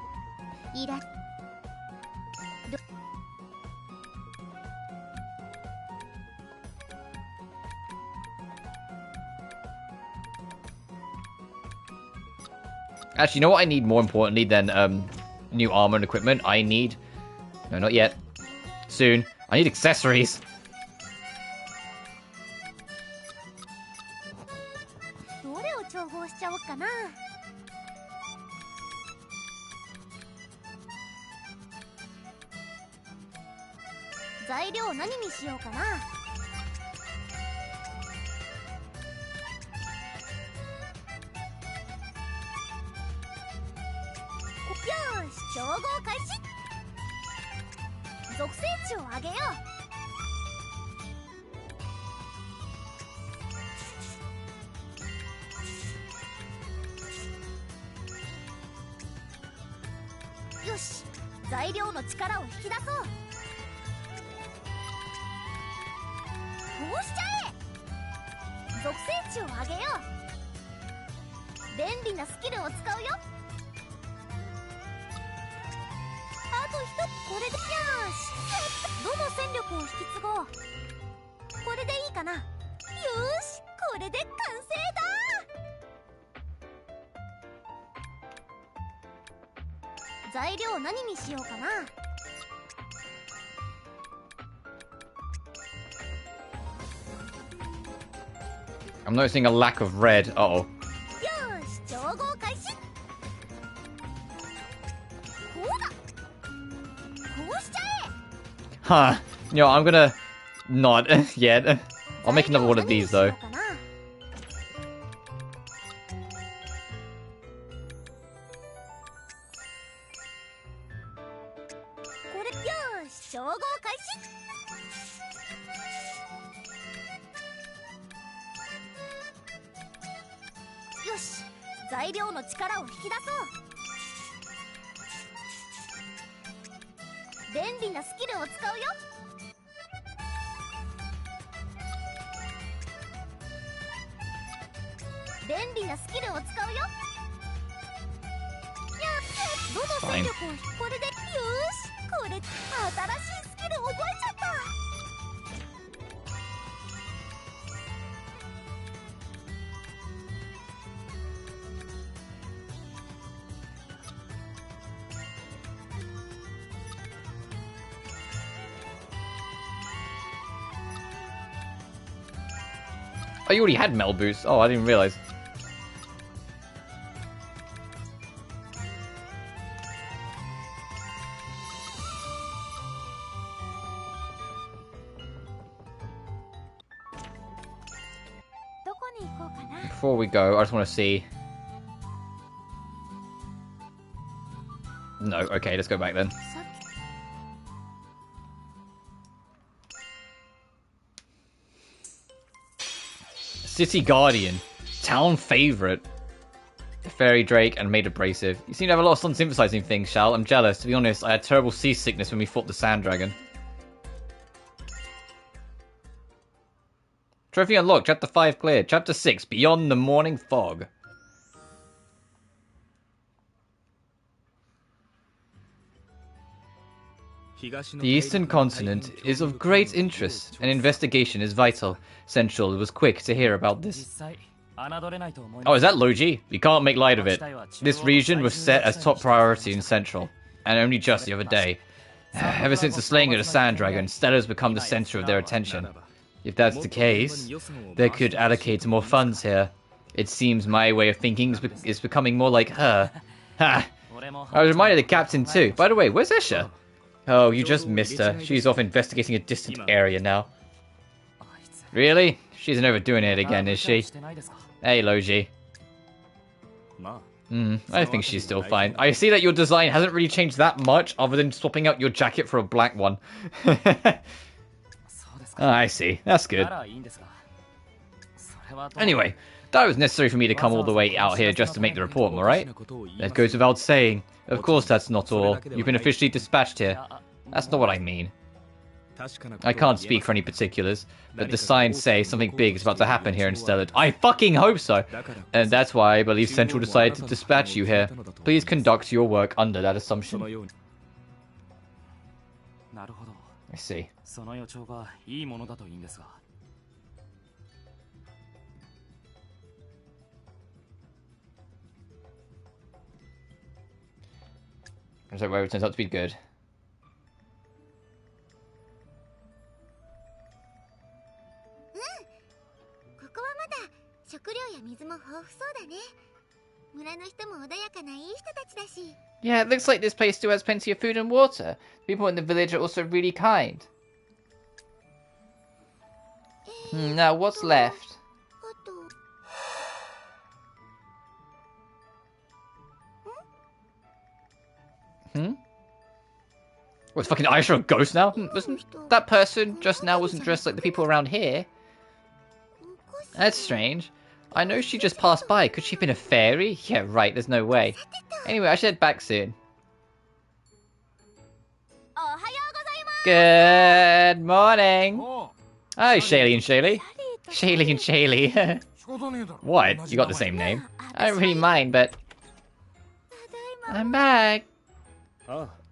A: Actually, you know what I need more importantly than new armor and equipment? I need... No, not yet. Soon. I need accessories.
B: どれを調合しちゃおうかな。材料何にしようかな。よし、調合開始。属性値を上げよう。よし、材料の力を引き出そう。こうしちゃえ。属性値を上げよう。便利なスキルを使うよ。あと一つ、これで、よし、どの戦力を引き継ごう。これでいいかな。よし、これで完成だ。材料何にしようかな。
A: I'm noticing a lack of red. Uh-oh.
B: よし、調合開始。こうだ。こうしちゃえ。
A: Huh. You know, I'm gonna... Not yet. I'll make another one of these, though.
B: これ、よし、調合開始。よし、材料の力を引き出そう。便利なスキルを使うよ。便利なスキルを使うよ。どの戦力をこれで、よし、これ新しいスキル覚えちゃった。
A: Oh, you already had Mel Boost. Oh, I didn't realize. Before we go, I just want to see... No, okay, let's go back then. City Guardian. Town favorite. Fairy Drake and Made Abrasive. You seem to have a lot of sun synthesizing things, Shal. I'm jealous. To be honest, I had terrible seasickness when we fought the Sand Dragon. Trophy unlocked. Chapter 5 cleared. Chapter 6, Beyond the Morning Fog. The Eastern Continent is of great interest, and investigation is vital. Central was quick to hear about this. Oh, is that Logi? We can't make light of it. This region was set as top priority in Central, and only just the other day. Ever since the slaying of the Sand Dragon, Stella has become the center of their attention. If that's the case, they could allocate more funds here. It seems my way of thinking is becoming more like her. Ha! I was reminded of the captain too. By the way, where's Esha? Oh, you just missed her. She's off investigating a distant area now. Really? She isn't overdoing it again, is she? Hey, Logi. I think she's still fine. I see that your design hasn't really changed that much, other than swapping out your jacket for a black one. Oh, I see. That's good. Anyway, that was necessary for me to come all the way out here just to make the report, alright? That goes without saying. Of course that's not all. You've been officially dispatched here. That's not what I mean. I can't speak for any particulars, but the signs say something big is about to happen here in Stellar. I fucking hope so! And that's why I believe Central decided to dispatch you here. Please conduct your work under that assumption. I see. So where it turns out to be good. Yeah, it looks like this place still has plenty of food and water. People in the village are also really kind. Now, what's left? What's fucking Aisha a ghost now? Wasn't that person just now wasn't dressed like the people around here? That's strange. I know she just passed by. Could she have been a fairy? Yeah, right, there's no way. Anyway, I should head back soon. Good morning. Hi, Shallie and Shallie. Shallie and Shallie. What? You got the same name. I don't really mind, but... I'm back.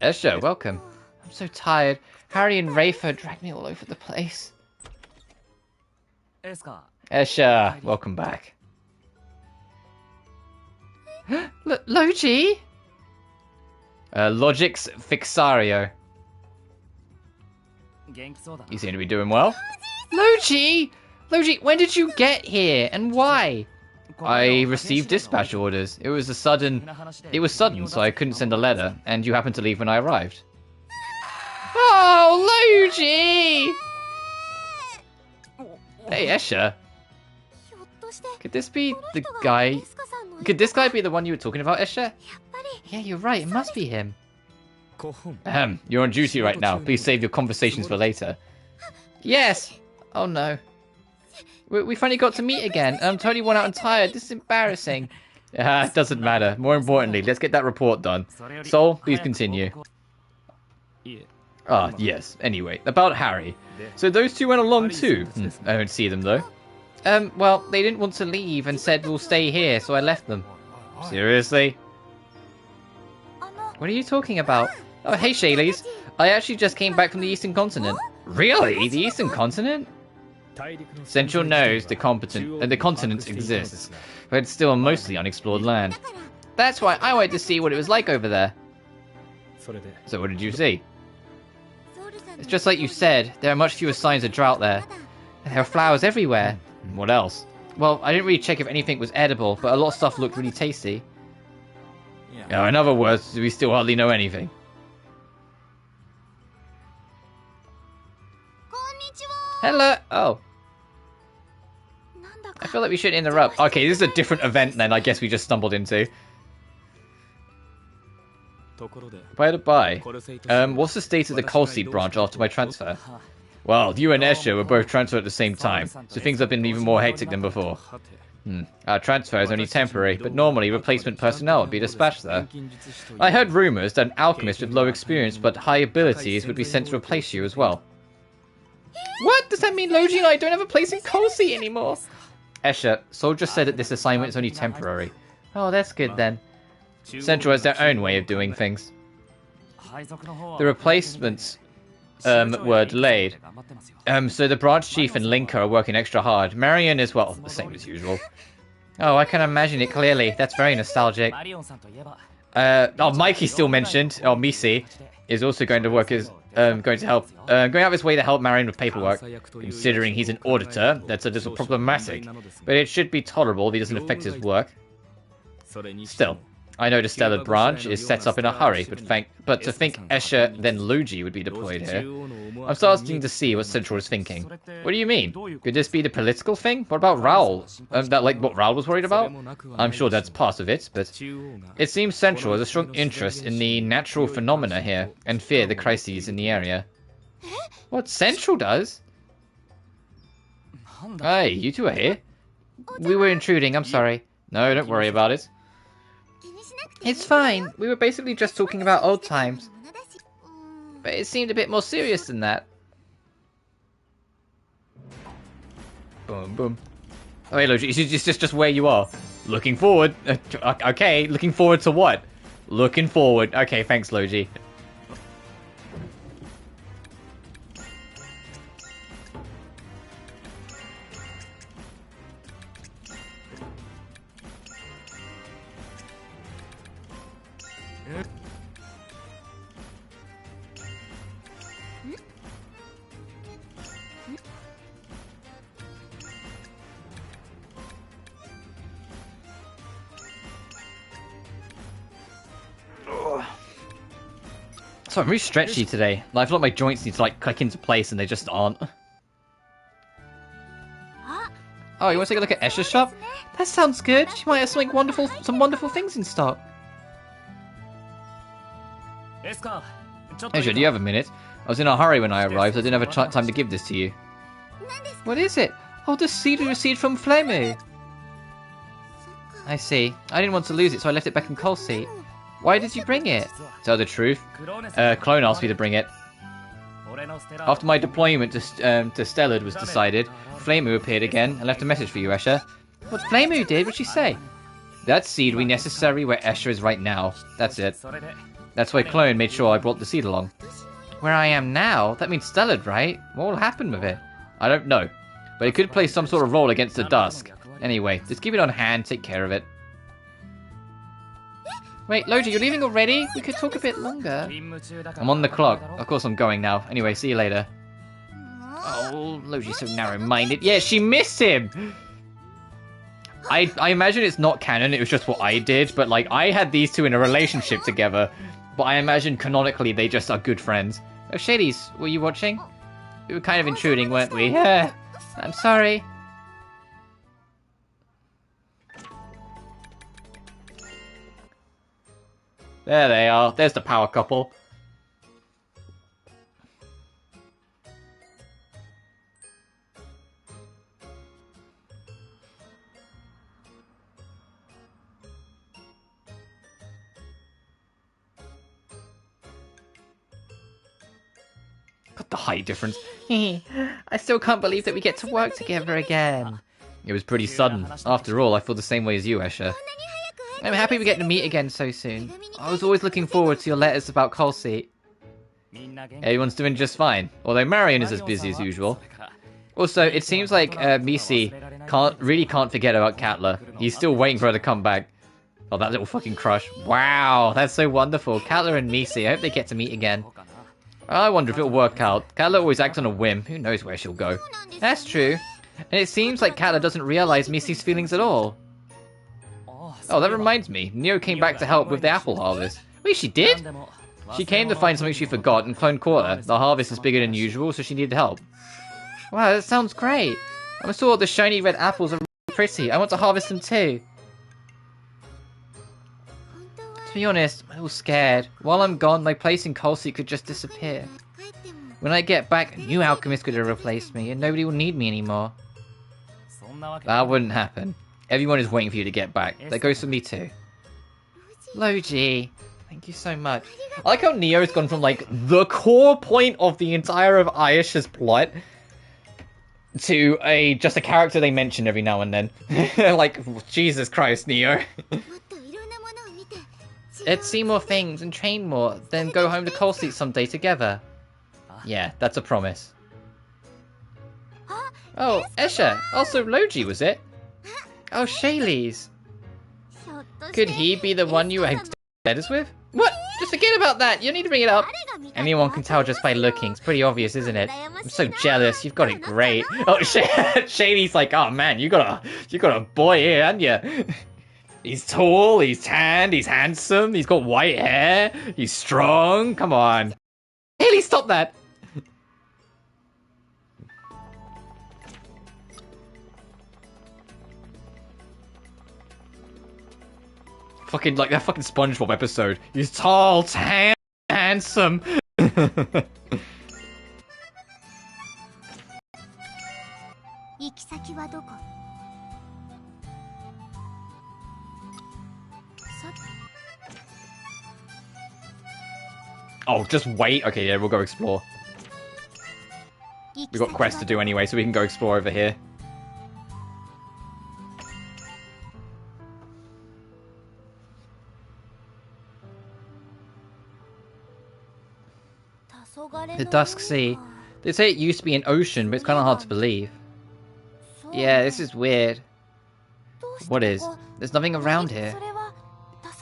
A: Esha, welcome. I'm so tired. Harry and Rafa dragged me all over the place. Esha, welcome back. Logi? Logix Fixario. You seem to be doing well. Logi! Logi, when did you get here, and why? I received dispatch orders. It was sudden, so I couldn't send a letter, and you happened to leave when I arrived. Oh, Logi! Hey, Esha. Could this be the guy? Could this guy be the one you were talking about, Esha? Yeah, you're right. It must be him. You're on duty right now. Please save your conversations for later. Yes! Oh no. We finally got to meet again, and I'm totally worn out and tired. This is embarrassing. It doesn't matter. More importantly, let's get that report done. Sol, please continue. Ah, yes. Anyway, about Harry. So those two went along too. I don't see them though. Well, they didn't want to leave and said we'll stay here, so I left them. Seriously? What are you talking about? Oh, hey, Shayleys. I actually just came back from the Eastern Continent. Really? The Eastern Continent? Central knows the continent exists, but it's still a mostly unexplored land. That's why I wanted to see what it was like over there. So what did you see? It's just like you said, there are much fewer signs of drought there. And there are flowers everywhere. What else? Well, I didn't really check if anything was edible, but a lot of stuff looked really tasty. In other words, we still hardly know anything. Hello! Oh. I feel like we shouldn't interrupt. Okay, this is a different event then I guess we just stumbled into. By the by, what's the state of the coal seed branch after my transfer? Well, you and Escher were both transferred at the same time, so things have been even more hectic than before. Our transfer is only temporary, but normally replacement personnel would be dispatched there. I heard rumors that an alchemist with low experience but high abilities would be sent to replace you as well. What? Does that mean Logi and I don't have a place in Colsey anymore? Escher, Soldier said that this assignment is only temporary. Oh, that's good then. Central has their own way of doing things. The replacements were delayed. So the branch chief and Linker are working extra hard. Marion is, well, the same as usual. Oh, I can imagine it clearly. That's very nostalgic. Mikey still mentioned, Misi, is also going to work as, going out of his way to help Marion with paperwork. Considering he's an auditor, that's a little problematic. But it should be tolerable if he doesn't affect his work. Still, I know the Stellar branch is set up in a hurry, but to think Escher then Luigi would be deployed here. I'm starting to see what Central is thinking. What do you mean? Could this be the political thing? What about Raoul? What Raoul was worried about? I'm sure that's part of it, but it seems Central has a strong interest in the natural phenomena here and fear the crises in the area. What Central does? Hey, you two are here? We were intruding, I'm sorry. No, don't worry about it. It's fine. We were basically just talking about old times. But it seemed a bit more serious than that. Boom, boom. Oh, hey, Logi, it's just where you are. Looking forward. Okay, looking forward to what? Looking forward. Okay, thanks, Logi. So I'm really stretchy today. I feel like my joints need to like click into place and they just aren't. Oh, you want to take a look at Escher's shop? That sounds good. She might have some wonderful things in stock. Escher, do you have a minute? I was in a hurry when I arrived. I didn't have time to give this to you. What is it? Oh, the seed we received from Flemu. I see. I didn't want to lose it, so I left it back in Colsey. Why did you bring it? Tell the truth. Clone asked me to bring it. After my deployment to Stellard was decided, Flemu appeared again and left a message for you, Escher. What Flemu did? What'd she say? That seed will be necessary where Escher is right now. That's it. That's why Clone made sure I brought the seed along. Where I am now? That means Stellard, right? What will happen with it? I don't know. But it could play some sort of role against the Dusk. Anyway, just keep it on hand, take care of it. Wait, Logi, you're leaving already? We could talk a bit longer. I'm on the clock. Of course I'm going now. Anyway, see you later. Oh, Logi's so narrow-minded. Yeah, she missed him! I imagine it's not canon, it was just what I did, but like, I had these two in a relationship together. But I imagine canonically they just are good friends. Oh, Shadies, were you watching? We were kind of intruding, weren't we? I'm sorry. There they are. There's the power couple. But the height difference. I still can't believe that we get to work together again. It was pretty sudden. After all, I feel the same way as you, Escher. I'm happy we get to meet again so soon. I was always looking forward to your letters about Colsey. Everyone's doing just fine, although Marion is as busy as usual. Also, it seems like Misi can't forget about Katla. He's still waiting for her to come back. Oh, that little fucking crush. Wow, that's so wonderful. Katla and Misi, I hope they get to meet again. I wonder if it'll work out. Katla always acts on a whim. Who knows where she'll go. That's true. And it seems like Katla doesn't realize Misi's feelings at all. Oh, that reminds me. Neo came back to help with the apple harvest. Wait, she did? She came to find something she forgot and Clone caught her. The harvest is bigger than usual, so she needed help. Wow, that sounds great. I saw the shiny red apples are really pretty. I want to harvest them too. To be honest, I'm a little scared. While I'm gone, my place in Colsey could just disappear. When I get back, a new alchemist could have replaced me, and nobody will need me anymore. That wouldn't happen. Everyone is waiting for you to get back. That goes for me too. Logi, thank you so much. I like how Neo's gone from like the core point of the entire of Ayesha's plot to just a character they mention every now and then. Like, Jesus Christ, Neo. Let's see more things and train more, then go home to Coal Seat someday together. Yeah, that's a promise. Oh, Esha. Also Logi, was it? Oh, Shaylee's. Could he be the one you had letters with? What? Just forget about that. You don't need to bring it up. Anyone can tell just by looking. It's pretty obvious, isn't it? I'm so jealous. You've got it great. Oh, Shaylee's like, oh man, you got a boy here, haven't you? He's tall, he's tanned, he's handsome, he's got white hair, he's strong. Come on. Haley, stop that. Fucking like that fucking SpongeBob episode. He's tall, tan, handsome. Oh, just wait. Okay, yeah, we'll go explore. We've got quests to do anyway, so we can go explore over here. The Dusk Sea. They say it used to be an ocean, but it's kind of hard to believe. Yeah, this is weird. What is? There's nothing around here.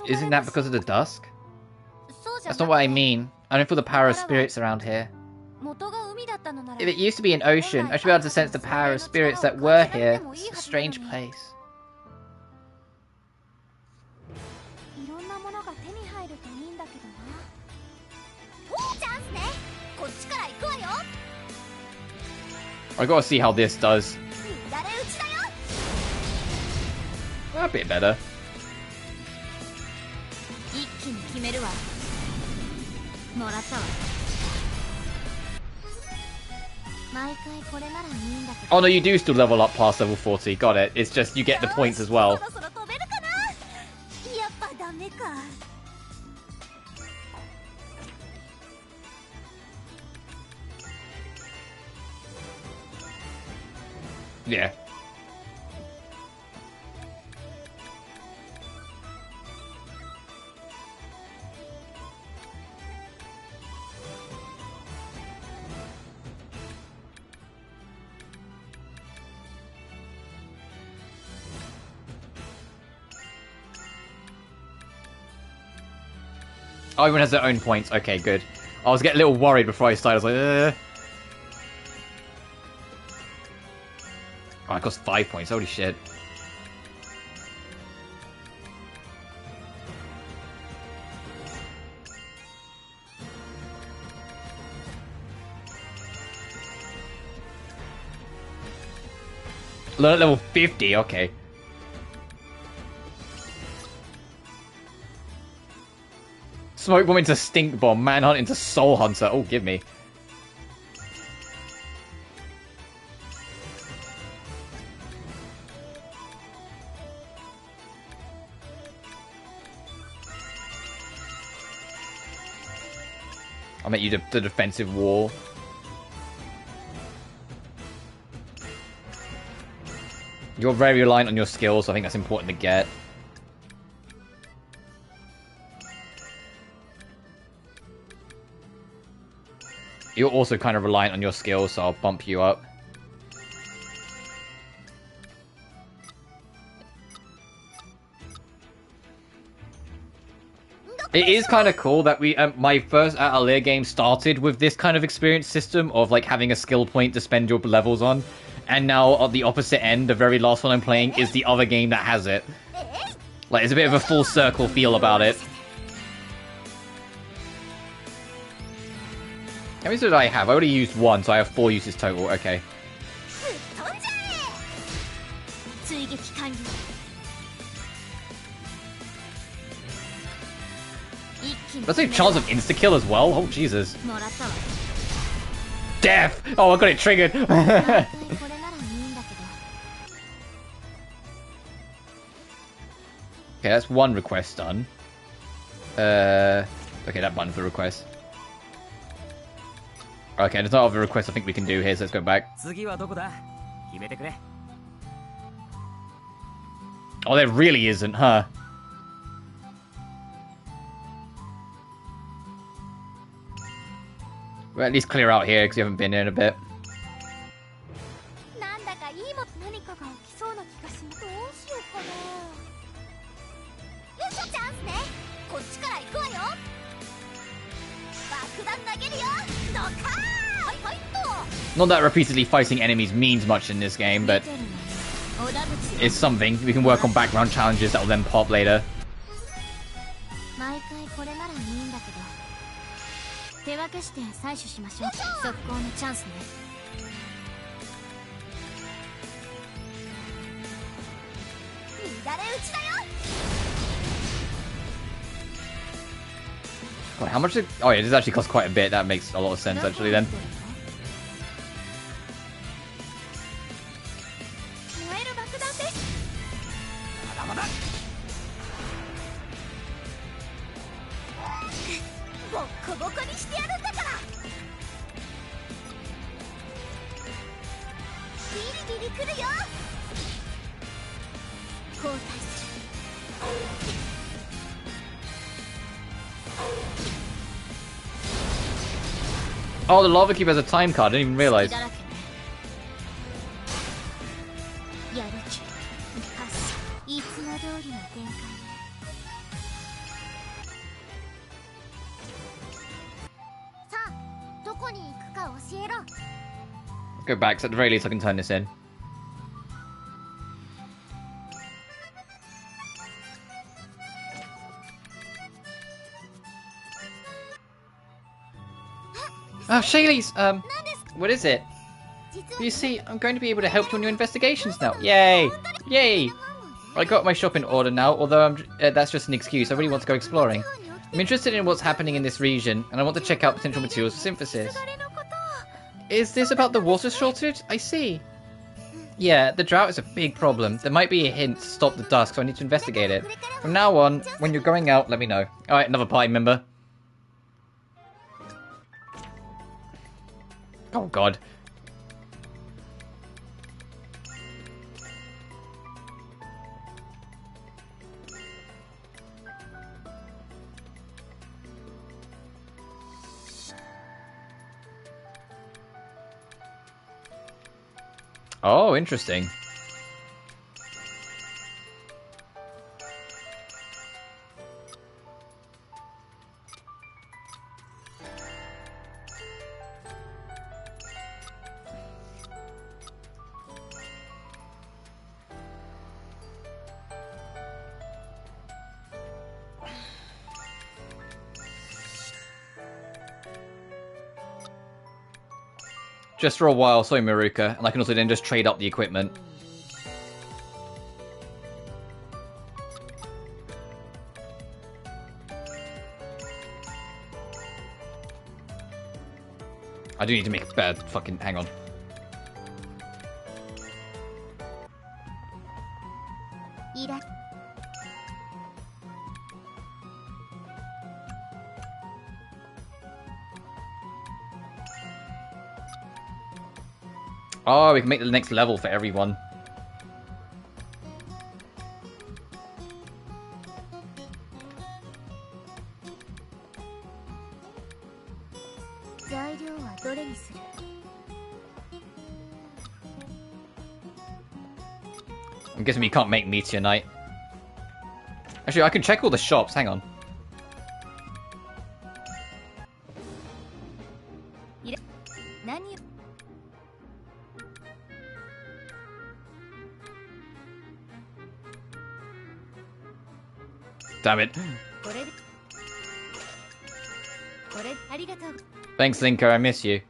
A: Isn't that because of the dusk? That's not what I mean. I don't feel the power of spirits around here. If it used to be an ocean, I should be able to sense the power of spirits that were here. It's a strange place. I gotta see how this does. A bit better. Oh no, you do still level up past level 40. Got it. It's just you get the points as well. Yeah. Oh, everyone has their own points. Okay, good. I was getting a little worried before I started. I was like, Oh, it cost 5 points. Holy shit. Learn at level 50. Okay. Smoke bomb into stink bomb. Manhunt into soul hunter. Oh, give me. I'll make you the defensive wall. You're very reliant on your skills, so I think that's important to get. You're also kind of reliant on your skills, so I'll bump you up. It is kind of cool that we, my first Atelier game started with this kind of experience system of like having a skill point to spend your levels on. And now at the opposite end, the very last one I'm playing is the other game that has it. Like, it's a bit of a full circle feel about it. How many did I have? I already used one, so I have 4 uses total. Okay. That's a chance of insta-kill as well? Oh, Jesus. death! Oh, I got it triggered.
B: これならいいんだけど
A: Okay, that's one request done. Okay, that button's the request. Okay, there's no other request I think we can do here, so let's go back.
C: 次はどこだ決めてくれ
A: Oh, there really isn't, huh? We'll at least clear out here, because we haven't been here in a bit.
B: なんだかいいも何かが起きそうな気がしますどうしようかなよいしょチャンスねこっちから行くわよ爆弾投げるよドカーンはいはいっと
A: Not that repeatedly fighting enemies means much in this game, but
B: おだぶち
A: it's something. We can work on background challenges that will then pop later.
B: 毎回これならいいんだけど手分けして採取しましょう速攻のチャンスね乱れ打ちだよ
A: God, how much did... Oh yeah, this actually costs quite a bit. That makes a lot of sense, actually, then.
B: 燃える爆弾です
C: まだまだ
B: ボッコボコにしてやるんだからビリビリくるよ交代する
A: Oh, the lava cube has a time card. I didn't even realize.
B: だらけねやる気発射いつも通りの展開ねさあどこに行くか教えろ
A: Go back, so at the very least I can turn this in. Oh, Shaylee's, what is it? You see, I'm going to be able to help you on your investigations now. Yay! Yay! I got my shop in order now, although that's just an excuse. I really want to go exploring. I'm interested in what's happening in this region, and I want to check out potential materials for synthesis. Is this about the water shortage? I see. Yeah, the drought is a big problem. There might be a hint to stop the dusk, so I need to investigate it. From now on, when you're going out, let me know. Alright, another party member. Oh god. Oh, interesting. Just for a while, sorry Maruka, and I can also then just trade up the equipment. I do need to make a better fucking... hang on. Oh, we can make the next level for everyone. I'm guessing we can't make Meteor Knight. Actually, I can check all the shops. Hang on. Damn it. Thanks, Linko. I miss you.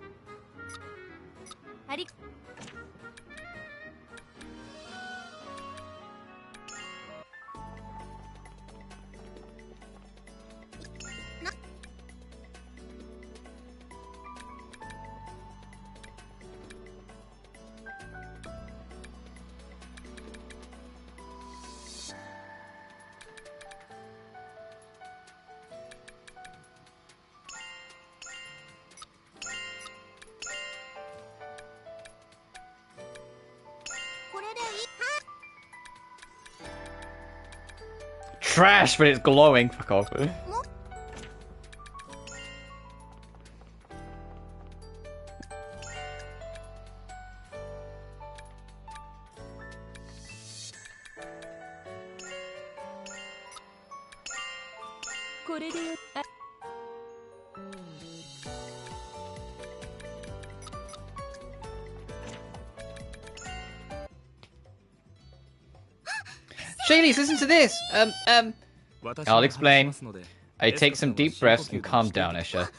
A: trash, but it's glowing. Fuck off. Shaylee, listen to this. I'll explain. I take some deep breaths and calm down, Esha.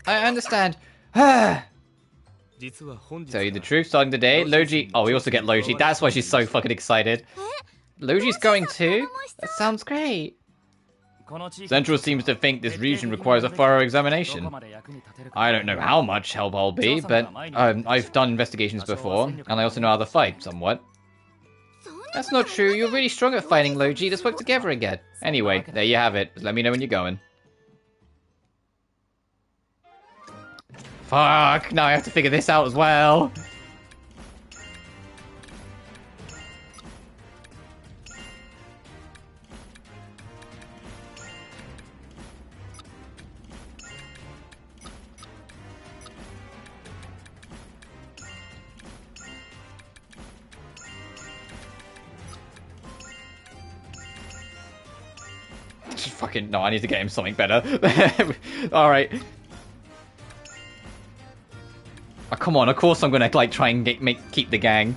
A: I understand. Tell you the truth, starting today, Logi... Oh, we also get Logi. That's why she's so fucking excited. Logi's going too? That sounds great. Central seems to think this region requires a thorough examination. I don't know how much help I'll be, but I've done investigations before, and I also know how to fight, somewhat. That's not true. You're really strong at fighting, Logi. Let's work together again. Anyway, there you have it. Let me know when you're going. Fuck, now I have to figure this out as well. Fucking no, I need to get him something better. Alright. Oh, come on, of course I'm gonna like try and keep the gang.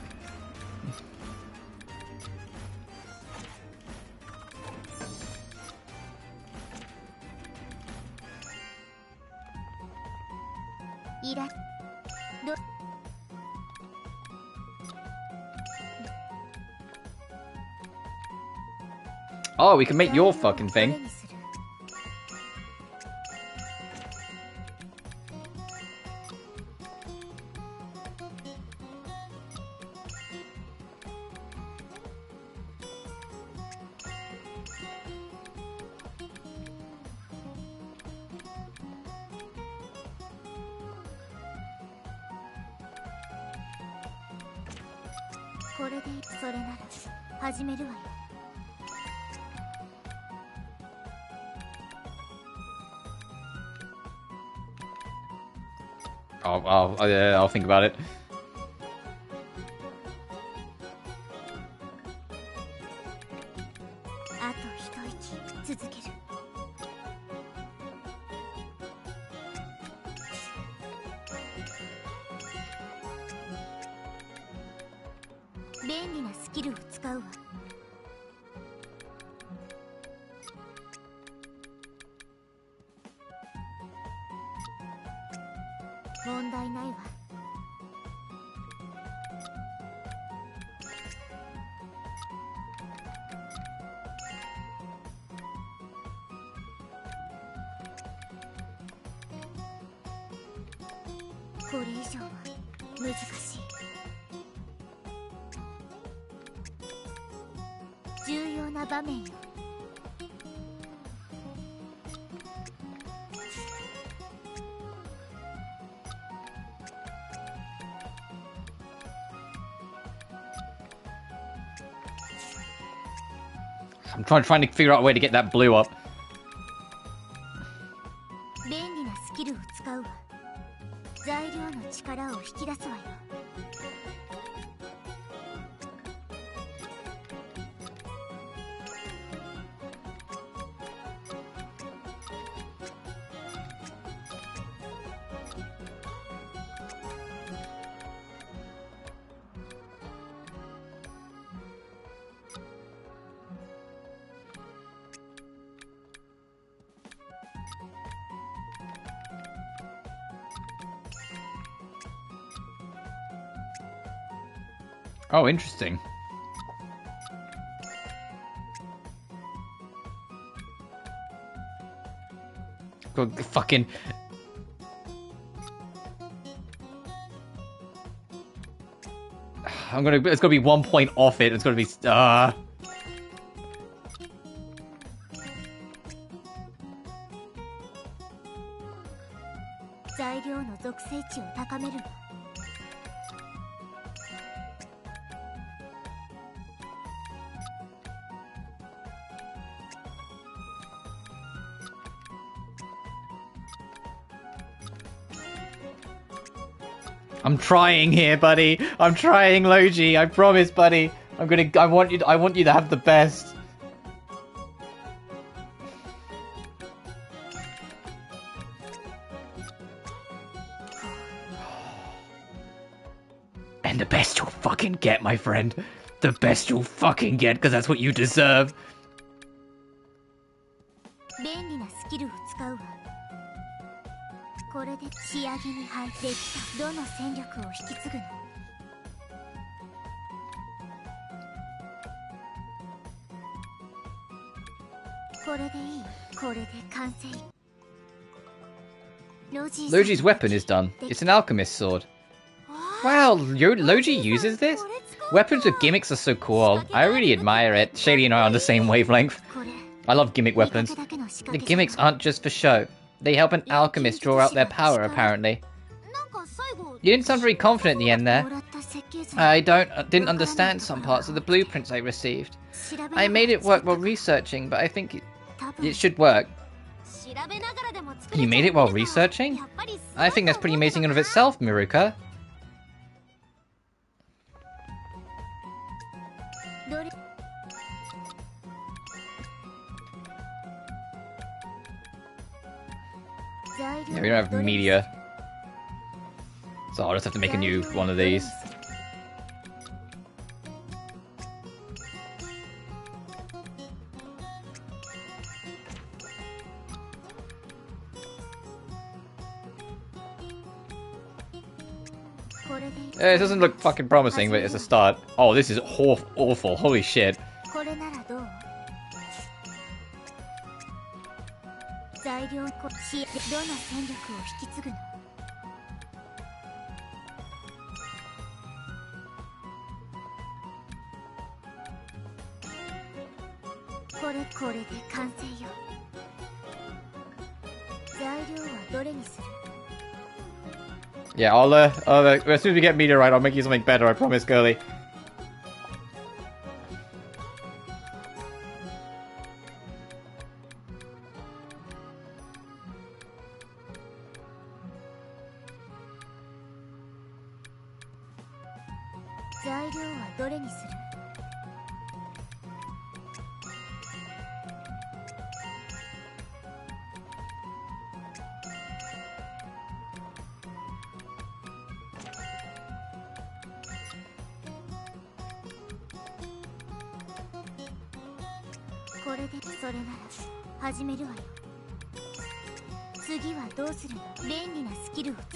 A: Oh, we can make your fucking thing. I'll think about it. I'm trying to figure out a way to get that blue up. Oh, interesting. Go fucking... It's gonna be 1 point off it. It's gonna be... I'm trying here, buddy. I'm trying, Logi. I promise, buddy. I want you to have the best. And the best you'll fucking get, my friend. The best you'll fucking get, because that's what you deserve.
B: 便利なスキルを使うわ。これで仕上げに入ってきたどの戦力を引き継ぐの？これでいい。これで完成。
A: Logi's weapon is done. It's an alchemist sword. Wow, Logi uses this? Weapons with gimmicks are so cool. I really admire it. Shallie and I are on the same wavelength. I love gimmick weapons. The gimmicks aren't just for show. They help an alchemist draw out their power, apparently. You didn't sound very confident in the end there. I didn't understand some parts of the blueprints I received. I made it work while researching, but I think it should work. You made it while researching? I think that's pretty amazing in and of itself, Miruka. Yeah, we don't have media. So I'll just have to make a new one of these. It doesn't look fucking promising, but it's a start. Oh, this is awful. Holy shit. Yeah, as soon as we get meteorite, I'll make you something better, I promise, girly.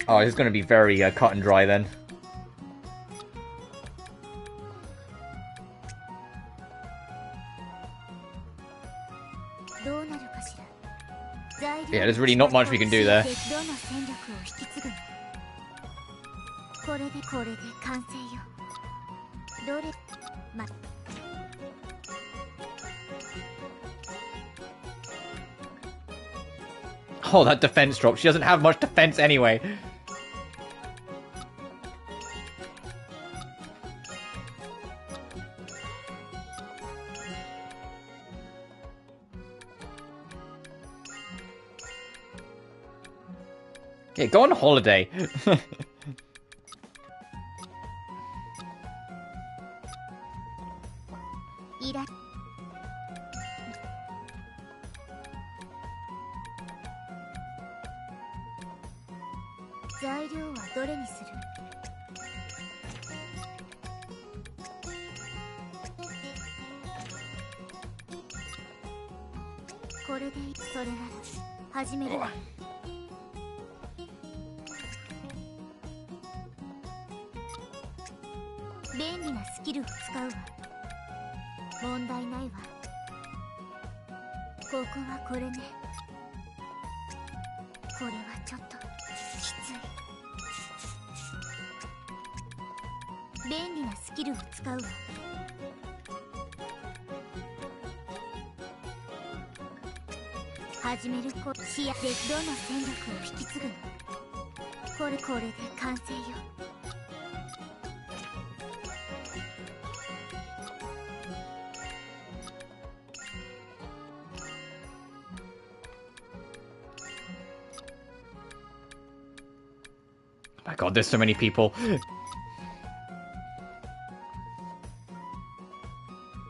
A: Oh, this is going to be very cut and dry then. Yeah, there's really not much we can do there. Oh, that defense drop. She doesn't have much defense anyway. Yeah, go on holiday. My god, there's so many people.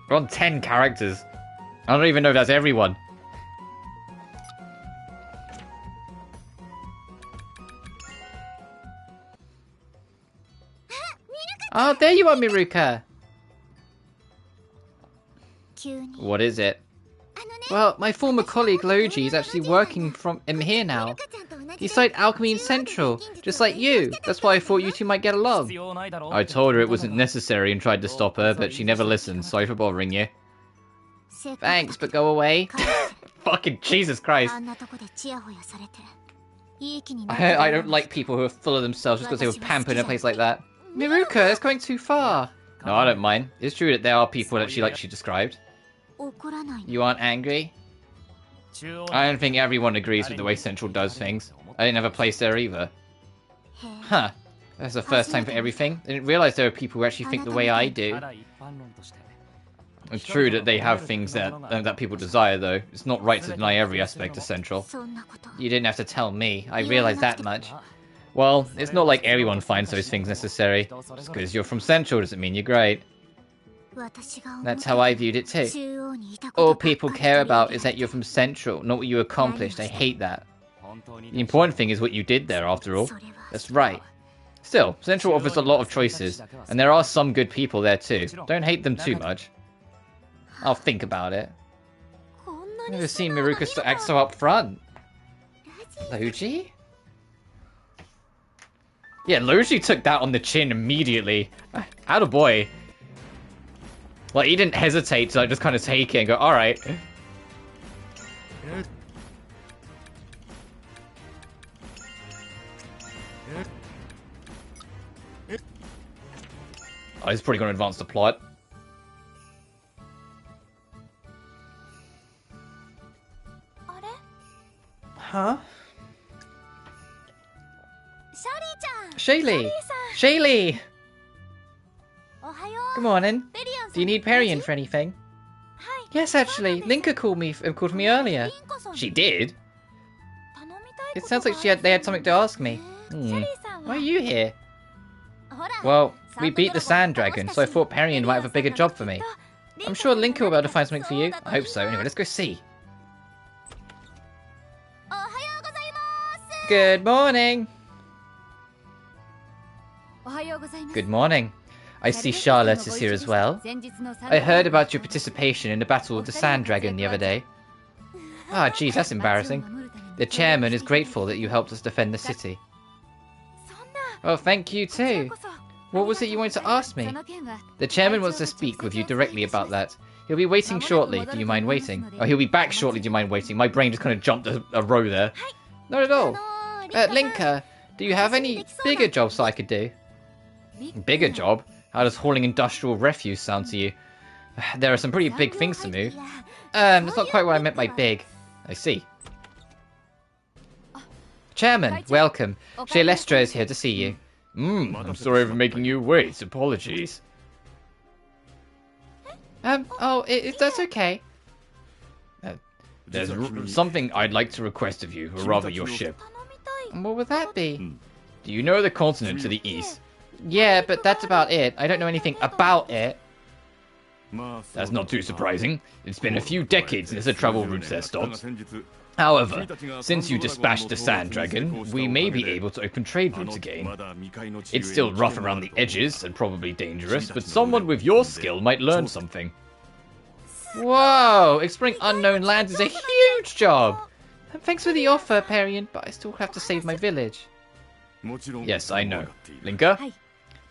A: We're on 10 characters. I don't even know if that's everyone. Oh, there you are, Miruka. What is it? Well, my former colleague Loji is actually working from here now. He studied alchemy in Central, just like you. That's why I thought you two might get along. I told her it wasn't necessary and tried to stop her, but she never listened. Sorry for bothering you. Thanks, but go away. Fucking Jesus Christ. I don't like people who are full of themselves just because they were pampered in a place like that. Miruka, that's going too far. No, I don't mind. It's true that there are people that she described. You aren't angry? I don't think everyone agrees with the way Central does things. I didn't have a place there either. Huh. That's the first time for everything. I didn't realize there are people who actually think the way I do. It's true that they have things that people desire, though. It's not right to deny every aspect of Central. You didn't have to tell me. I realized that much. Well, it's not like everyone finds those things necessary. Just because you're from Central doesn't mean you're great. That's how I viewed it too. All people care about is that you're from Central, not what you accomplished. I hate that. The important thing is what you did there, after all. That's right. Still, Central offers a lot of choices, and there are some good people there too. Don't hate them too much. I'll think about it. I've never seen Miruka act so up front. Loji? Yeah, Loji took that on the chin immediately. Attaboy. Like, he didn't hesitate to just kind of take it and go, alright. Oh, he's probably going to advance the plot. Huh? Shallie! Shallie! Good morning. Do you need Perion for anything? Yes, actually. Linka called me earlier. She did? It sounds like they had something to ask me. Why are you here? Well, we beat the Sand Dragon, so I thought Perion might have a bigger job for me. I'm sure Linka will be able to find something for you. I hope so. Anyway, let's go see. Good morning. Good morning. I see Charlotte is here as well. I heard about your participation in the battle with the Sand Dragon the other day. Ah, geez, that's embarrassing. The chairman is grateful that you helped us defend the city. Oh, thank you too. What was it you wanted to ask me? The chairman wants to speak with you directly about that. He'll be waiting shortly. Do you mind waiting? Oh, he'll be back shortly. Do you mind waiting? My brain just kind of jumped a row there. Not at all. Linka, do you have any bigger jobs I could do? Bigger job? How does hauling industrial refuse sound to you? There are some pretty big things to move. That's not quite what I meant by big. I see. Chairman, welcome. Shailestra is here to see you. I'm sorry for making you wait. Apologies. That's okay. There's something I'd like to request of you, or rather your ship. What would that be? Do you know the continent to the east? Yeah, but that's about it. I don't know anything about it. That's not too surprising. It's been a few decades since the travel routes there stopped. However, since you dispatched the Sand Dragon, we may be able to open trade routes again. It's still rough around the edges and probably dangerous, but someone with your skill might learn something. Whoa! Exploring unknown lands is a huge job! Thanks for the offer, Perion, but I still have to save my village. Yes, I know. Linka?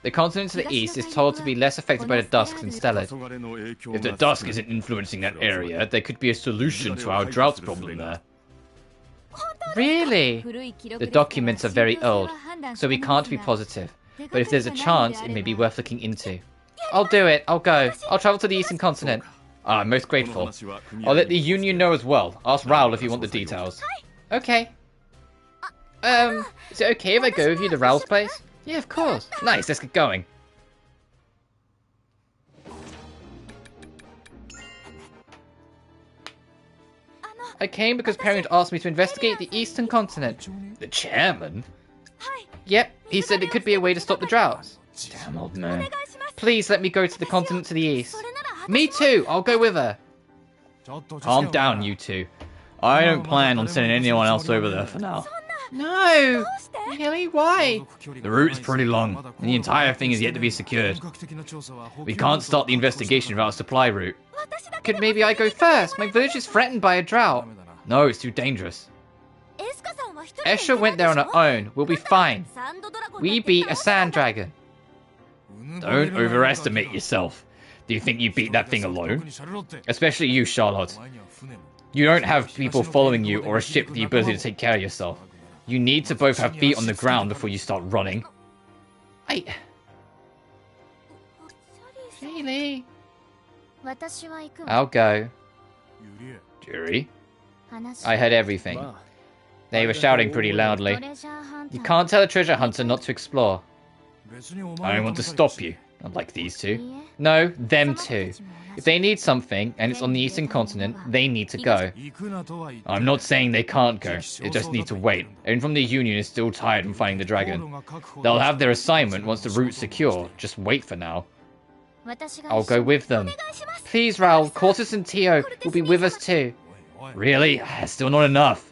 A: The continent to the east is told to be less affected by the Dusk than Stellar. If the Dusk isn't influencing that area, there could be a solution to our drought problem there. Really? The documents are very old, so we can't be positive. But if there's a chance, it may be worth looking into. I'll do it. I'll go. I'll travel to the eastern continent. I'm most grateful. I'll let the Union know as well. Ask Raoul if you want the details. Okay. Is it okay if I go with you to Raoul's place? Yeah, of course. Nice, let's get going. I came because Perion asked me to investigate the eastern continent. The chairman? Yep, He said it could be a way to stop the droughts. Damn old man. Please let me go to the continent to the east. Me too, I'll go with her. Calm down, you two. I don't plan on sending anyone else over there for now. No! Really? Why? The route is pretty long, and the entire thing is yet to be secured. We can't start the investigation without a supply route. Could maybe I go first? My village is threatened by a drought. No, it's too dangerous. Esha went there on her own. We'll be fine. We beat a sand dragon. Don't overestimate yourself. Do you think you beat that thing alone? Especially you, Charlotte. You don't have people following you or a ship with the ability to take care of yourself. You need to both have feet on the ground before you start running. Shallie. I'll go. Yuri? I heard everything. They were shouting pretty loudly. You can't tell a treasure hunter not to explore. I don't want to stop you, unlike these two. No, them two. If they need something, and it's on the eastern continent, they need to go. I'm not saying they can't go, they just need to wait. Everyone from the Union is still tired from fighting the dragon. They'll have their assignment once the route's secure, just wait for now. I'll go with them. Please, Raoul, Cortus and Tio will be with us too. Really? Still not enough.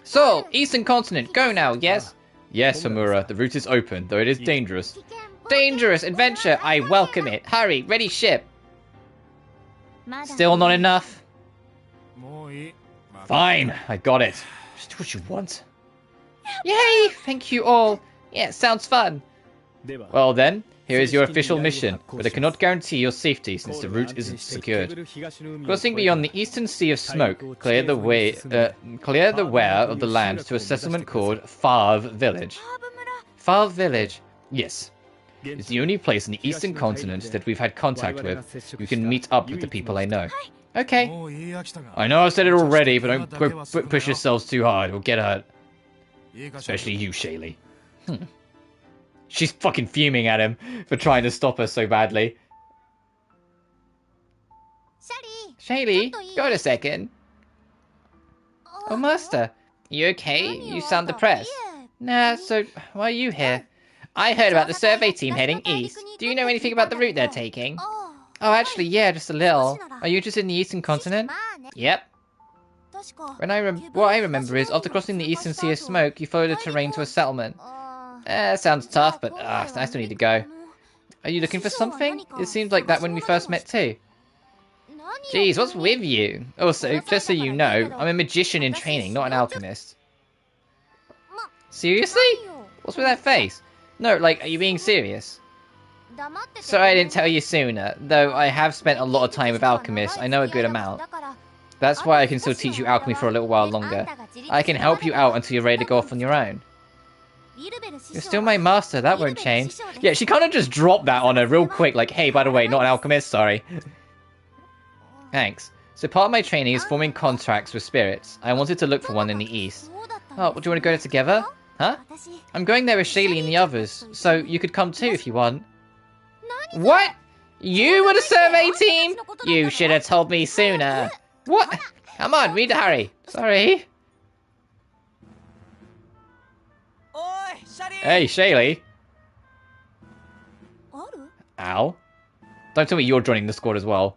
A: So, eastern continent, go now, yes? Yes, Hamura, the route is open, though it is dangerous. Dangerous adventure, I welcome it. Hurry, ready ship. Still not enough? Fine, I got it. Just do what you want. Yay, thank you all. Yeah, sounds fun. Well then, here is your official mission, but I cannot guarantee your safety since the route isn't secured. Crossing beyond the eastern sea of smoke, clear the wear of the land to a settlement called Favre Village. Favre Village, yes. It's the only place in the eastern continent that we've had contact with. You can meet up with the people I know. Okay. I know I've said it already, but don't push yourselves too hard, or get hurt. Especially you, Shallie. She's fucking fuming at him for trying to stop her so badly. Shallie, got a second? Oh, Master, you okay? You sound depressed. Nah, so why are you here? I heard about the survey team heading east. Do you know anything about the route they're taking? Oh, actually, yeah, just a little. Are you interested in the eastern continent? Yep. What I remember is, after crossing the eastern sea of smoke, you follow the terrain to a settlement. Sounds tough, but I still need to go. Are you looking for something? It seemed like that when we first met too. Jeez, what's with you? Also, just so you know, I'm a magician in training, not an alchemist. Seriously? What's with that face? No, like, are you being serious? Sorry I didn't tell you sooner, though I have spent a lot of time with alchemists, I know a good amount. That's why I can still teach you alchemy for a little while longer. I can help you out until you're ready to go off on your own. You're still my master, that won't change. Yeah, she kind of just dropped that on her real quick, like, hey, by the way, not an alchemist, sorry. Thanks. So part of my training is forming contracts with spirits. I wanted to look for one in the east. Oh, do you want to go there together? Huh? I'm going there with Shallie and the others, so you could come too if you want. What? You were the survey team? You should have told me sooner. What? Come on, we need to hurry. Sorry. Hey, Shallie. Ow. Don't tell me you're joining the squad as well.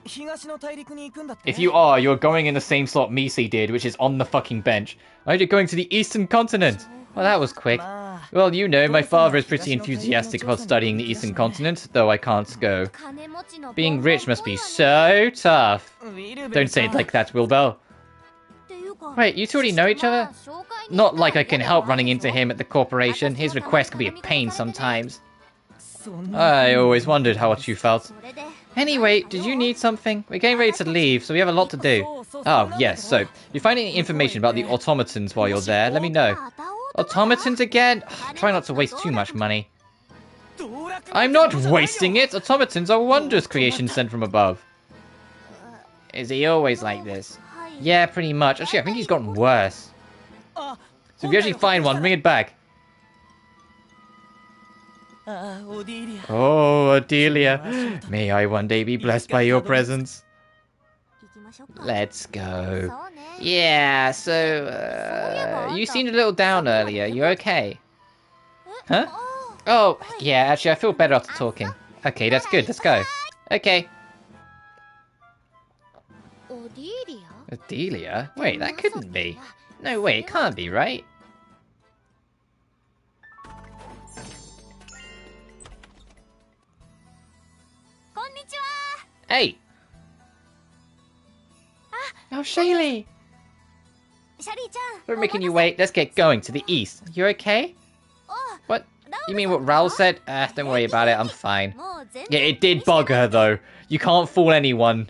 A: If you are, you're going in the same slot Misi did, which is on the fucking bench. Oh, you're going to the eastern continent. Well, that was quick. Well, you know, my father is pretty enthusiastic about studying the eastern continent, though I can't go. Being rich must be so tough. Don't say it like that, Wilbur. Wait, you two already know each other? Not like I can help running into him at the corporation. His request can be a pain sometimes. I always wondered how much you felt. Anyway, did you need something? We're getting ready to leave, so we have a lot to do. Oh, yes, so, if you find any information about the automatons while you're there, let me know. Automatons again? Try not to waste too much money. I'm not wasting it! Automatons are wondrous creations sent from above. Is he always like this? Yeah, pretty much. Actually, I think he's gotten worse. So if you actually find one, bring it back. Oh, Adelia. May I one day be blessed by your presence. Let's go. Yeah, so, you seemed a little down earlier. You okay? Huh? Oh, yeah, actually, I feel better after talking. Okay, that's good. Let's go. Okay. Adelia? Wait, that couldn't be. No, wait, it can't be, right? Hey! Oh, Shallie! We're making you wait. Let's get going to the east. You okay? What? You mean what Raoul said? Don't worry about it. I'm fine. Yeah, it did bug her, though. You can't fool anyone.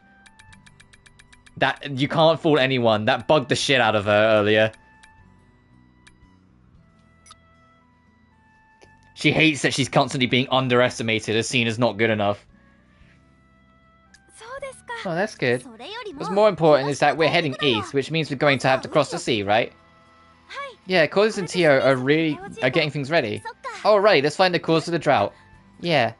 A: You can't fool anyone. That bugged the shit out of her earlier. She hates that she's constantly being underestimated as seen as not good enough. Oh, that's good. What's more important is that we're heading east, which means we're going to have to cross the sea, right? Yeah, Corliss and Tio are getting things ready. Oh, right, let's find the cause of the drought. Yeah.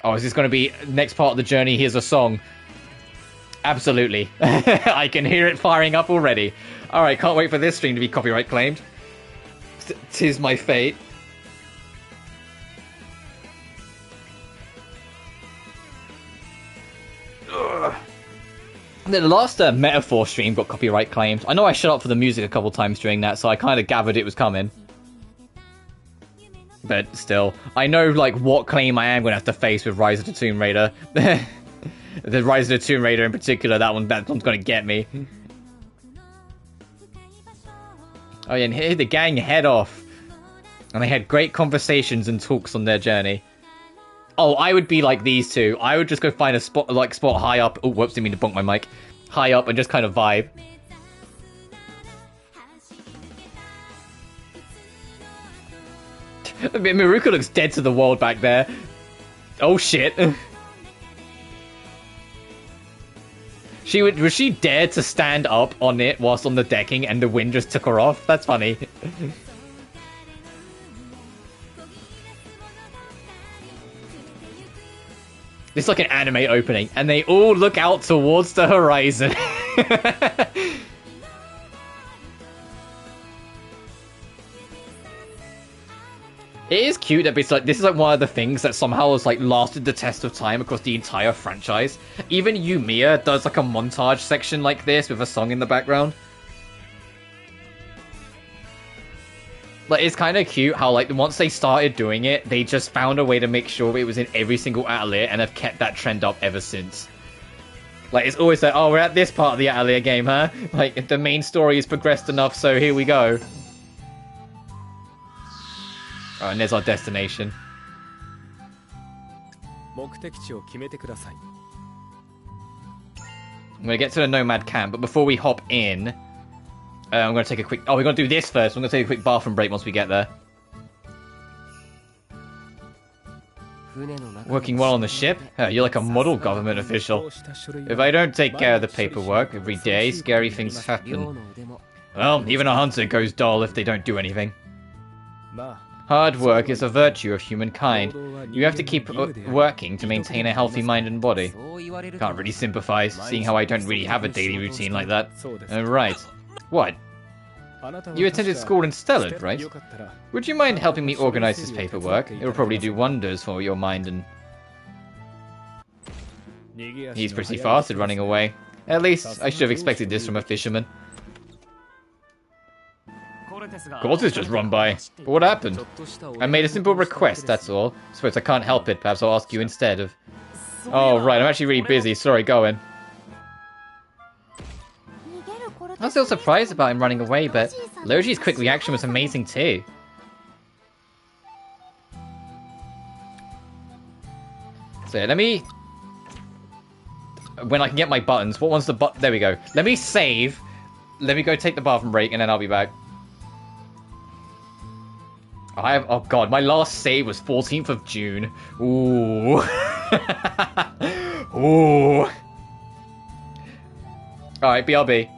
A: Oh, is this going to be next part of the journey? Here's a song. Absolutely. I can hear it firing up already. Alright, can't wait for this stream to be copyright claimed. 'Tis my fate. The last metaphor stream got copyright claimed. I know I shut up for the music a couple times during that, so I kind of gathered it was coming. But still, I know like what claim I am going to have to face with Rise of the Tomb Raider. The Rise of the Tomb Raider in particular, that one's going to get me. Oh yeah, and here the gang head off. And they had great conversations and talks on their journey. Oh, I would be like these two. I would just go find a spot high up. Oh, whoops, didn't mean to bonk my mic. High up and just kind of vibe. I mean, Miruka looks dead to the world back there. Oh shit. Was she dared to stand up on it whilst on the decking and the wind just took her off? That's funny. It's like an anime opening, and they all look out towards the horizon. It is cute that it's like this is like one of the things that somehow has like lasted the test of time across the entire franchise. Even Yumiya does like a montage section like this with a song in the background. Like, it's kind of cute how, like, once they started doing it, they just found a way to make sure it was in every single Atelier and have kept that trend up ever since. Like, it's always like, oh, we're at this part of the Atelier game, huh? Like, the main story is progressed enough, so here we go. Oh, and there's our destination. I'm gonna get to the Nomad camp, but before we hop in... I'm going to take a quick... Oh, we're going to do this first. I'm going to take a quick bathroom break once we get there. Working well on the ship? You're like a model government official. If I don't take care of the paperwork every day, scary things happen. Well, even a hunter goes dull if they don't do anything. Hard work is a virtue of humankind. You have to keep working to maintain a healthy mind and body. Can't really sympathize, seeing how I don't really have a daily routine like that. Right. What? You attended school in Stellard, right? Would you mind helping me organize this paperwork? It will probably do wonders for your mind and... He's pretty fast at running away. At least, I should have expected this from a fisherman. Corliss just run by. But what happened? I made a simple request, that's all. Suppose I can't help it, perhaps I'll ask you instead of... Oh, right, I'm actually really busy. Sorry, go in. I was still surprised about him running away, but Logi's quick reaction was amazing too. So let me... When I can get my buttons, what one's the button? There we go. Let me save. Let me go take the bathroom break and then I'll be back. Oh god, my last save was 14th of June. Ooh. Ooh. Alright, BRB.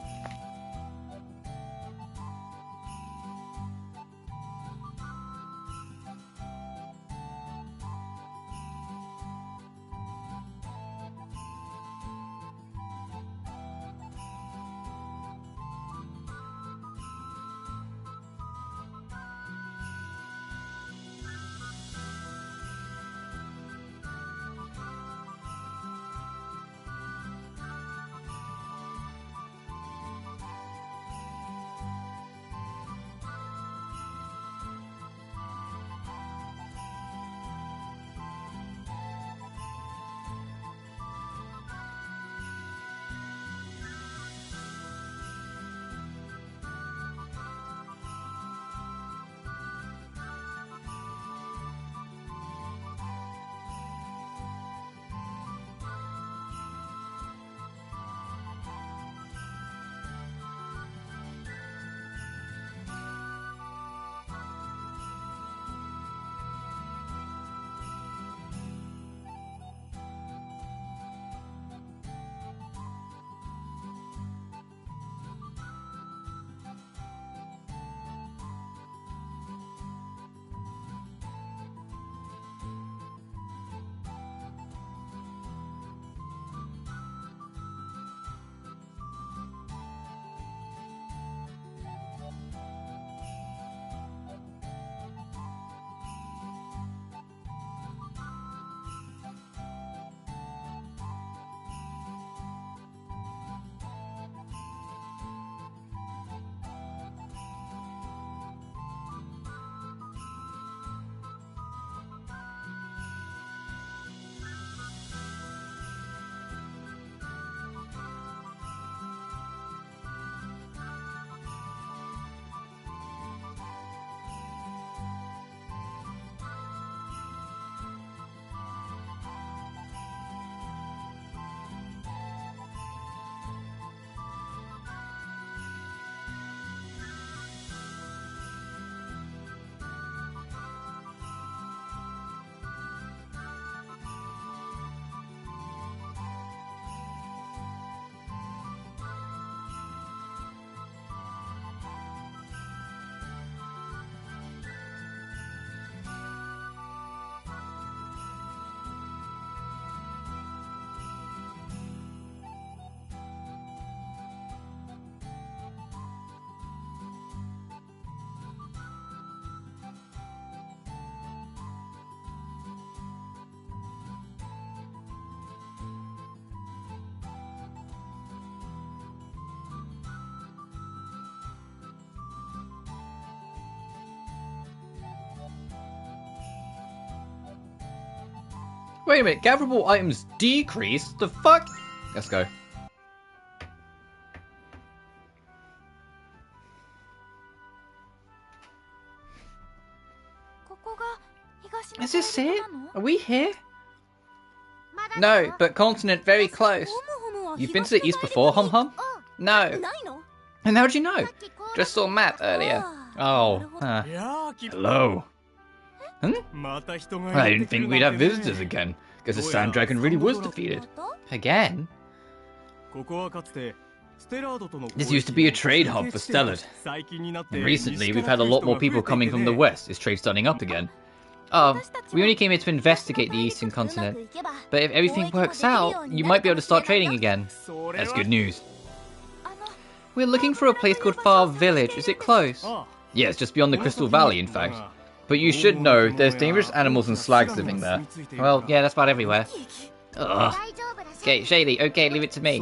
A: Wait a minute, gatherable items decrease? The fuck? Let's go. Is this it? Are we here? No, but continent very close. You've been to the east before, Hum Hum? No. And how'd you know? Just saw a map earlier. Oh, hello. Hmm? I didn't think we'd have visitors again. Guess the sand dragon really was defeated. Again? This used to be a trade hub for Stellar. And recently, we've had a lot more people coming from the west. Is trade starting up again? We only came here to investigate the eastern continent. But if everything works out, you might be able to start trading again. That's good news. We're looking for a place called Far Village. Is it close? Yeah, it's just beyond the Crystal Valley, in fact. But you should know, there's dangerous animals and slags living there. Well, yeah, that's about everywhere. Ugh. Okay, Shallie, okay, leave it to me.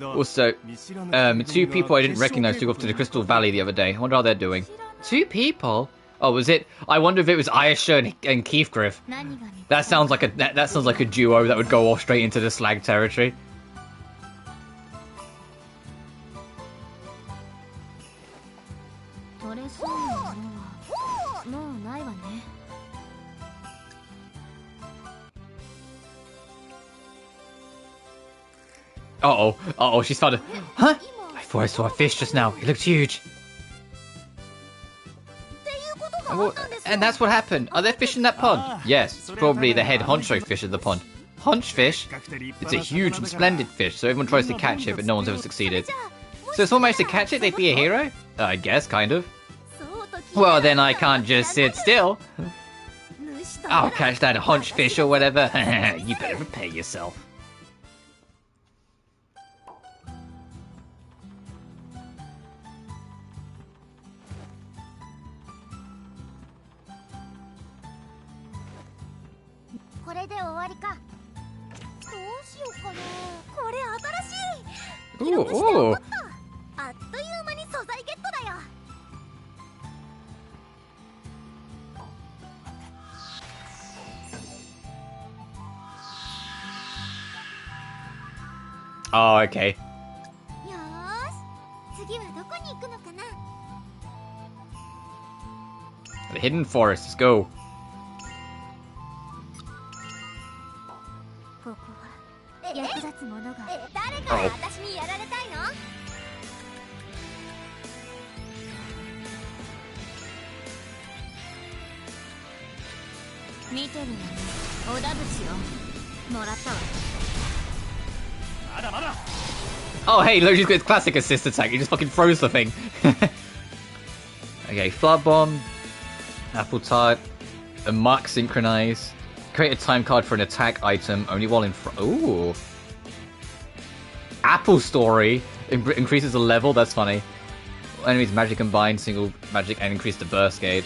A: Also, 2 people I didn't recognize took off to the Crystal Valley the other day. I wonder how they're doing. 2 people? Oh, was it? I wonder if it was Ayesha and Keithgriff. That sounds like a duo that would go off straight into the slag territory. Uh-oh, she's found a... Huh? I thought I saw a fish just now. It looked huge. And that's what happened. Are there fish in that pond? Yes, it's probably the head honcho fish of the pond. Honch fish? It's a huge and splendid fish, so everyone tries to catch it, but no one's ever succeeded. So if someone managed to catch it, they'd be a hero? I guess, kind of. Well, then I can't just sit still. I'll catch that honch fish or whatever. You better prepare yourself. Ooh. Oh, okay. The hidden forest, let's go. Oh. Oh, hey, look, he's got his classic assist attack. He just fucking throws the thing. Okay, Flood Bomb, Apple Tart, a Mark Synchronize, create a time card for an attack item only while in front. Ooh. Apple Story increases the level. That's funny. Enemies magic combined, single magic, and increase the burst gauge.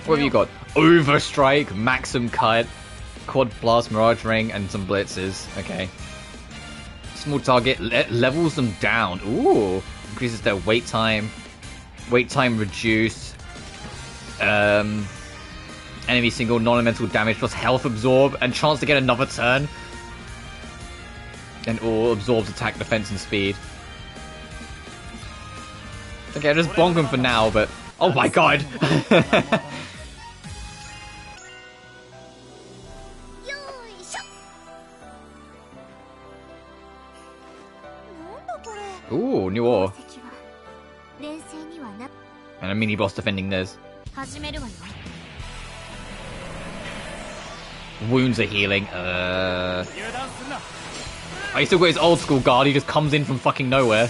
A: What have you got? Overstrike, Maxim Cut, Quad Blast, Mirage Ring, and some blitzes. Okay. Small target levels them down. Ooh, increases their wait time. Wait time reduced. Enemy single non-elemental damage plus health absorb and chance to get another turn. And all absorbs attack, defense, and speed. Okay, I'll just bonk him for now, but oh my god. Ooh, new ore. And a mini boss defending theirs. Wounds are healing. Oh, he still got his old school guard, he just comes in from fucking nowhere.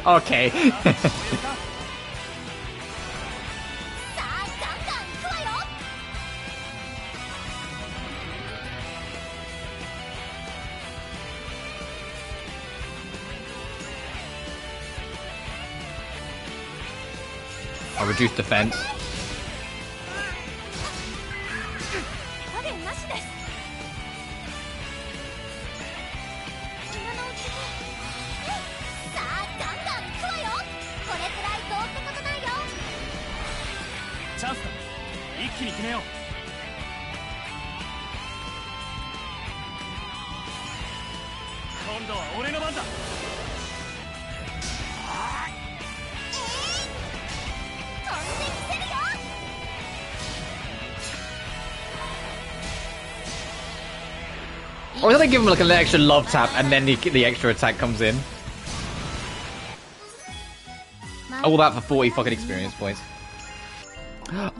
A: Okay. I'll reduce defense. Or do they give him like an extra love tap and then the extra attack comes in? All that for 40 fucking experience points.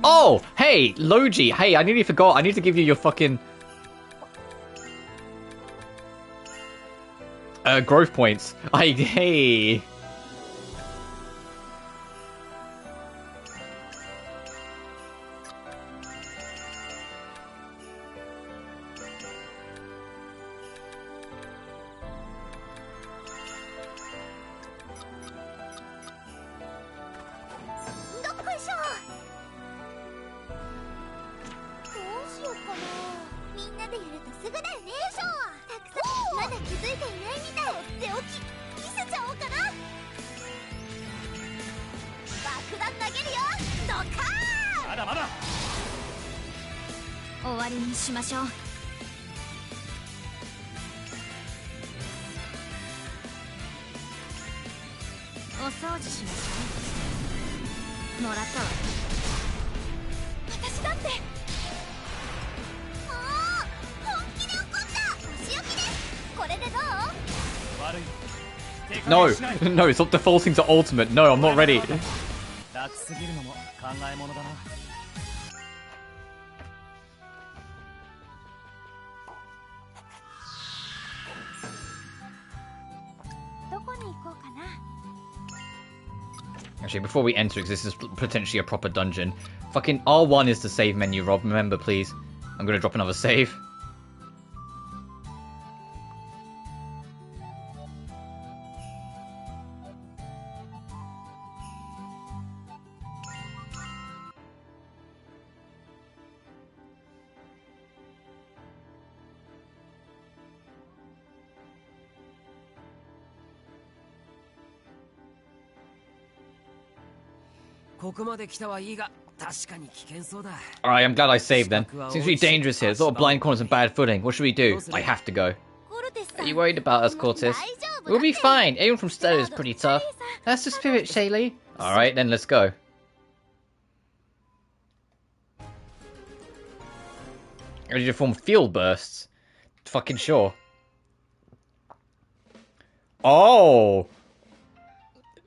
A: Oh, hey, Logi. Hey, I nearly forgot. I need to give you your fucking growth points. Hey. No, no, stop defaulting to ultimate. No, I'm not ready. Actually, before we enter, because this is potentially a proper dungeon, fucking R1 is the save menu, Rob. Remember, please. I'm gonna drop another save. Alright, I'm glad I saved then. Seems really dangerous here. There's a lot of blind corners and bad footing. What should we do? I have to go. Are you worried about us, Cortis? We'll be fine. Everyone from Stella is pretty tough. That's the spirit, Shallie. Alright, then let's go. Ready to form field bursts? Fucking sure. Oh!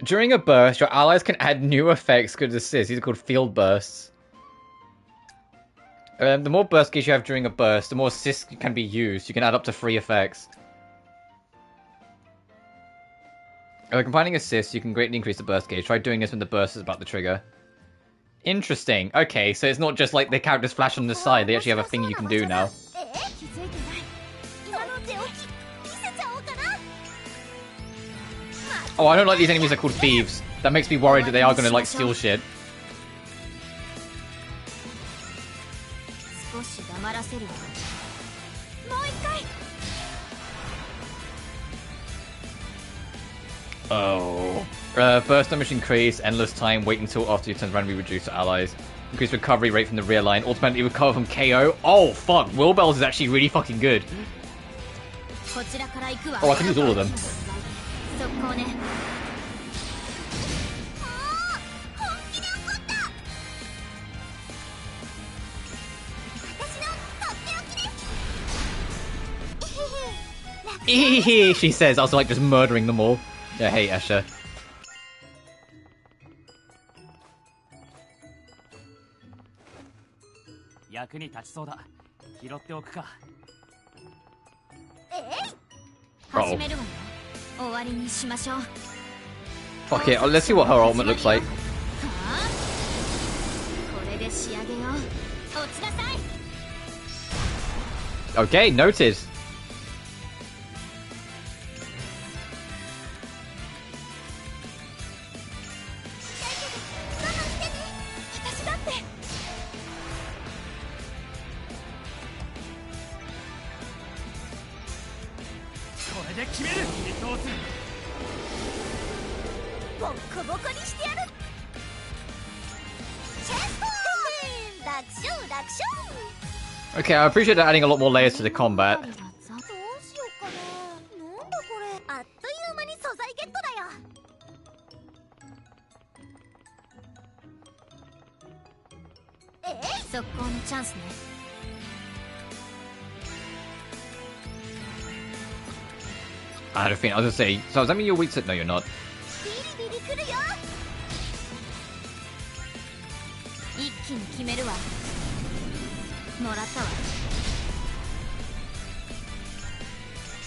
A: During a burst, your allies can add new effects good assists. These are called field bursts. The more burst gauge you have during a burst, the more assists can be used. You can add up to 3 effects. By combining assists, you can greatly increase the burst gauge. Try doing this when the burst is about to trigger. Interesting. Okay, so it's not just like the characters flash on the side. They actually have a thing you can do now. Oh, I don't like these enemies are called thieves. That makes me worried that they are going to, like, steal shit. Oh. Burst damage increase, endless time, wait until after your turn randomly reduced to allies. Increase recovery rate from the rear line, automatically recover from KO. Oh, fuck. Will Bells is actually really fucking good. Oh, I can use all of them. She says, also like just murdering them all. Yeah, hey, Esha.
C: 役に立ちそうだ。拾っておくか。
B: 始めるわよ。終わりにしましょう。
A: Fuck it, let's see what her ultimate looks like.
B: これで仕上げよう。落ちなさい。
A: Okay, noted.
B: 私だって。
C: これで決める。どうする。
B: ボッコボコにしてやる。チェストーン。楽勝楽勝。
A: Okay, I appreciate that adding a lot more layers to the combat.
B: どうしようかな。なんだこれ。あっという間に素材ゲットだよ。速攻のチャンスね。
A: I had a feeling. I was gonna say, so does that mean you're weak to... No, you're not.
B: ビリビリくるよ。一気に決めるわ。もらったわ。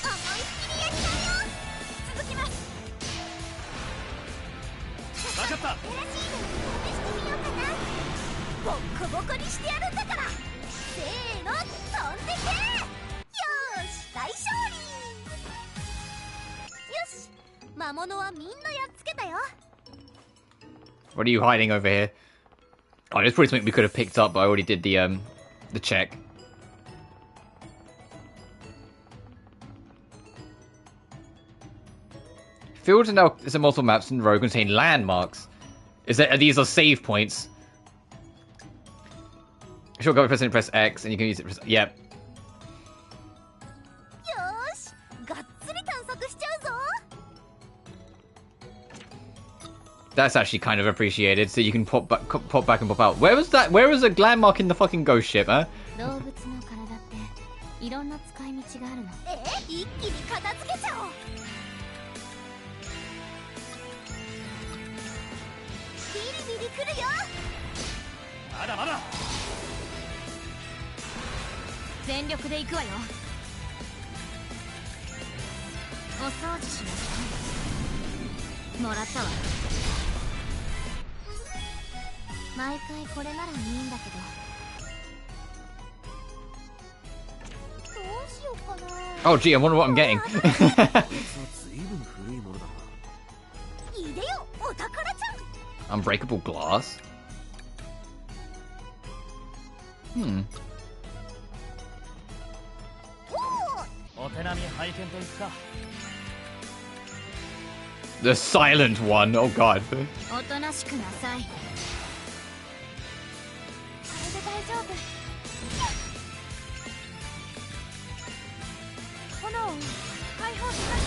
B: 思いっきりやりたいよ。続きます。
C: わかった。
B: 新しいの試してみようかな。ボッコボコにしてやるんだから。せーの、飛んでけ。よーし、大勝利。よし、魔物はみんなやっつけたよ。
A: What are you hiding over here? Oh, there's probably something we could have picked up, but I already did the check. Fields and now some multiple maps in the row contain landmarks. Are these are save points? Sure, go press X and you can use it. Yep.
B: よーし、がっつり探索しちゃうぞ。
A: That's actually kind of appreciated, so you can pop back and pop out. Where was that? Where was the landmark in the fucking ghost ship, huh?
B: 動物の体っていろんな使い道があるの。一気に片付けちゃおう。ビリビリくるよ。
C: まだまだ。
B: 全力で行くわよ。お掃除しなさい。もらったわ。毎回これならいいんだけど。どうしようかな。
A: Oh, gee, I wonder what I'm getting.
C: 随分古いものだな。
B: いでよ、お宝ちゃん。
A: Unbreakable glass. Hmm.
C: お手並み拝見といくか。
A: The silent one. Oh god.
B: おとなしくなさい。これで大丈夫。炎を解放します。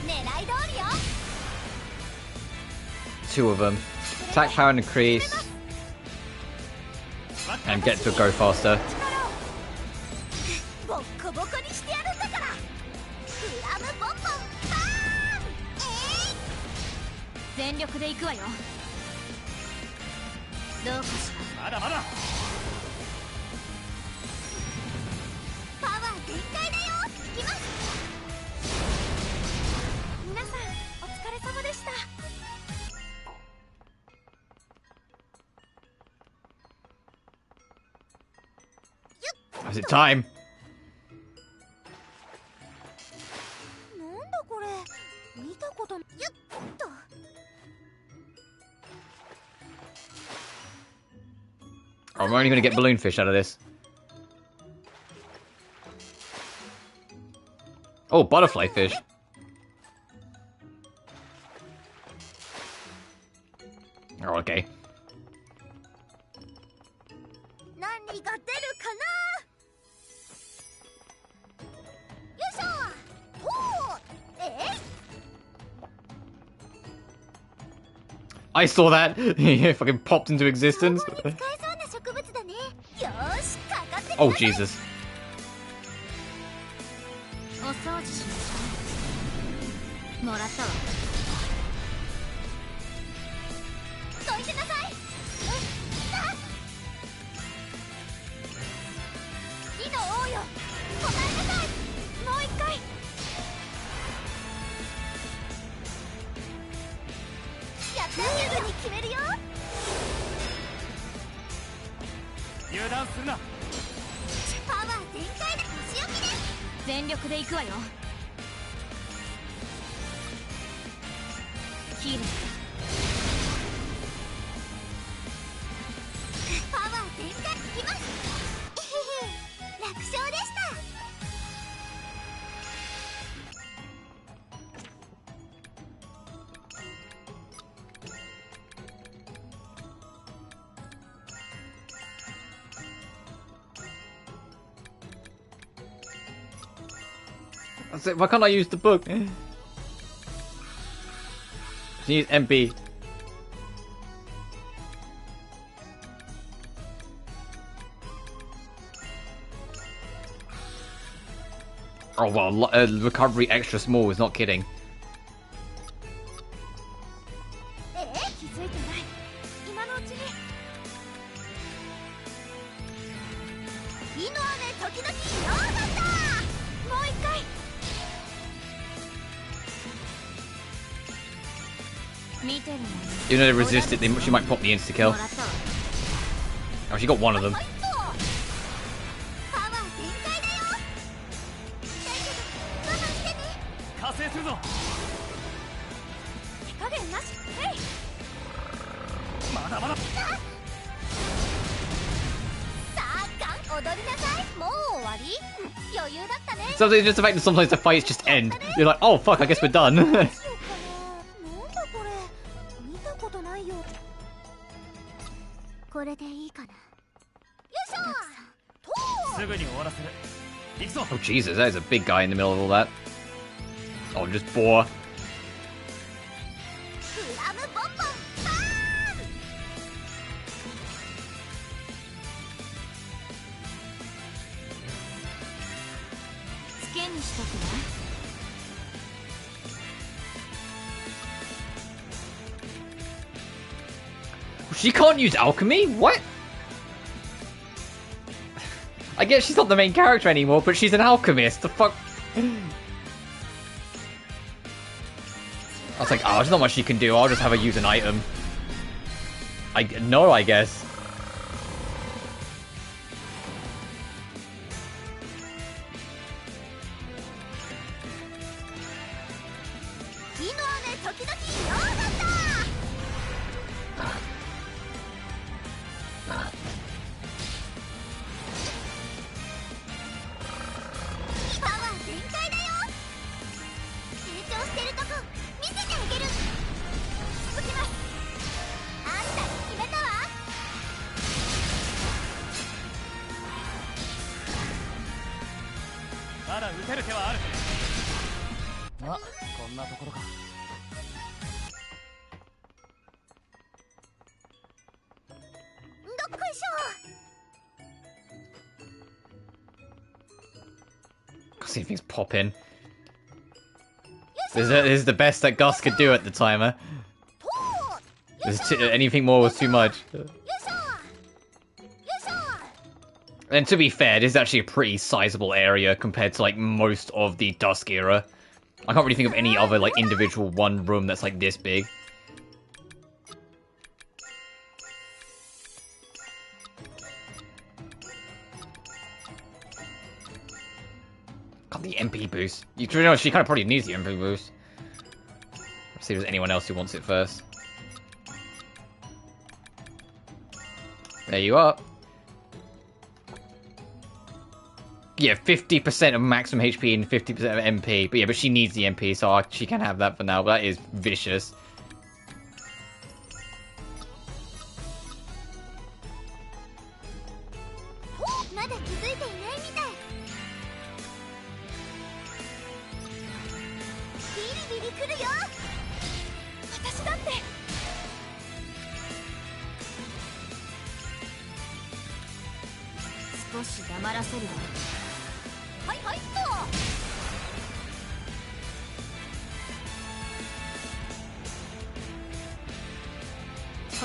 B: 狙い通りよ。
A: Two of them. Attack power increase. And get to go faster.
B: ボッコボコにしてやるんだから。フラムボンボンバーン。全力で行くわよ。どうかしら。
C: まだまだ。
B: パワー全開だよ。行きます。皆さんお疲れ様でした。
A: Is it time?
B: なんだこれ。見たことよっと。
A: Oh, I'm only going to get balloon fish out of this. Oh, butterfly fish. Oh, okay.
B: 何が出るかな。よいしょ。おお。
A: I saw that. He fucking popped into existence.
B: 使えそうな植物だね。よーし、かかってみなさい。
A: Oh, Jesus.
B: おお掃除しましょう。もらったわ。どいてなさい。火の王よ、答えなさい。もう一回。やったすぐに決めるよ。
C: 油断するな。
B: パワー全開で腰置きです。全力で行くわよ。ヒールパワー全開いきます。楽勝でした。
A: Why can't I use the book? She needs MP. Oh well, recovery extra small is not kidding.
B: 気づいてない。今のうちに。火の雨時々よかった。もう一回。見てるの。
A: Even though they resist it, she might pop the insta kill. Oh, she got one of them.
B: パワー全開だよ。大丈夫、我慢してね。
C: 加勢するぞ。
B: 手加減なし。へい。
C: まだまだ。
B: さあ、ガン踊りなさい。もう終わり？余裕だったね。
A: Something just the fact that sometimes the fights just end. You're like, oh fuck, I guess we're done.
B: なんだこれ。見たことないよ。これでいいかな。よいしょ。
C: すぐに終わらせる。行くぞ。
A: Oh Jesus, that is a big guy in the middle of all that. Oh, just bore.
B: フラムボンボンバーン。つけにしとくね。
A: She can't use alchemy? What? I guess she's not the main character anymore, but she's an alchemist. The fuck? I was like, oh, there's not much she can do. I'll just have her use an item. No, I guess. See if things pop in. This is the best that Gus could do at the timer. Anything more was too much. And to be fair, this is actually a pretty sizable area compared to like most of the Dusk era. I can't really think of any other like individual one room that's like this big. God, the MP boost. You know, she kind of probably needs the MP boost. Let's see if there's anyone else who wants it first. There you are. Yeah, 50% of maximum HP and 50% of MP. But yeah, but she needs the MP, so she can have that for now. But that is vicious.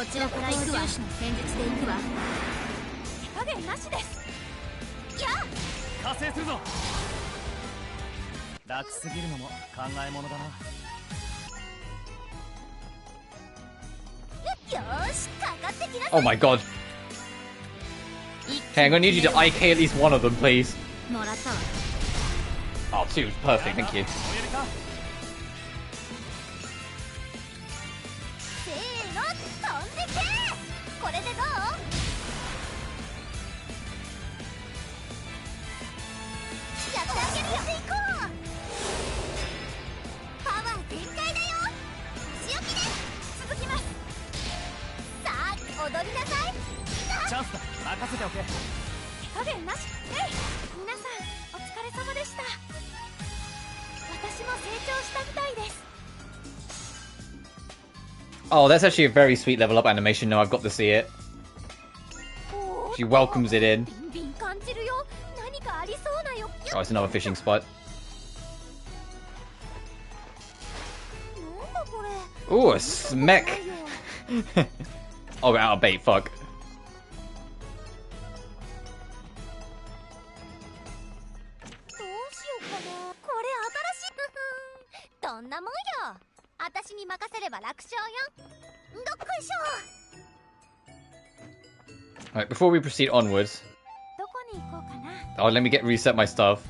B: こちらから行くわ。重視の戦術で行くわ。手加減なしです。やあ、
C: 加勢するぞ。楽すぎるのも考えものだな。
B: よし、かかってきなさい。
A: Oh my god. Okay, I'm gonna need you to IK at least one of them, please.
B: もらったわ。
A: Oh, two, perfect, thank you.
B: せーの、飛んでけ。これでどう？やってあげるよ。行こう。パワー全開だよ。仕置きです。続きます。さあ、踊りなさい。
C: チャンスだ。任せておけ。
B: 手加減なし。皆さんお疲れ様でした。私も成長したみたいです。
A: Oh, that's actually a very sweet level up animation. No, I've got to see it. She welcomes it in.
B: ビンビン感じるよ。何かありそうなよ。
A: Oh, it's another fishing spot.
B: なんだこれ。
A: Ooh, a smack. Oh, we're out of bait, fuck.
B: どうしようかな。これ新しい。どんなもんよ。私に任せれば楽勝よ。どっこいしょ。
A: Alright, before we proceed onwards.
B: どこに行こうかな。
A: Oh, let me reset my stuff.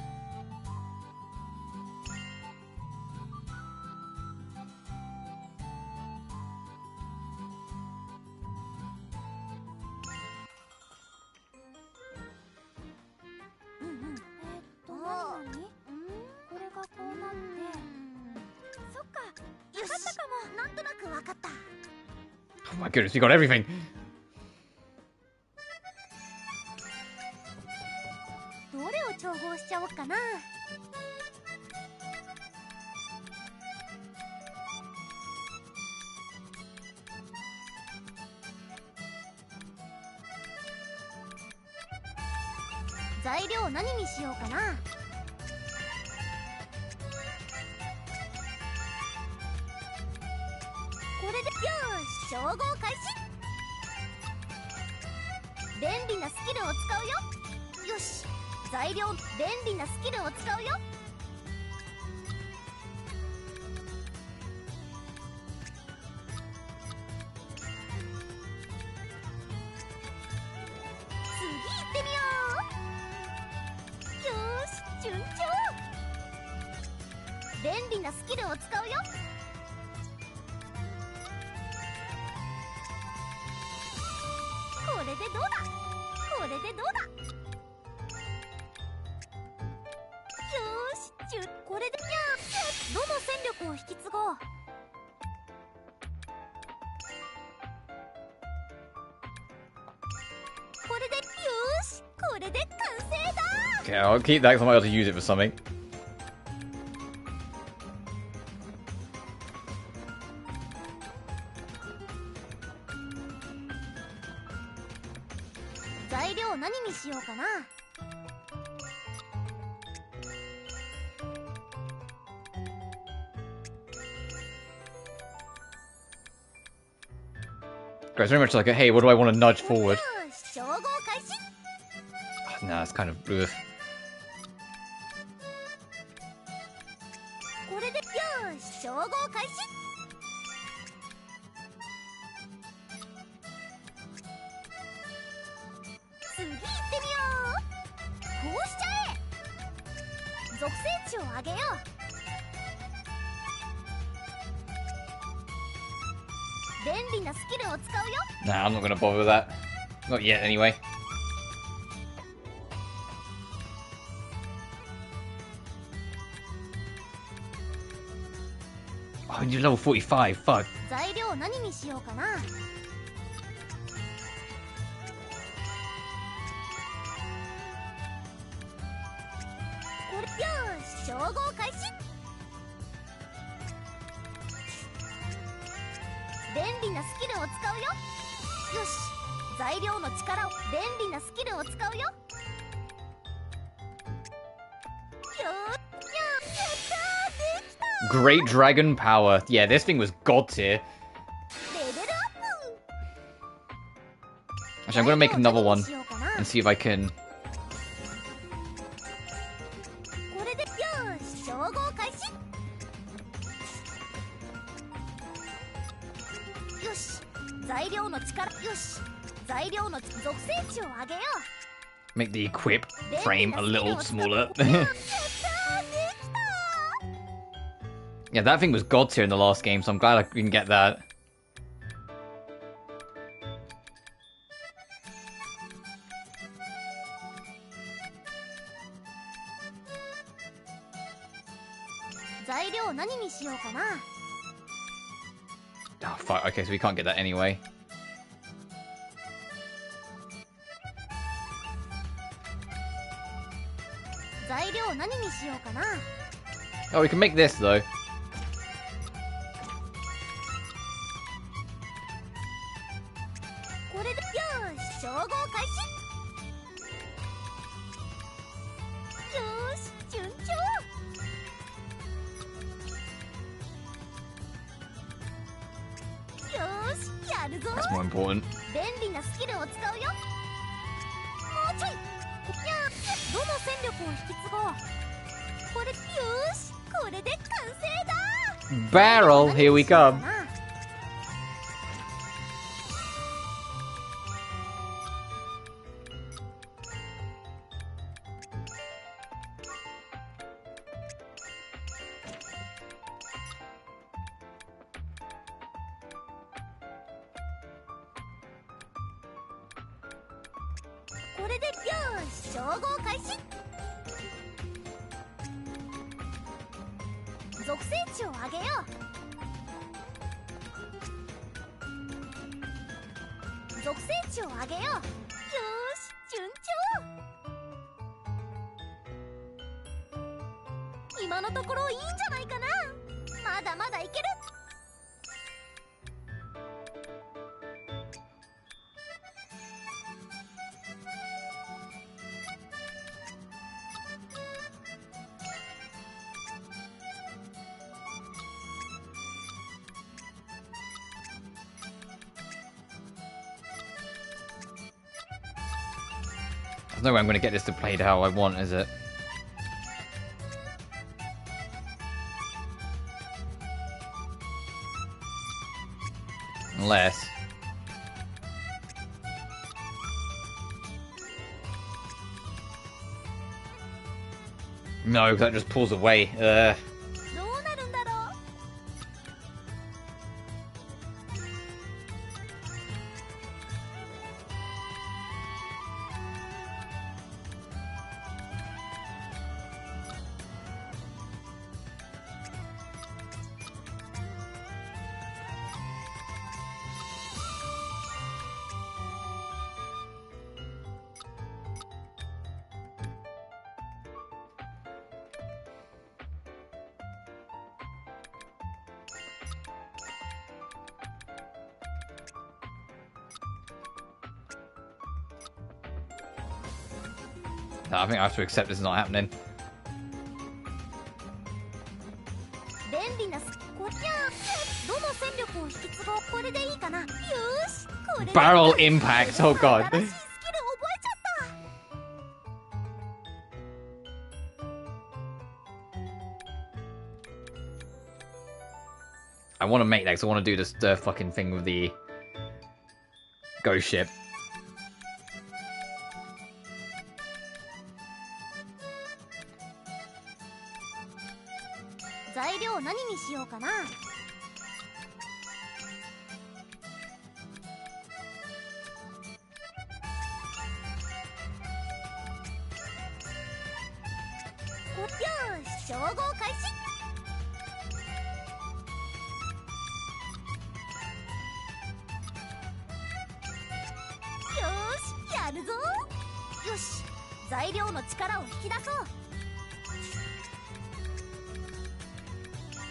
A: Oh my goodness, we got everything.
B: どれを調合しちゃおうかな。材料何にしようかな。これでよし、照合開始。便利なスキルを使うよ。よし、材料便利なスキルを使うよ。次行ってみよう。よし、順調。便利なスキルを使うよ。これでどうだ。これでどうだ。よし、これでにゃ。どの戦力を引き継ごう。これでよし、これで完成だ。
A: Okay, I'll keep that because I might be able to use it for something.
B: 材料何にしようかな。
A: It's very much like a, hey, what do I want to nudge forward?
B: よし、照合開始。
A: Nah, it's kind of... Ugh.
B: これでよし、照合開始。次行ってみよう。こうしちゃえ。属性値を上げよう。便利なスキルを使うよ。
A: Nah, I'm not gonna bother with that. Not yet, anyway. Oh, you're level 45, fuck.
B: 材料何にしようかな。これよし、照合開始。便利なスキルを使うよ。よし、材料の力を便利なスキルを使うよ。よー、やったー、できた。
A: Great Dragon Power. Yeah, this thing was god tier.
B: レベルアップ。
A: Actually, I'm gonna make another one and see if I can.
B: これでよし照合開始。よし材料の力よし材料の属性値を上げよう。
A: Make the equip frame a little smaller. Yeah, that thing was god tier in the last game, so I'm glad we can get that.
B: 材料何にしようかな。
A: Oh, fuck. Okay, so we can't get that anyway.
B: 材料何にしようかな。
A: Oh, we can make this, though.
B: これでよし照合開始。よし順調。よしやるぞ。
A: That's more important.
B: 便利なスキルを使うよ。もうちょい。いやどの戦力を引き継ごう。これよしこれで完成だ。
A: Barrel, here we come.
B: これでよし照合開始。属性値を上げよう。属性値を上げよう。よし順調。今のところいいんじゃないかな。まだまだいける。
A: There's no way I'm going to get this to play how I want, is it? Unless... No, that just pulls away.
B: どうなるんだろう。
A: I think I have to accept this is not happening.
B: 便利なスこりゃどの戦力を引き継ごう。これでいいかな。よしこれで
A: Barrel impact, oh god.
B: 新しいスキル覚えちゃった。
A: I want to make that because I want to do this fucking thing with the ghost ship.
B: 材料何にしようかな。 よし照合開始。 よしやるぞ。よし材料の力を引き出そう。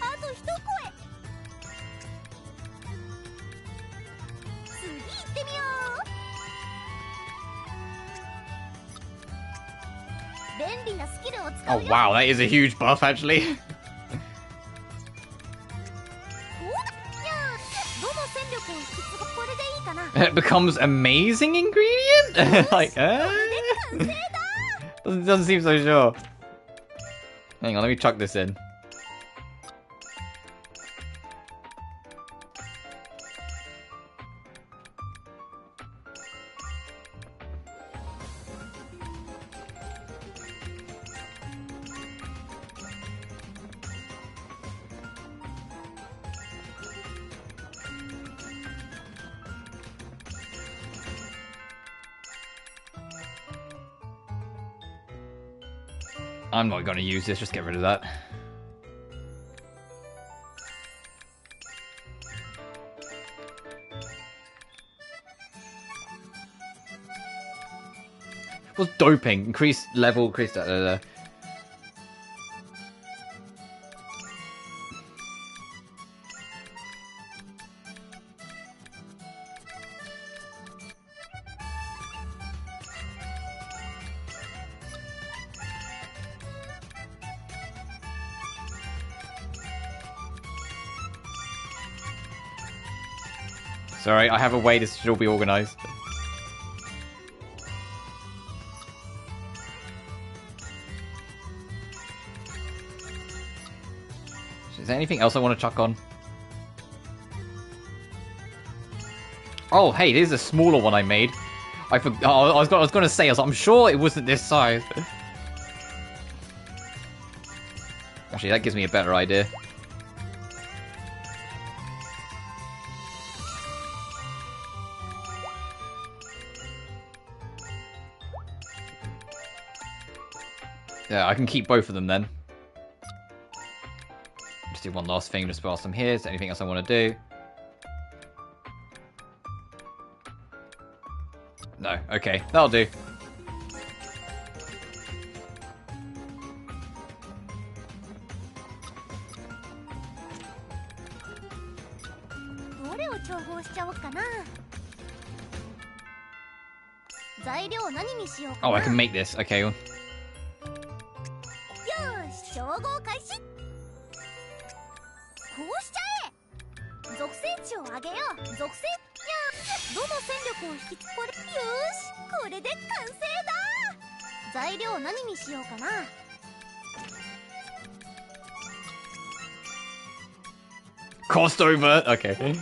B: あと一声。次行ってみよう。便利なスキルを使
A: Oh
B: うよ。
A: wow, that is a huge buff actually.
B: こうだ。いやどの戦力を引き継ぐ。これでいいかな。
A: It becomes amazing ingredient? Like, doesn't seem so sure. Hang on, let me chuck this in. I'm not going to use this, just get rid of that. What's doping? Increase level, increase that. Sorry, I have a way this should all be organized. Is there anything else I want to chuck on? Oh, hey, this is a smaller one I made. I was going to say, I'm sure it wasn't this size. Actually, that gives me a better idea. Yeah, I can keep both of them then. Just do one last thing just whilst I'm here. Is there anything else I want to do? No. Okay, that'll do. Oh, I can make this. Okay. Cost over. Okay.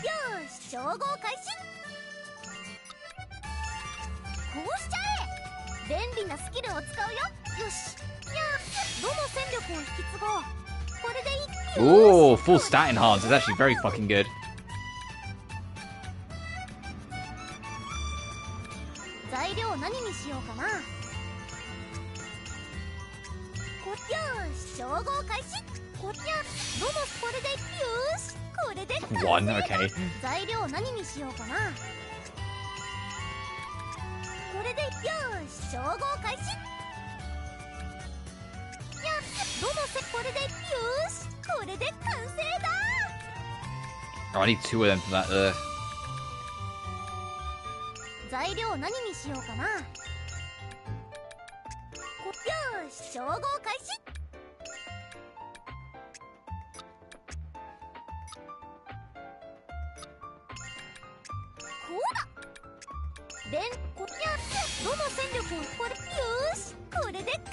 A: Ooh, full stat enhance is actually very fucking good. One, okay. Oh, I need two of them for that.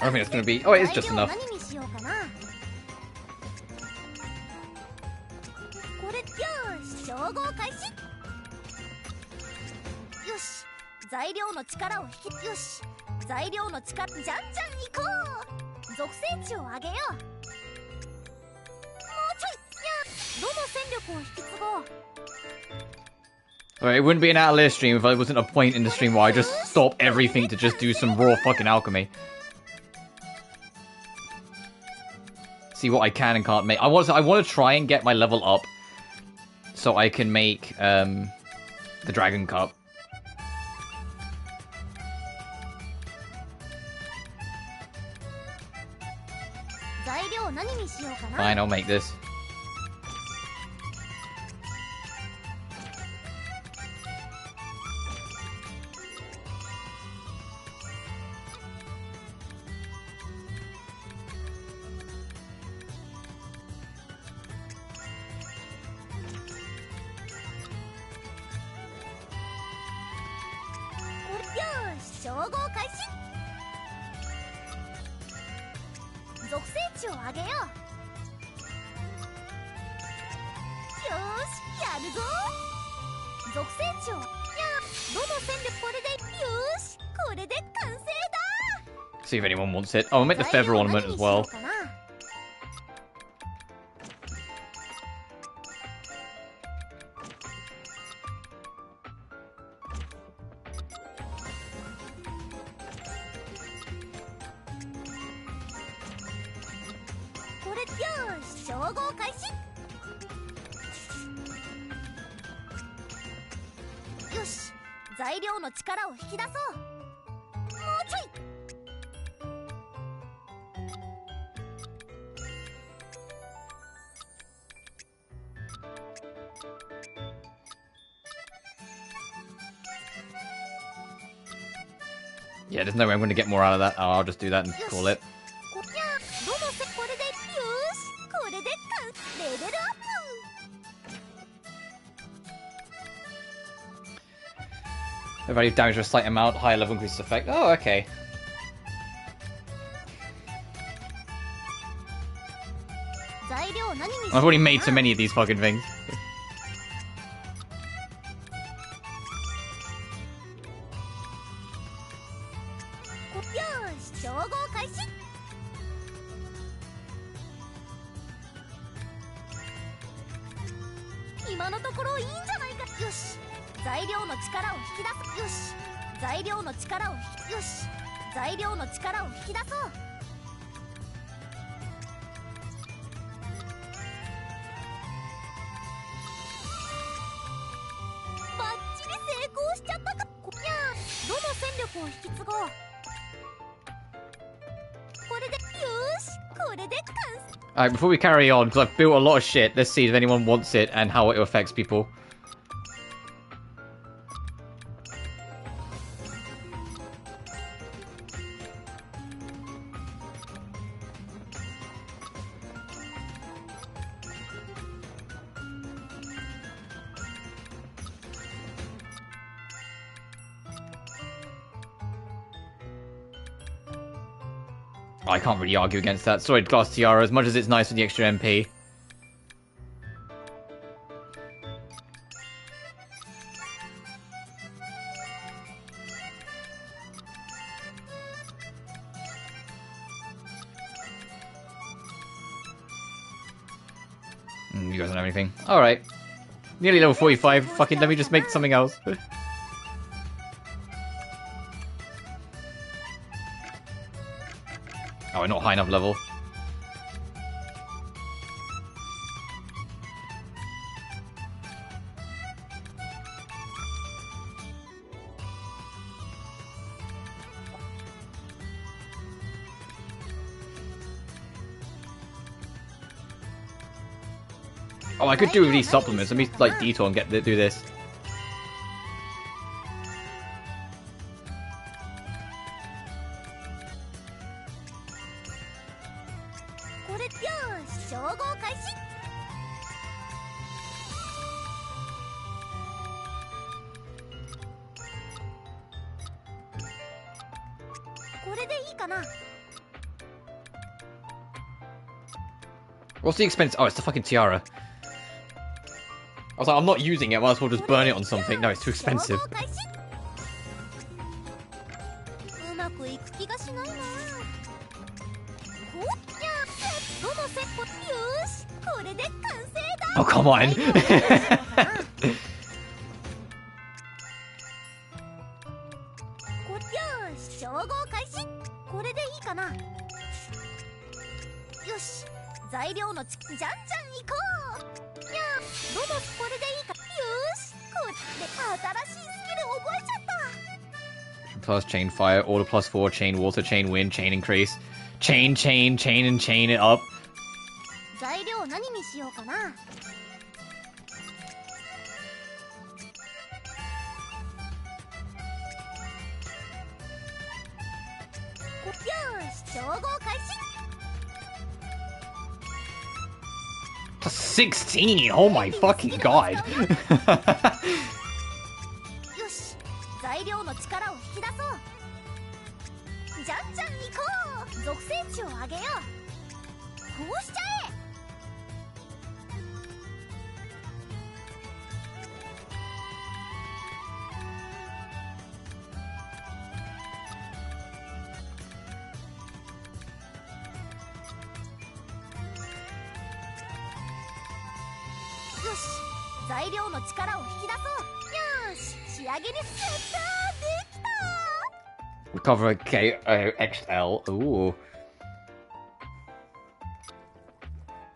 A: I don't think it's gonna be. Oh, it is just enough. Alright, it wouldn't be an Atelier stream if there wasn't a point in the stream where I just stop everything to just do some raw fucking alchemy. See what I can and can't make. I want to try and get my level up so I can make the Dragon Cup. Fine, I'll make this.
B: 照合開始。属性値を上げよう。よーしやるぞ。属性値をどの戦力これでよーしこれで完成だ。
A: See if anyone wants it. Oh, I'll make the feather ornament as well.
B: これよーし照合開始。よし材料の力を引き出そう。もうちょい。
A: Yeah, there's no way I'm going to get more out of that. Oh, I'll just do that and call it.
B: これでよーしこれでレベルアップ。
A: The value of damage for a slight amount, higher level increases effect. Oh, okay.
B: 材料何にしよう
A: I've already made so many of these fucking things.
B: よーし照合開始。今のところいいんじゃないか。よし材料の力を引き出す。よし材料の力をよし材料の力を引き出そう。バッチリ成功しちゃったか。どの戦力を引き継ごう。これでよーしこれで完成。
A: Alright, before we carry on, because I've built a lot of shit, let's see if anyone wants it and how it affects people. I can't really argue against that. Sorry, Glass Tiara, as much as it's nice with the extra MP. You guys don't have anything. Alright. Nearly level 45. Fucking let me just make something else. Oh, we're not high enough level. Oh, I could do with these supplements. Let me, like, detour and do this.
B: これよーし照合開始。これでいいかな。
A: What's the expense? Oh, it's the fucking tiara. I was like, I'm not using it, might as well just burn it on something. No, it's too expensive.
B: うまくいく気がしないな。ほっやどのセットよーしこれで完成だ。
A: Oh, come on.
B: これよーし照合開始。これでいいかな。よし材料のじゃんじゃん行こう。どのこれでいいか。よしこれで新しいスキル覚えちゃった。
A: Plus chain fire, order plus 4, chain water, chain wind, chain increase. Chain, chain, chain, and chain it up.
B: 材料何にしようかな。よし照合開始。
A: Plus 16! Oh my fucking god!
B: よし材料の力を引き出そう。じゃんじゃん行こう。属性値を上げよう。こうしちゃえ。よし、材料の力を引き出そう。よし、仕上げにやったー、できたー。
A: Recover XL. Ooh.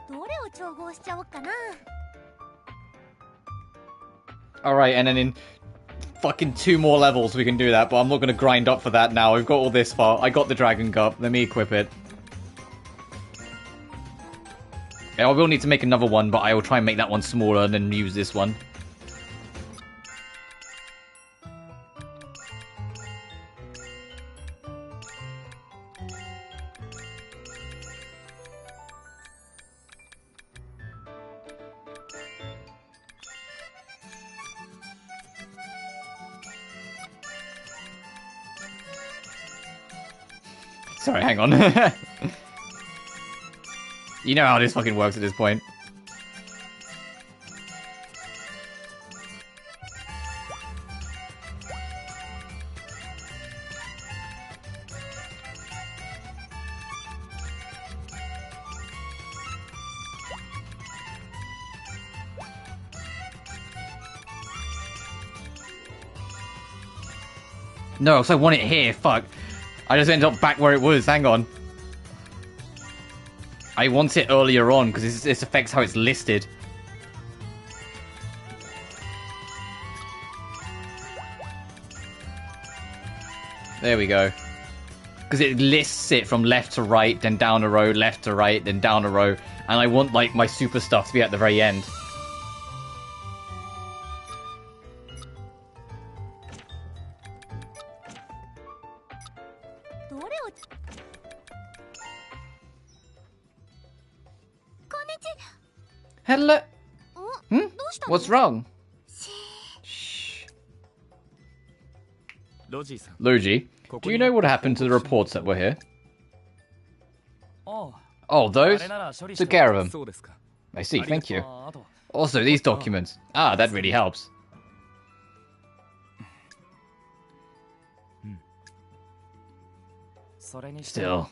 B: どれを調合しちゃおうかな。
A: Alright, and then in fucking 2 more levels we can do that, but I'm not gonna grind up for that now. We've got all this far. I got the Dragon Cup. Let me equip it. I will need to make another one, but I will try and make that one smaller and then use this one. Sorry, hang on. You know how this fucking works at this point. No, because I want it here, fuck. I just ended up back where it was, hang on. I want it earlier on, because this affects how it's listed. There we go. Because it lists it from left to right, then down a row, left to right, then down a row. And I want, like, my super stuff to be at the very end. Hello? Hmm? What's wrong? Shh. Luigi, do you know what happened to the reports that were here? Oh, those? Took care of them. I see, thank you. Also, these documents. Ah, that really helps. Still,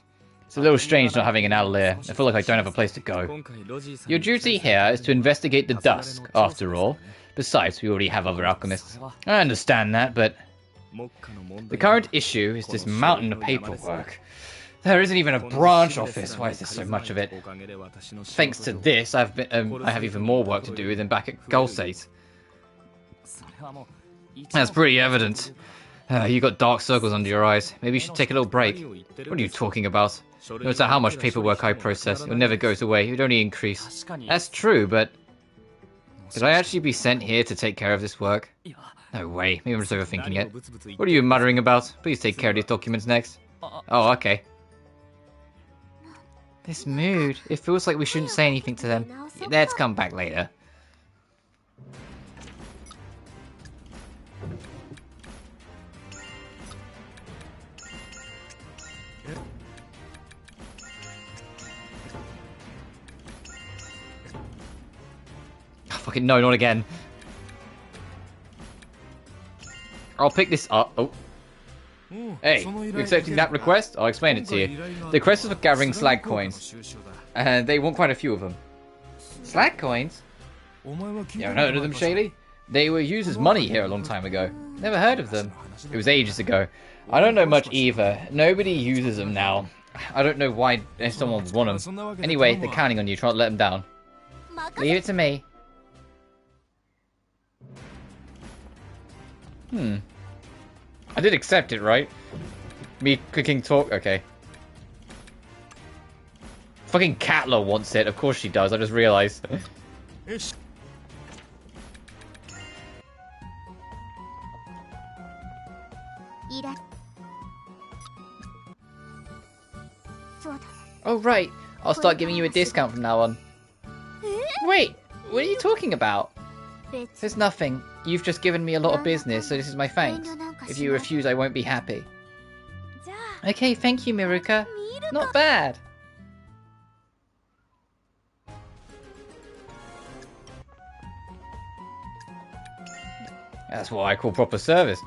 A: it's a little strange not having an Atelier. I feel like I don't have a place to go. Your duty here is to investigate the dusk, after all. Besides, we already have other alchemists. I understand that, but... The current issue is this mountain of paperwork. There isn't even a branch office. Why is there so much of it? Thanks to this, I have even more work to do than back at Gulsate. That's pretty evident. You got dark circles under your eyes. Maybe you should take a little break. What are you talking about? No matter how much paperwork I process, it never goes away. It would only increase. That's true, but... Could I actually be sent here to take care of this work? No way. Maybe I'm just overthinking it. What are you muttering about? Please take care of these documents next. Oh, okay. This mood. It feels like we shouldn't say anything to them. Let's come back later. Oh, fucking no, not again. I'll pick this up. Oh. Hey, you accepting that request? I'll explain it to you. The request is for gathering slag coins. And they want quite a few of them. Slag coins? You haven't heard of them, Shallie? They were used as money here a long time ago. Never heard of them. It was ages ago. I don't know much either. Nobody uses them now. I don't know why someone would want them. Anyway, they're counting on you. Try not to let them down. Leave it to me. I did accept it, right? Me clicking talk? Okay. Fucking Catla wants it. Of course she does. I just realized. Oh, right. I'll start giving you a discount from now on. Wait, what are you talking about? There's nothing. You've just given me a lot of business, so this is my thanks. If you refuse, I won't be happy. Okay, thank you, Miruka. Not bad. That's what I call proper service.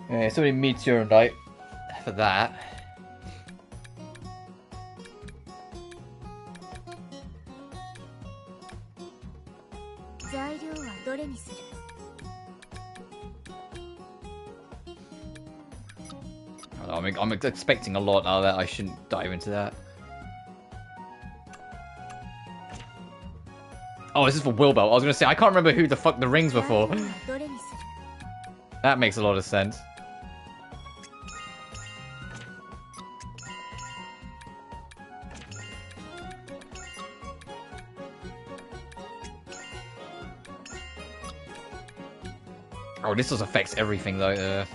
A: Yeah, somebody meteor night for that. I'm expecting a lot out of that. I shouldn't dive into that. Oh, this is for Wilbur. I was going to say, I can't remember who the fuck the rings were for. That makes a lot of sense. Oh, this just affects everything though.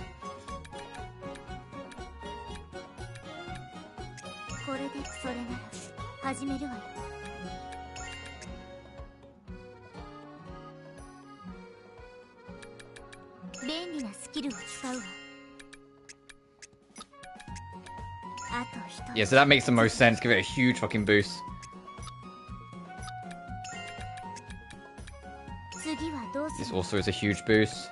A: Yeah, so that makes the most sense. Give it a huge fucking boost. This also is a huge boost.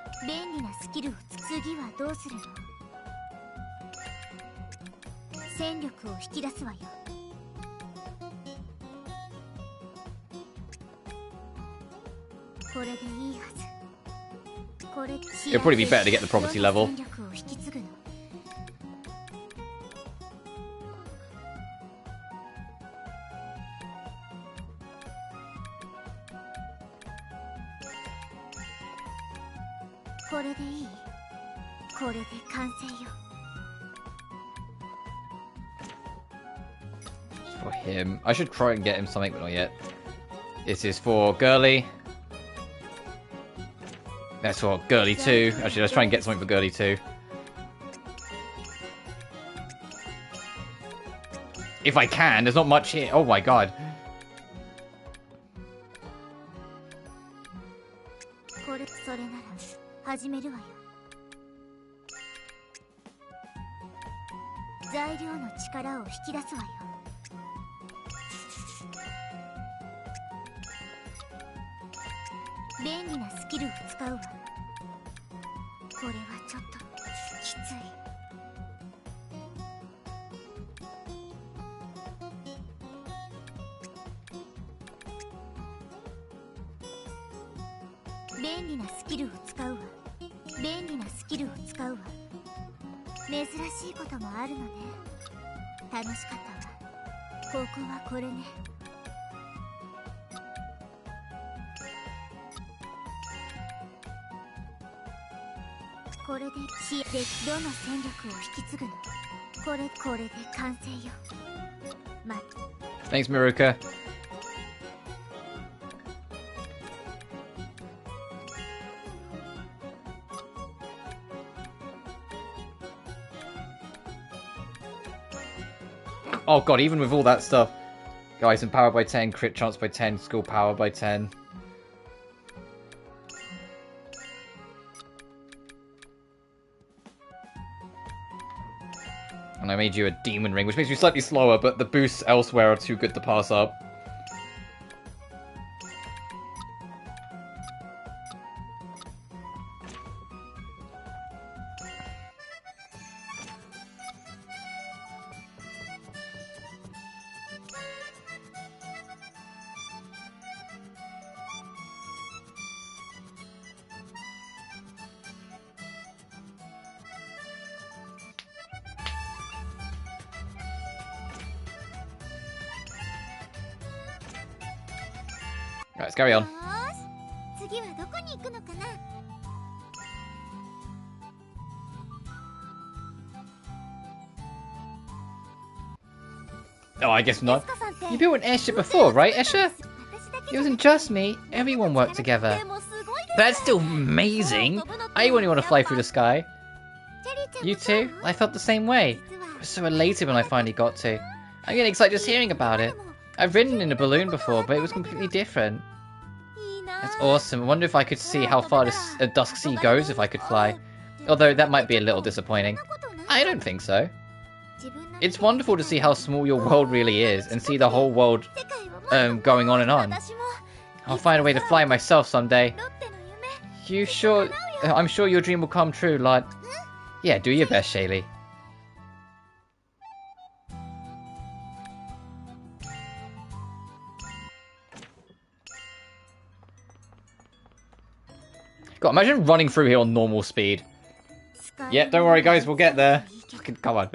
A: It'll probably be better to get the property level. For him. I should try and get him something, but not yet. This is for Girly. That's for Girly 2. Actually, let's try and get something for Girly 2. If I can, there's not much here. Oh my god. Thanks, Miruka. Oh god, even with all that stuff. Guys, empowered by 10, crit chance by 10, skill power by 10. And I made you a demon ring, which makes you slightly slower, but the boosts elsewhere are too good to pass up. Right, let's carry on. Oh, I guess not. You built an airship before, right, Esha? It wasn't just me. Everyone worked together. That's still amazing. I only want to fly through the sky. You too? I felt the same way. I was so elated when I finally got to. I'm getting excited just hearing about it. I've ridden in a balloon before, but it was completely different. That's awesome. I wonder if I could see how far this Dusk Sea goes if I could fly. Although that might be a little disappointing. I don't think so. It's wonderful to see how small your world really is and see the whole world going on and on. I'll find a way to fly myself someday. You sure? I'm sure your dream will come true, lad. Yeah, do your best, Shallie. God, imagine running through here on normal speed. Yeah, don't worry guys, we'll get there. Fucking come on.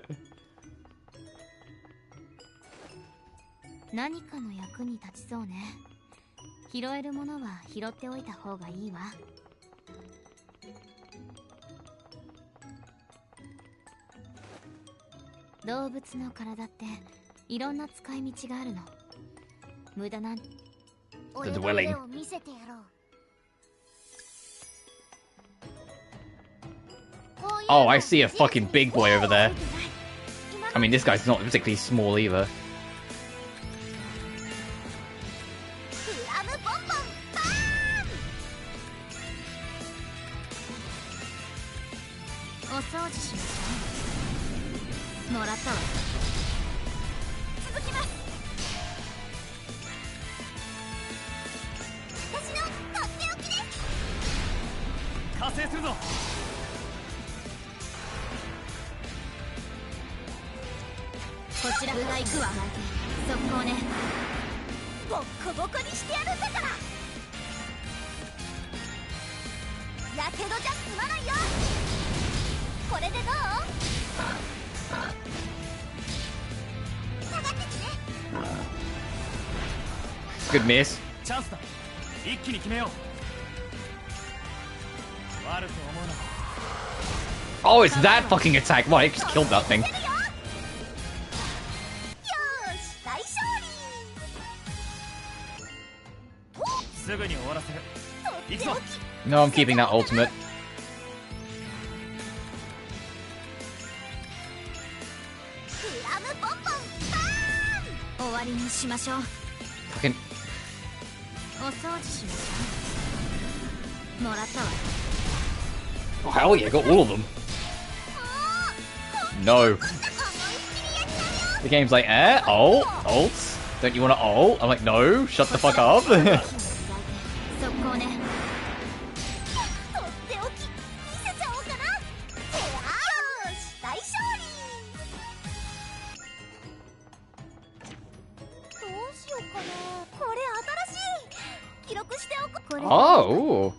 B: 何かの役に立ちそうね。拾えるものは拾っておいた方がいいわ。動物の体っていろんな使い道があるの。無駄なん。
A: The dwelling. Oh, I see a fucking big boy over there. I mean, this guy's not particularly small either. Good miss. Oh, it's that fucking attack. Wow, it just killed that thing. No, I'm keeping that ultimate. Fucking... Oh, hell yeah, got all of them. No. The game's like, ult? Don't you want to ult? I'm like, no, shut the fuck up. Oh.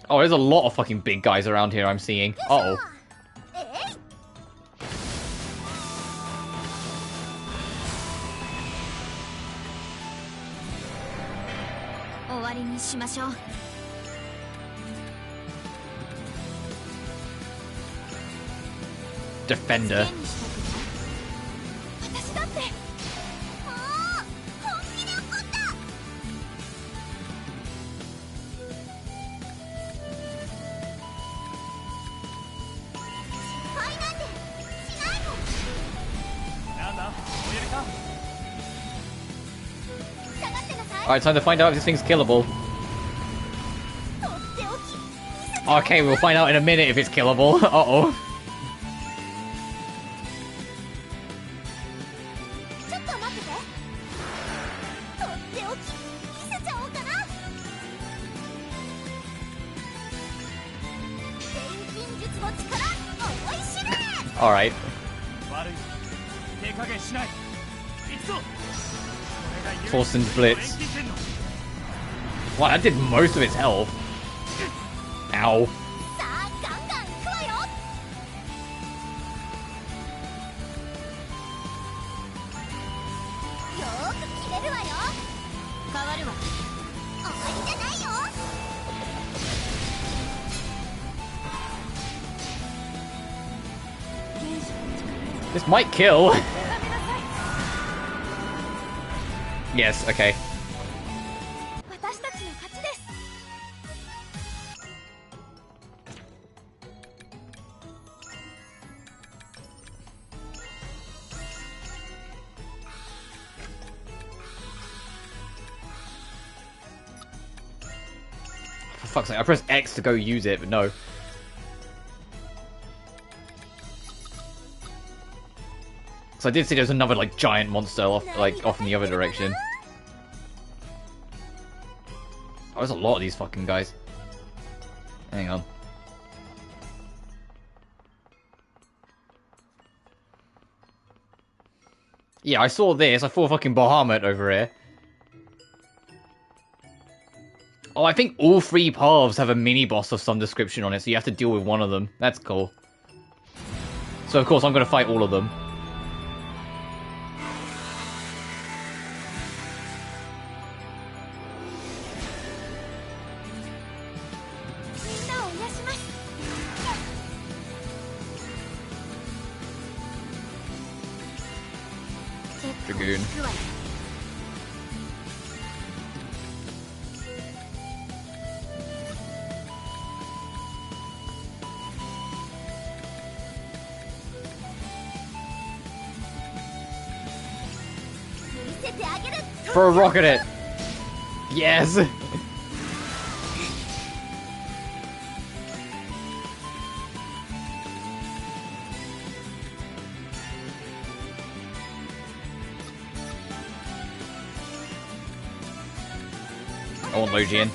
A: Oh, there's a lot of fucking big guys around here I'm seeing. Uh-oh. Defender. Alright, time to find out if this thing's killable. Okay, we'll find out in a minute if it's killable. Uh-oh. Alright. Forsen's Blitz. Wow, that did most of its health. Ow. This might kill. Yes, okay. fuck's sake, I pressed X to go use it, but no. So I did see there's another like giant monster off in the other direction. Oh, there's a lot of these fucking guys. Hang on. Yeah, I saw this. I saw a fucking Bahamut over here. Oh, I think all 3 paths have a mini-boss of some description on it, so you have to deal with one of them. That's cool. So, of course, I'm going to fight all of them. Dragoon. Throw a rock at it! Yes! I want Logian.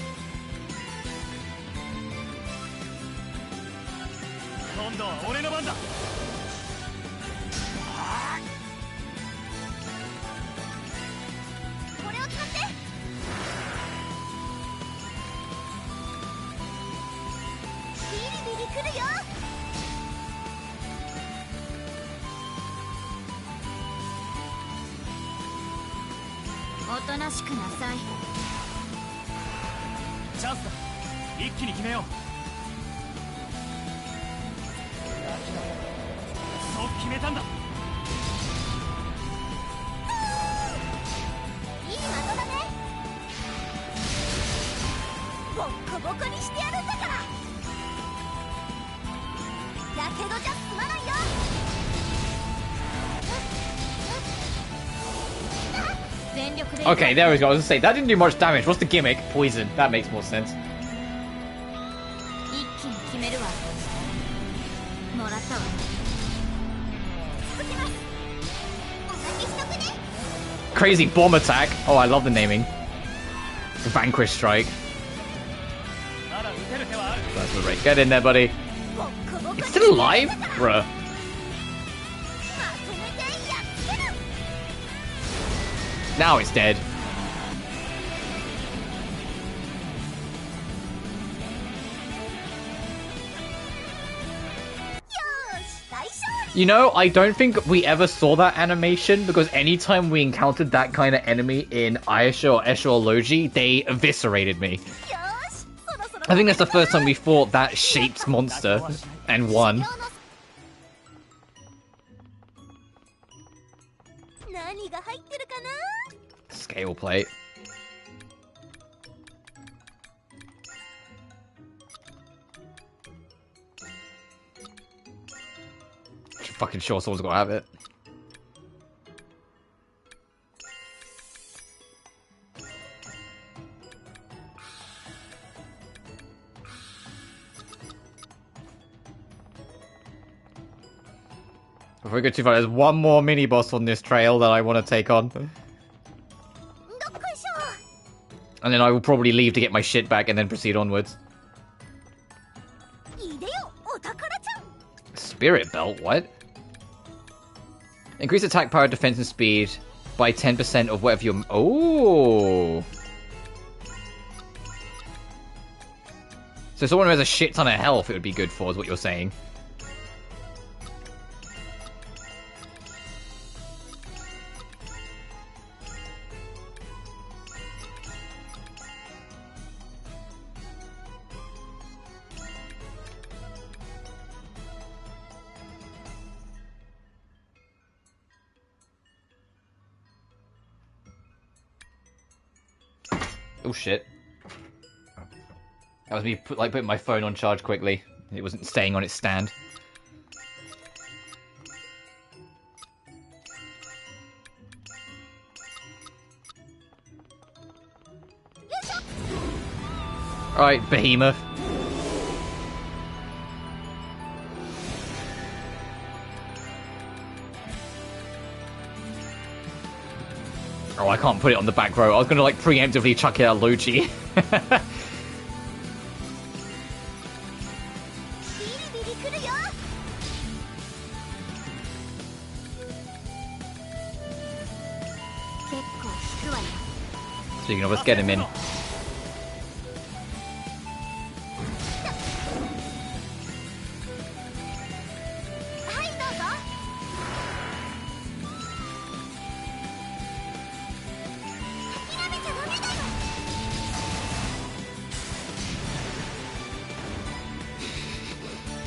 A: Okay, there we go. I was gonna say, that didn't do much damage. What's the gimmick? Poison. That makes more sense. Crazy bomb attack. Oh, I love the naming. Vanquish strike. That's the rate. Get in there, buddy. It's still alive? Bruh. Now it's dead. You know, I don't think we ever saw that animation, because anytime we encountered that kind of enemy in Ayesha or Esha or Logi, they eviscerated me. I think that's the first time we fought that shaped monster and won. Scale plate. Fucking sure someone's gotta have it. Before we go too far, there's one more mini boss on this trail that I want to take on. And then I will probably leave to get my shit back and then proceed onwards. Spirit belt, what? Increase attack power, defense, and speed by 10% of whatever you're... Oh! So someone who has a shit ton of health it would be good for, is what you're saying. Oh shit. That was me putting my phone on charge quickly. It wasn't staying on its stand. Alright, behemoth. Oh, I can't put it on the back row. I was gonna like preemptively chuck it at Lucci. Speaking of, let's get him in.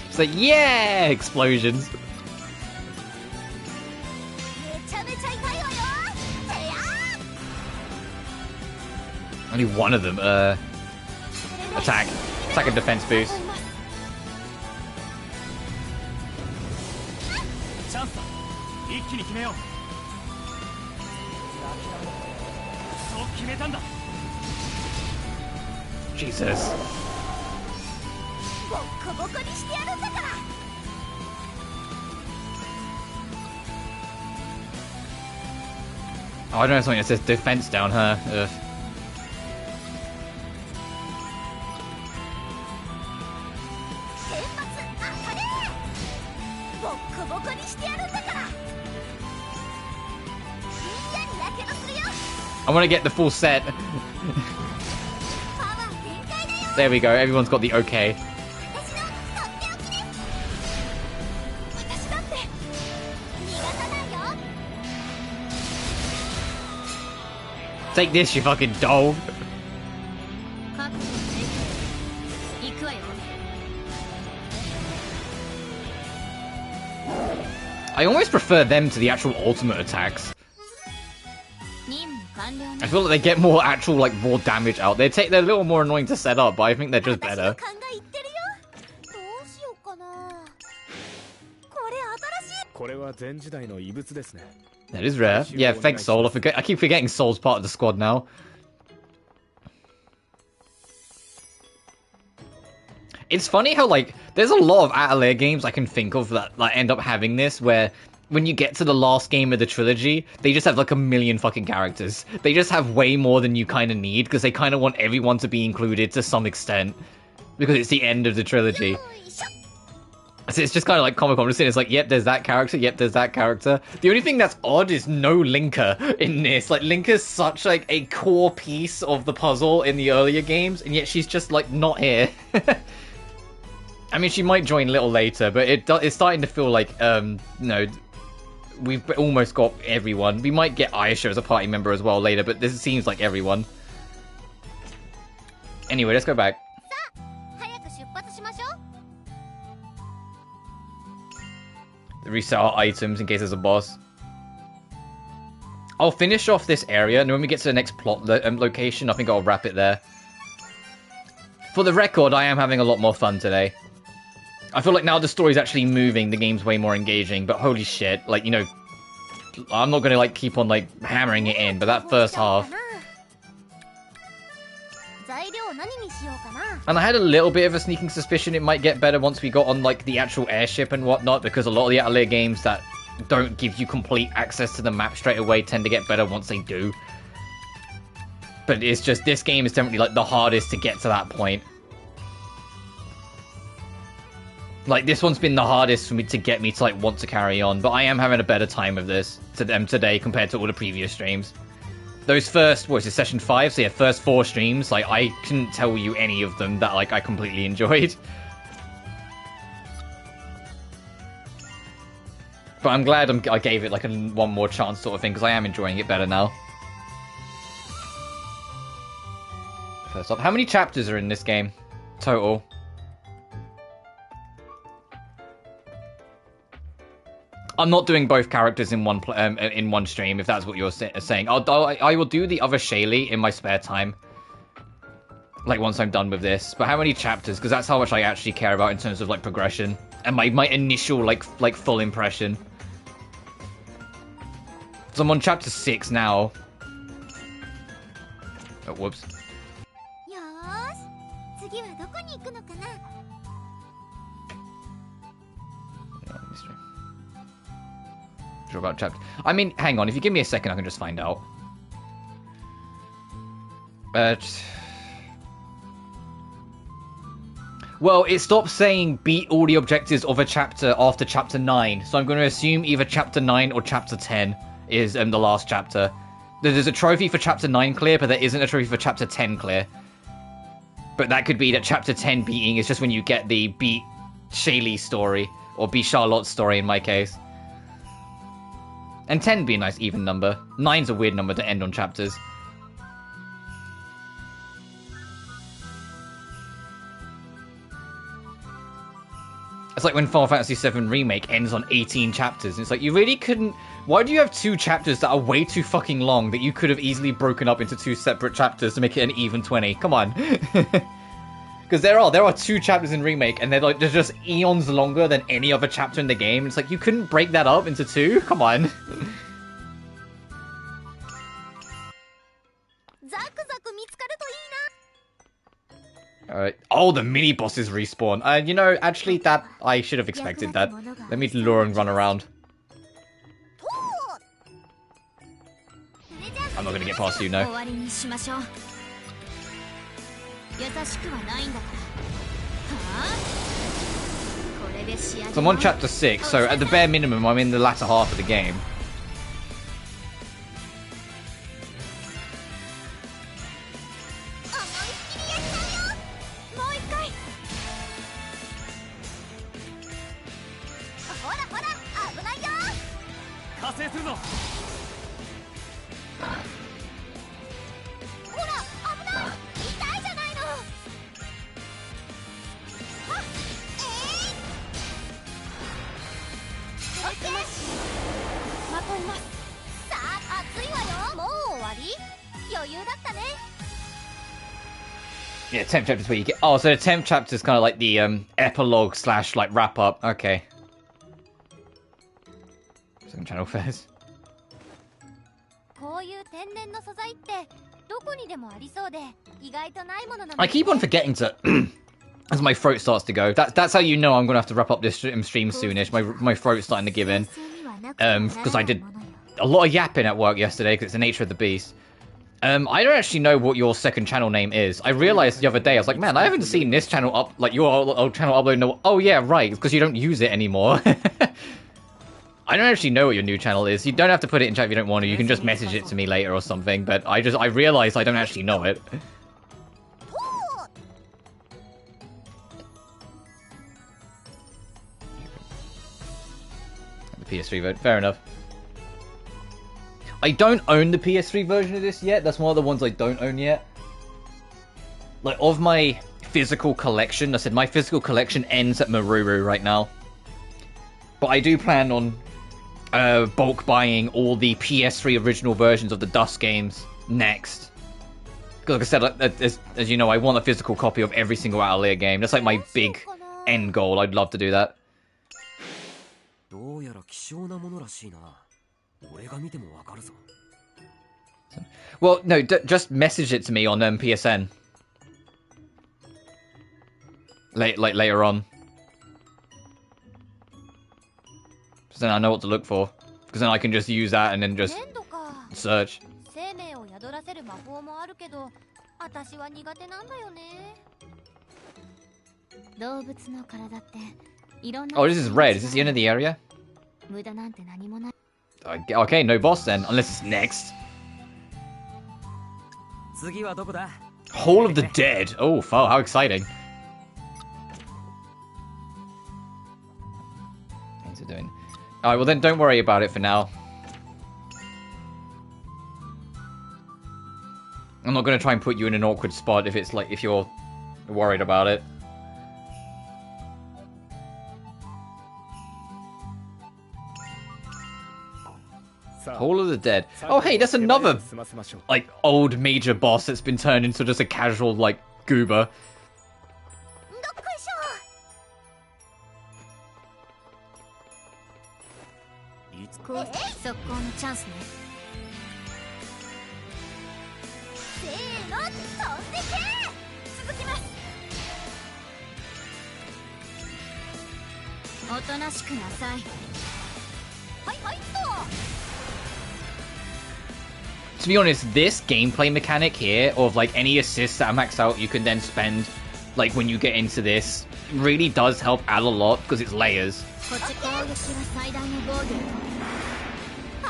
A: It's like, yeah! Explosions. Only one of them, attack and defense boost. Jesus. Oh, I don't know something that says defense down her. Ugh. I want to get the full set. There we go, everyone's got the okay. Take this, you fucking dog. I almost prefer them to the actual ultimate attacks. I feel like they get more actual, like, raw damage out. They're a little more annoying to set up, but I think they're just better. That is rare. Yeah, thanks, Soul. I keep forgetting Soul's part of the squad now. It's funny how, like, there's a lot of Atelier games I can think of that, like, end up having this, where when you get to the last game of the trilogy, they just have, like, a million fucking characters. They just have way more than you kind of need, because they kind of want everyone to be included to some extent. Because it's the end of the trilogy. So it's just kind of like Comic-Con, it's like, yep, there's that character, yep, there's that character. The only thing that's odd is no Linker in this. Like, Linker's such, like, a core piece of the puzzle in the earlier games, and yet she's just, like, not here. I mean, she might join a little later, but it's starting to feel like, no, we've almost got everyone. We might get Aisha as a party member as well later, but this seems like everyone. Anyway, let's go back. Reset our items in case there's a boss. I'll finish off this area, and when we get to the next plot location, I think I'll wrap it there. For the record, I am having a lot more fun today. I feel like now the story's actually moving, the game's way more engaging, but holy shit, like, you know, I'm not gonna, like, keep on, like, hammering it in, but that first half... And I had a little bit of a sneaking suspicion it might get better once we got on, like, the actual airship and whatnot, because a lot of the Atelier games that don't give you complete access to the map straight away tend to get better once they do. But it's just, this game is definitely, like, the hardest to get to that point. Like, this one's been the hardest for me to get me to, like, want to carry on, but I am having a better time of this today compared to all the previous streams. Those first, what is it, session 5? So yeah, first 4 streams, like, I couldn't tell you any of them that, like, I completely enjoyed. But I'm glad I gave it, like, one more chance sort of thing, because I am enjoying it better now. First off, how many chapters are in this game? Total. I'm not doing both characters in one stream, if that's what you're saying. I will do the other Shallie in my spare time. Like, once I'm done with this. But how many chapters? Because that's how much I actually care about in terms of, like, progression. And my initial, like full impression. So I'm on chapter 6 now. Oh, whoops.
B: 次はどこに行くのかな。
A: Sure about chapter. I mean, hang on. If you give me a second, I can just find out. Well, it stops saying beat all the objectives of a chapter after chapter 9, so I'm going to assume either chapter 9 or chapter 10 is the last chapter. There's a trophy for chapter 9 clear, but there isn't a trophy for chapter 10 clear. But that could be that chapter 10 beating is just when you get the beat Shallie story, or beat Charlotte's story in my case. And 10 would be a nice even number. 9's a weird number to end on chapters. It's like when Final Fantasy VII Remake ends on 18 chapters. It's like, you really couldn't... Why do you have 2 chapters that are way too fucking long that you could have easily broken up into 2 separate chapters to make it an even 20? Come on. Because there are 2 chapters in Remake, and they're just eons longer than any other chapter in the game. It's like, you couldn't break that up into 2? Come on. Alright. Oh, the mini bosses respawn. You know, actually, that I should have expected that. Let me lure and run around. I'm not gonna get past you, no. So I'm on chapter 6, so at the bare minimum, I'm in the latter half of the game. Yeah, 10th chapter's where you get... Oh, so the 10th chapter's kind of like the epilogue / like wrap up. Okay. Second channel fairs. I keep on forgetting to... as my throat starts to go. That's how you know I'm going to have to wrap up this stream soonish. My throat's starting to give in. Because I did a lot of yapping at work yesterday because it's the nature of the beast. I don't actually know what your second channel name is. I realized the other day, I was like, man, I haven't seen this channel up, like your old channel upload. No, oh yeah, right, because you don't use it anymore. I don't actually know what your new channel is. You don't have to put it in chat if you don't want to. You can just message it to me later or something. But I realized I don't actually know it. The PS3 vote, fair enough. I don't own the PS3 version of this yet. That's one of the ones I don't own yet. Like, of my physical collection, I said my physical collection ends at Maruru right now. But I do plan on bulk buying all the PS3 original versions of the Dust games next. Because like I said, as you know, I want a physical copy of every single Atelier game. That's like my big end goal. I'd love to do that. Well, no, just message it to me on PSN. Later on. So then I know what to look for. Because then I can just use that and then just search. Oh, this is red. Is this the end of the area? Okay, no boss then, unless it's next. Hall of the Dead. Oh, how exciting. What's it doing? Alright, well then don't worry about it for now. I'm not going to try and put you in an awkward spot if you're worried about it. Hall of the Dead. Oh, hey, that's another, like, old major boss that's been turned into just a casual, like, goober.
B: おとなしくなさい。はいはいっと。
A: To be honest, this gameplay mechanic here of like any assists that are maxed out you can then spend like when you get into this really does help add a lot because it's layers.
B: こっち攻撃は最大の防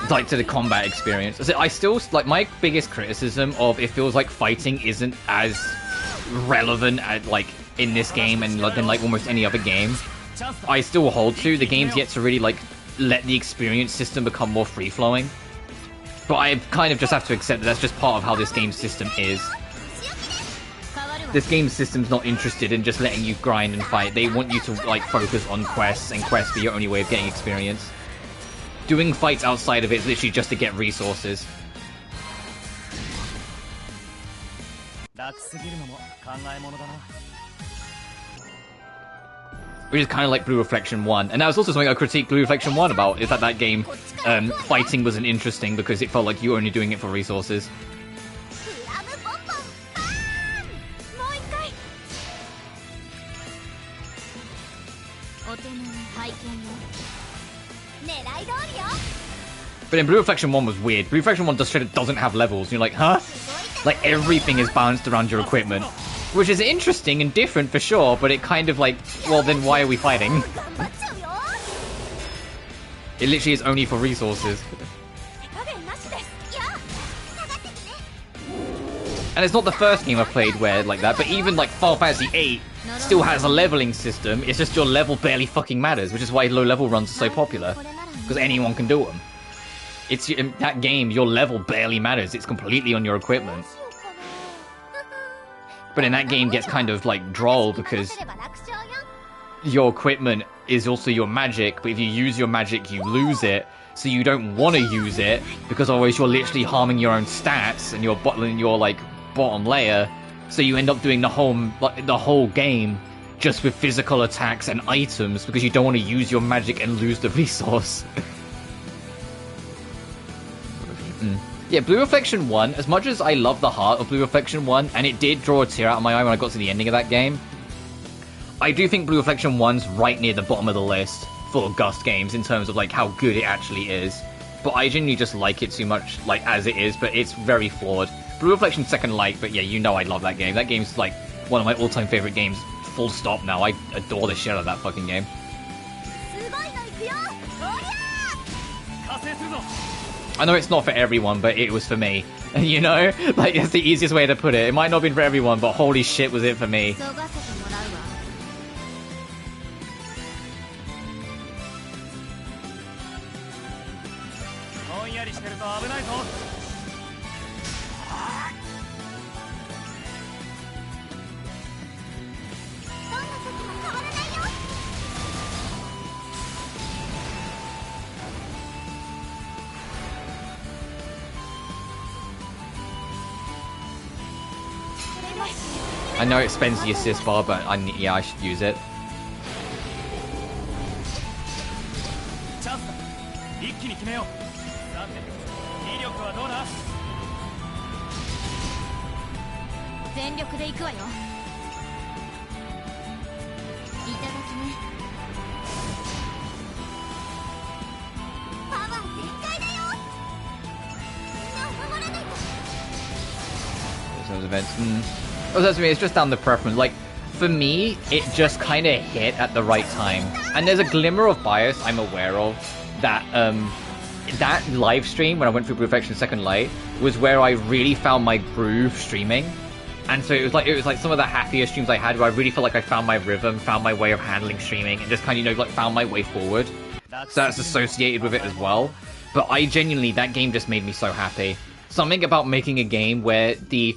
B: 御。
A: Like to the combat experience. I still like my biggest criticism of it feels like fighting isn't as relevant at like in this game and than like almost any other game. I still hold to the game's yet to really like let the experience system become more free flowing. But I kind of just have to accept that that's just part of how this game system is. This game system's not interested in just letting you grind and fight. They want you to like focus on quests and quests be your only way of getting experience. Doing fights outside of it is literally just to get resources. Which is kind of like Blue Reflection 1. And that was also something I critiqued Blue Reflection 1 about, is that that game, fighting wasn't interesting because it felt like you were only doing it for resources. But in Blue Reflection 1 was weird. Blue Reflection 1 just straight up doesn't have levels. You're like, huh? Like, everything is balanced around your equipment. Which is interesting and different for sure, but it kind of like, well then why are we fighting? It literally is only for resources. And it's not the first game I've played where like that, but even like Final Fantasy VIII still has a leveling system. It's just your level barely fucking matters, which is why low level runs are so popular. Because anyone can do them. It's in that game, your level barely matters. It's completely on your equipment. But in that game gets kind of like droll because your equipment is also your magic, but if you use your magic, you lose it. So you don't want to use it because otherwise you're literally harming your own stats and your like bottom layer. So you end up doing the whole game just with physical attacks and items because you don't want to use your magic and lose the resource. Yeah, Blue Reflection 1, as much as I love the heart of Blue Reflection 1, and it did draw a tear out of my eye when I got to the ending of that game, I do think Blue Reflection 1's right near the bottom of the list for Gust games in terms of like how good it actually is. But I genuinely just like it too much, like as it is, but it's very flawed. Blue Reflection Second Light, but yeah, you know I love that game. That game's like one of my all-time favorite games, full stop now. I adore the shit out of that fucking game. I know it's not for everyone, but it was for me. You know? Like, that's the easiest way to put it. It might not have been for everyone, but holy shit was it for me. I know it spends the assist bar, but yeah, I should use it. Those events. Oh, that's me. It's just down the preference. Like, for me, it just kind of hit at the right time. And there's a glimmer of bias I'm aware of that that live stream when I went through Blue Reflection Second Light was where I really found my groove streaming. And so it was like some of the happier streams I had where I really felt like I found my rhythm, found my way of handling streaming, and just kind of, you know, like found my way forward. So that's associated with it as well. But I genuinely, that game just made me so happy. Something about making a game where the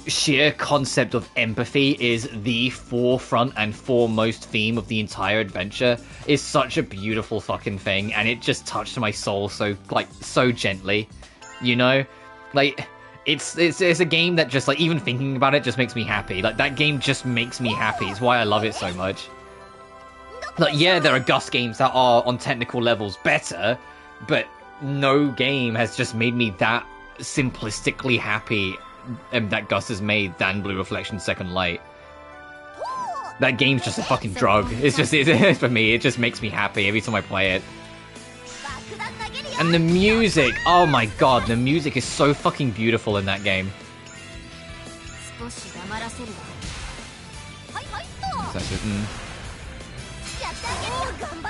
A: sheer concept of empathy is the forefront and foremost theme of the entire adventure is such a beautiful fucking thing, and it just touched my soul so, like, so gently, you know? Like, it's a game that just, like, even thinking about it just makes me happy. Like, that game just makes me happy. It's why I love it so much. Like, yeah, there are Gust games that are, on technical levels, better, but no game has just made me that simplistically happy that Gust has made than Blue Reflection Second Light. That game's just a fucking drug. It's just, for me, it just makes me happy every time I play it. And the music, oh my god, the music is so fucking beautiful in that game.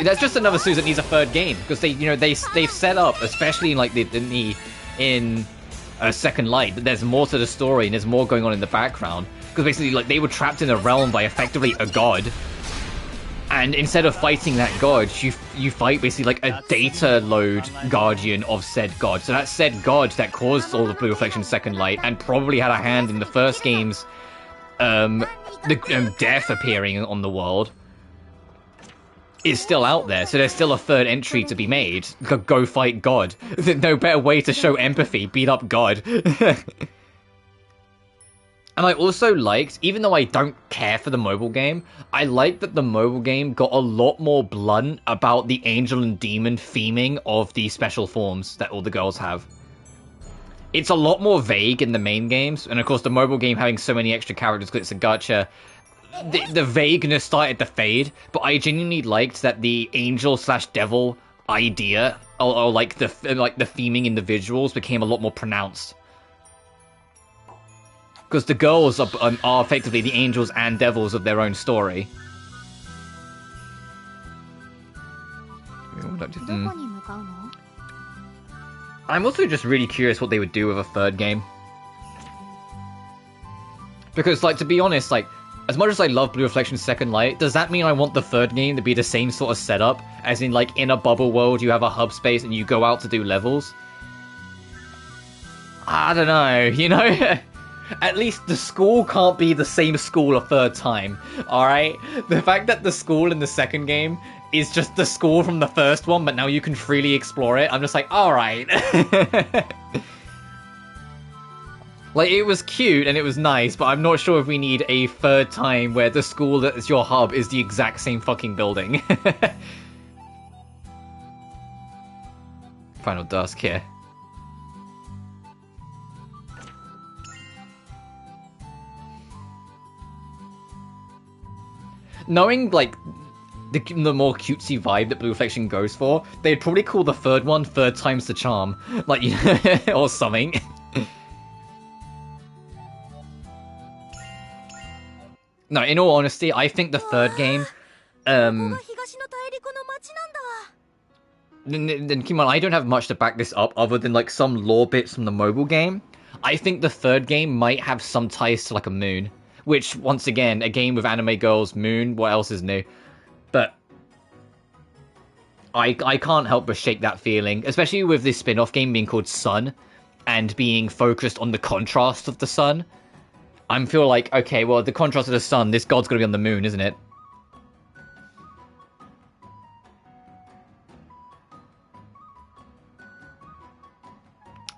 A: That's just another Suze that needs a third game, because they've set up, especially in like in Second Light, that there's more to the story and there's more going on in the background. Because basically, like, they were trapped in a realm by effectively a god, and instead of fighting that god, you fight basically like a data load guardian of said god. So that said god that caused all the Blue Reflection Second Light and probably had a hand in the first game's death appearing on the world is still out there. So there's still a third entry to be made. Go fight God. No better way to show empathy. Beat up God. And I also liked, even though I don't care for the mobile game, I liked that the mobile game got a lot more blunt about the angel and demon theming of the special forms that all the girls have. It's a lot more vague in the main games, and of course the mobile game having so many extra characters because it's a gacha, the vagueness started to fade, but I genuinely liked that the angel/devil idea, or like the theming in the visuals became a lot more pronounced. Because the girls are effectively the angels and devils of their own story. I'm also just really curious what they would do with a third game. Because, like, to be honest, like, as much as I love Blue Reflection Second Light, does that mean I want the third game to be the same sort of setup? As in, like, in a bubble world, you have a hub space and you go out to do levels? I don't know, you know? At least the school can't be the same school a third time, alright? The fact that the school in the second game is just the school from the first one, but now you can freely explore it, I'm just like, alright. Like, it was cute and it was nice, but I'm not sure if we need a third time where the school that is your hub is the exact same fucking building. Final Dusk here. Knowing, like, the more cutesy vibe that Blue Reflection goes for, they'd probably call the third one Third Time's the Charm. Like, you know, or something. No, in all honesty, I think the third game, then come on, I don't have much to back this up other than, like, some lore bits from the mobile game. I think the third game might have some ties to, like, a moon. Which, once again, a game with anime girls, moon, what else is new? But I can't help but shake that feeling, especially with this spin-off game being called Sun, and being focused on the contrast of the sun. I feel like, okay, well, the contrast of the sun, this god's gonna be on the moon, isn't it?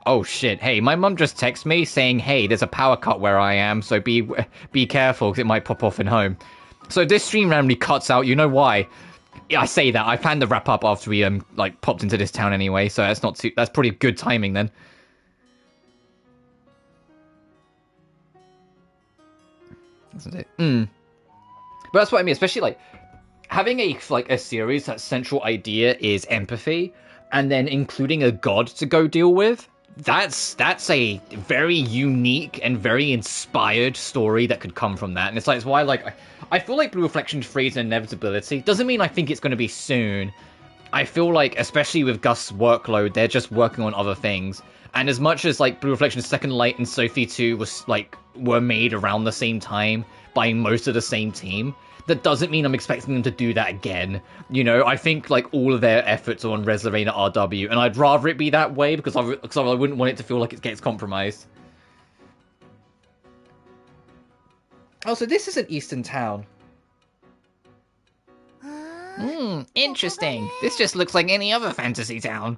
A: Oh shit, hey, my mum just texted me saying, hey, there's a power cut where I am, so be careful, because it might pop off in home. So this stream randomly cuts out, you know why? Yeah, I say that, I planned to wrap up after we, like, popped into this town anyway, so that's pretty good timing then. That's it. But that's what I mean, especially, like, having a series that central idea is empathy, and then including a god to go deal with, that's a very unique and very inspired story that could come from that. And it's why, like, I feel like Blue Reflection 3 is an inevitability. Doesn't mean I think it's going to be soon. I feel like, especially with Gus's workload, they're just working on other things. And as much as, like, Blue Reflection Second Light and Sophie 2 were made around the same time by most of the same team, that doesn't mean I'm expecting them to do that again. You know, I think, like, all of their efforts are on Res Lorraine RW, and I'd rather it be that way because I wouldn't want it to feel like it gets compromised. Oh, so this is an eastern town. Interesting. This just looks like any other fantasy town.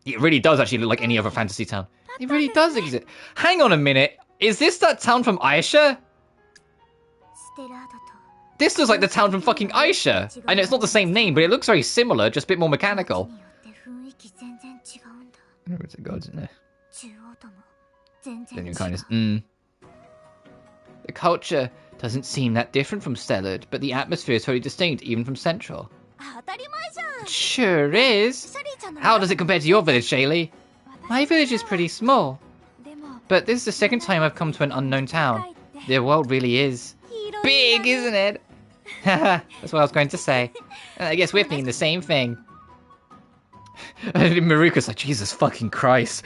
A: It really does actually look like any other fantasy town. It really does exist. Hang on a minute. Is this that town from Aisha? This looks like the town from fucking Aisha. I know it's not the same name, but it looks very similar, just a bit more mechanical. Where's the gods in there? Genuine kindness. The culture doesn't seem that different from Stellard, but the atmosphere is totally distinct, even from Central.
B: 当たり前じゃん。
A: Sure is.
B: シャリーちゃんの
A: How does it compare to your village, Shallie? My village is pretty small,
B: でも
A: but this is the second time I've come to an unknown town. The world really is
B: 広い
A: big, isn't it? That's what I was going to say. I guess we're thinking the same thing. Maruka's like, Jesus fucking Christ.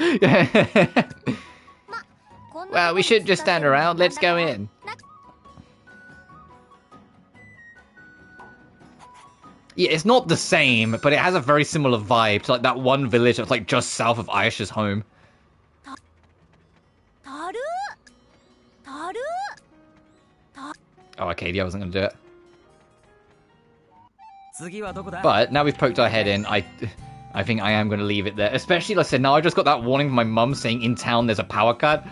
A: Well, we should just stand around. Let's go in. Yeah, it's not the same, but it has a very similar vibe to like that one village that's like just south of Aisha's home.
B: たるたる
A: Oh, okay, yeah, I wasn't gonna do it.
C: 次はどこだ
A: But now we've poked our head in, I think I am gonna leave it there. Especially, like I said, now I just got that warning from my mum saying in town there's a power cut.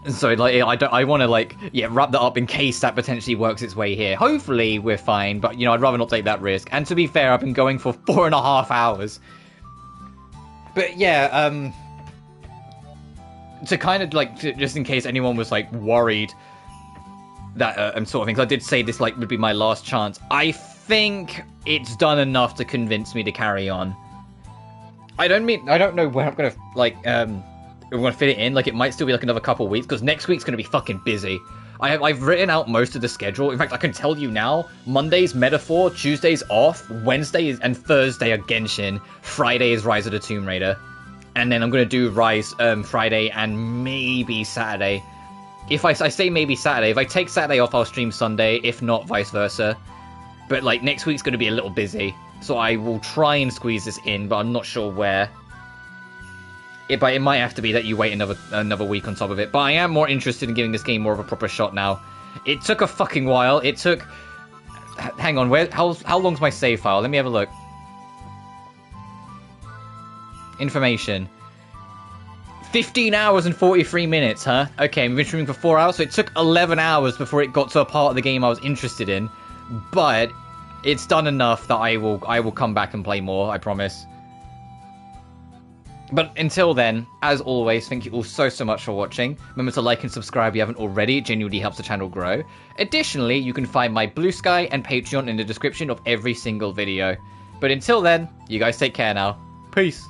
A: So like I want to like wrap that up in case that potentially works its way here. Hopefully we're fine, but you know I'd rather not take that risk. And to be fair, I've been going for 4.5 hours. But yeah, to kind of like just in case anyone was like worried that and sort of things, I did say this like would be my last chance. I think it's done enough to convince me to carry on. I don't know where I'm gonna like we're gonna fit it in. Like it might still be like another couple weeks because next week's gonna be fucking busy. I've written out most of the schedule. In fact, I can tell you now: Monday's Metaphor, Tuesday's off, Wednesday and Thursday are Genshin, Friday is Rise of the Tomb Raider, and then I'm gonna do Rise Friday and maybe Saturday. If I say maybe Saturday, if I take Saturday off, I'll stream Sunday. If not, vice versa. But like next week's gonna be a little busy, so I will try and squeeze this in, but I'm not sure where. But it might have to be that you wait another week on top of it. But I am more interested in giving this game more of a proper shot now. It took a fucking while. It took... Hang on, how long's my save file? Let me have a look. Information. 15 hours and 43 minutes, huh? Okay, we've been streaming for 4 hours, so it took 11 hours before it got to a part of the game I was interested in. But it's done enough that I will come back and play more, I promise. But until then, as always, thank you all so much for watching. Remember to like and subscribe if you haven't already. It genuinely helps the channel grow. Additionally, you can find my BlueSky and Patreon in the description of every single video. But until then, you guys take care now. Peace.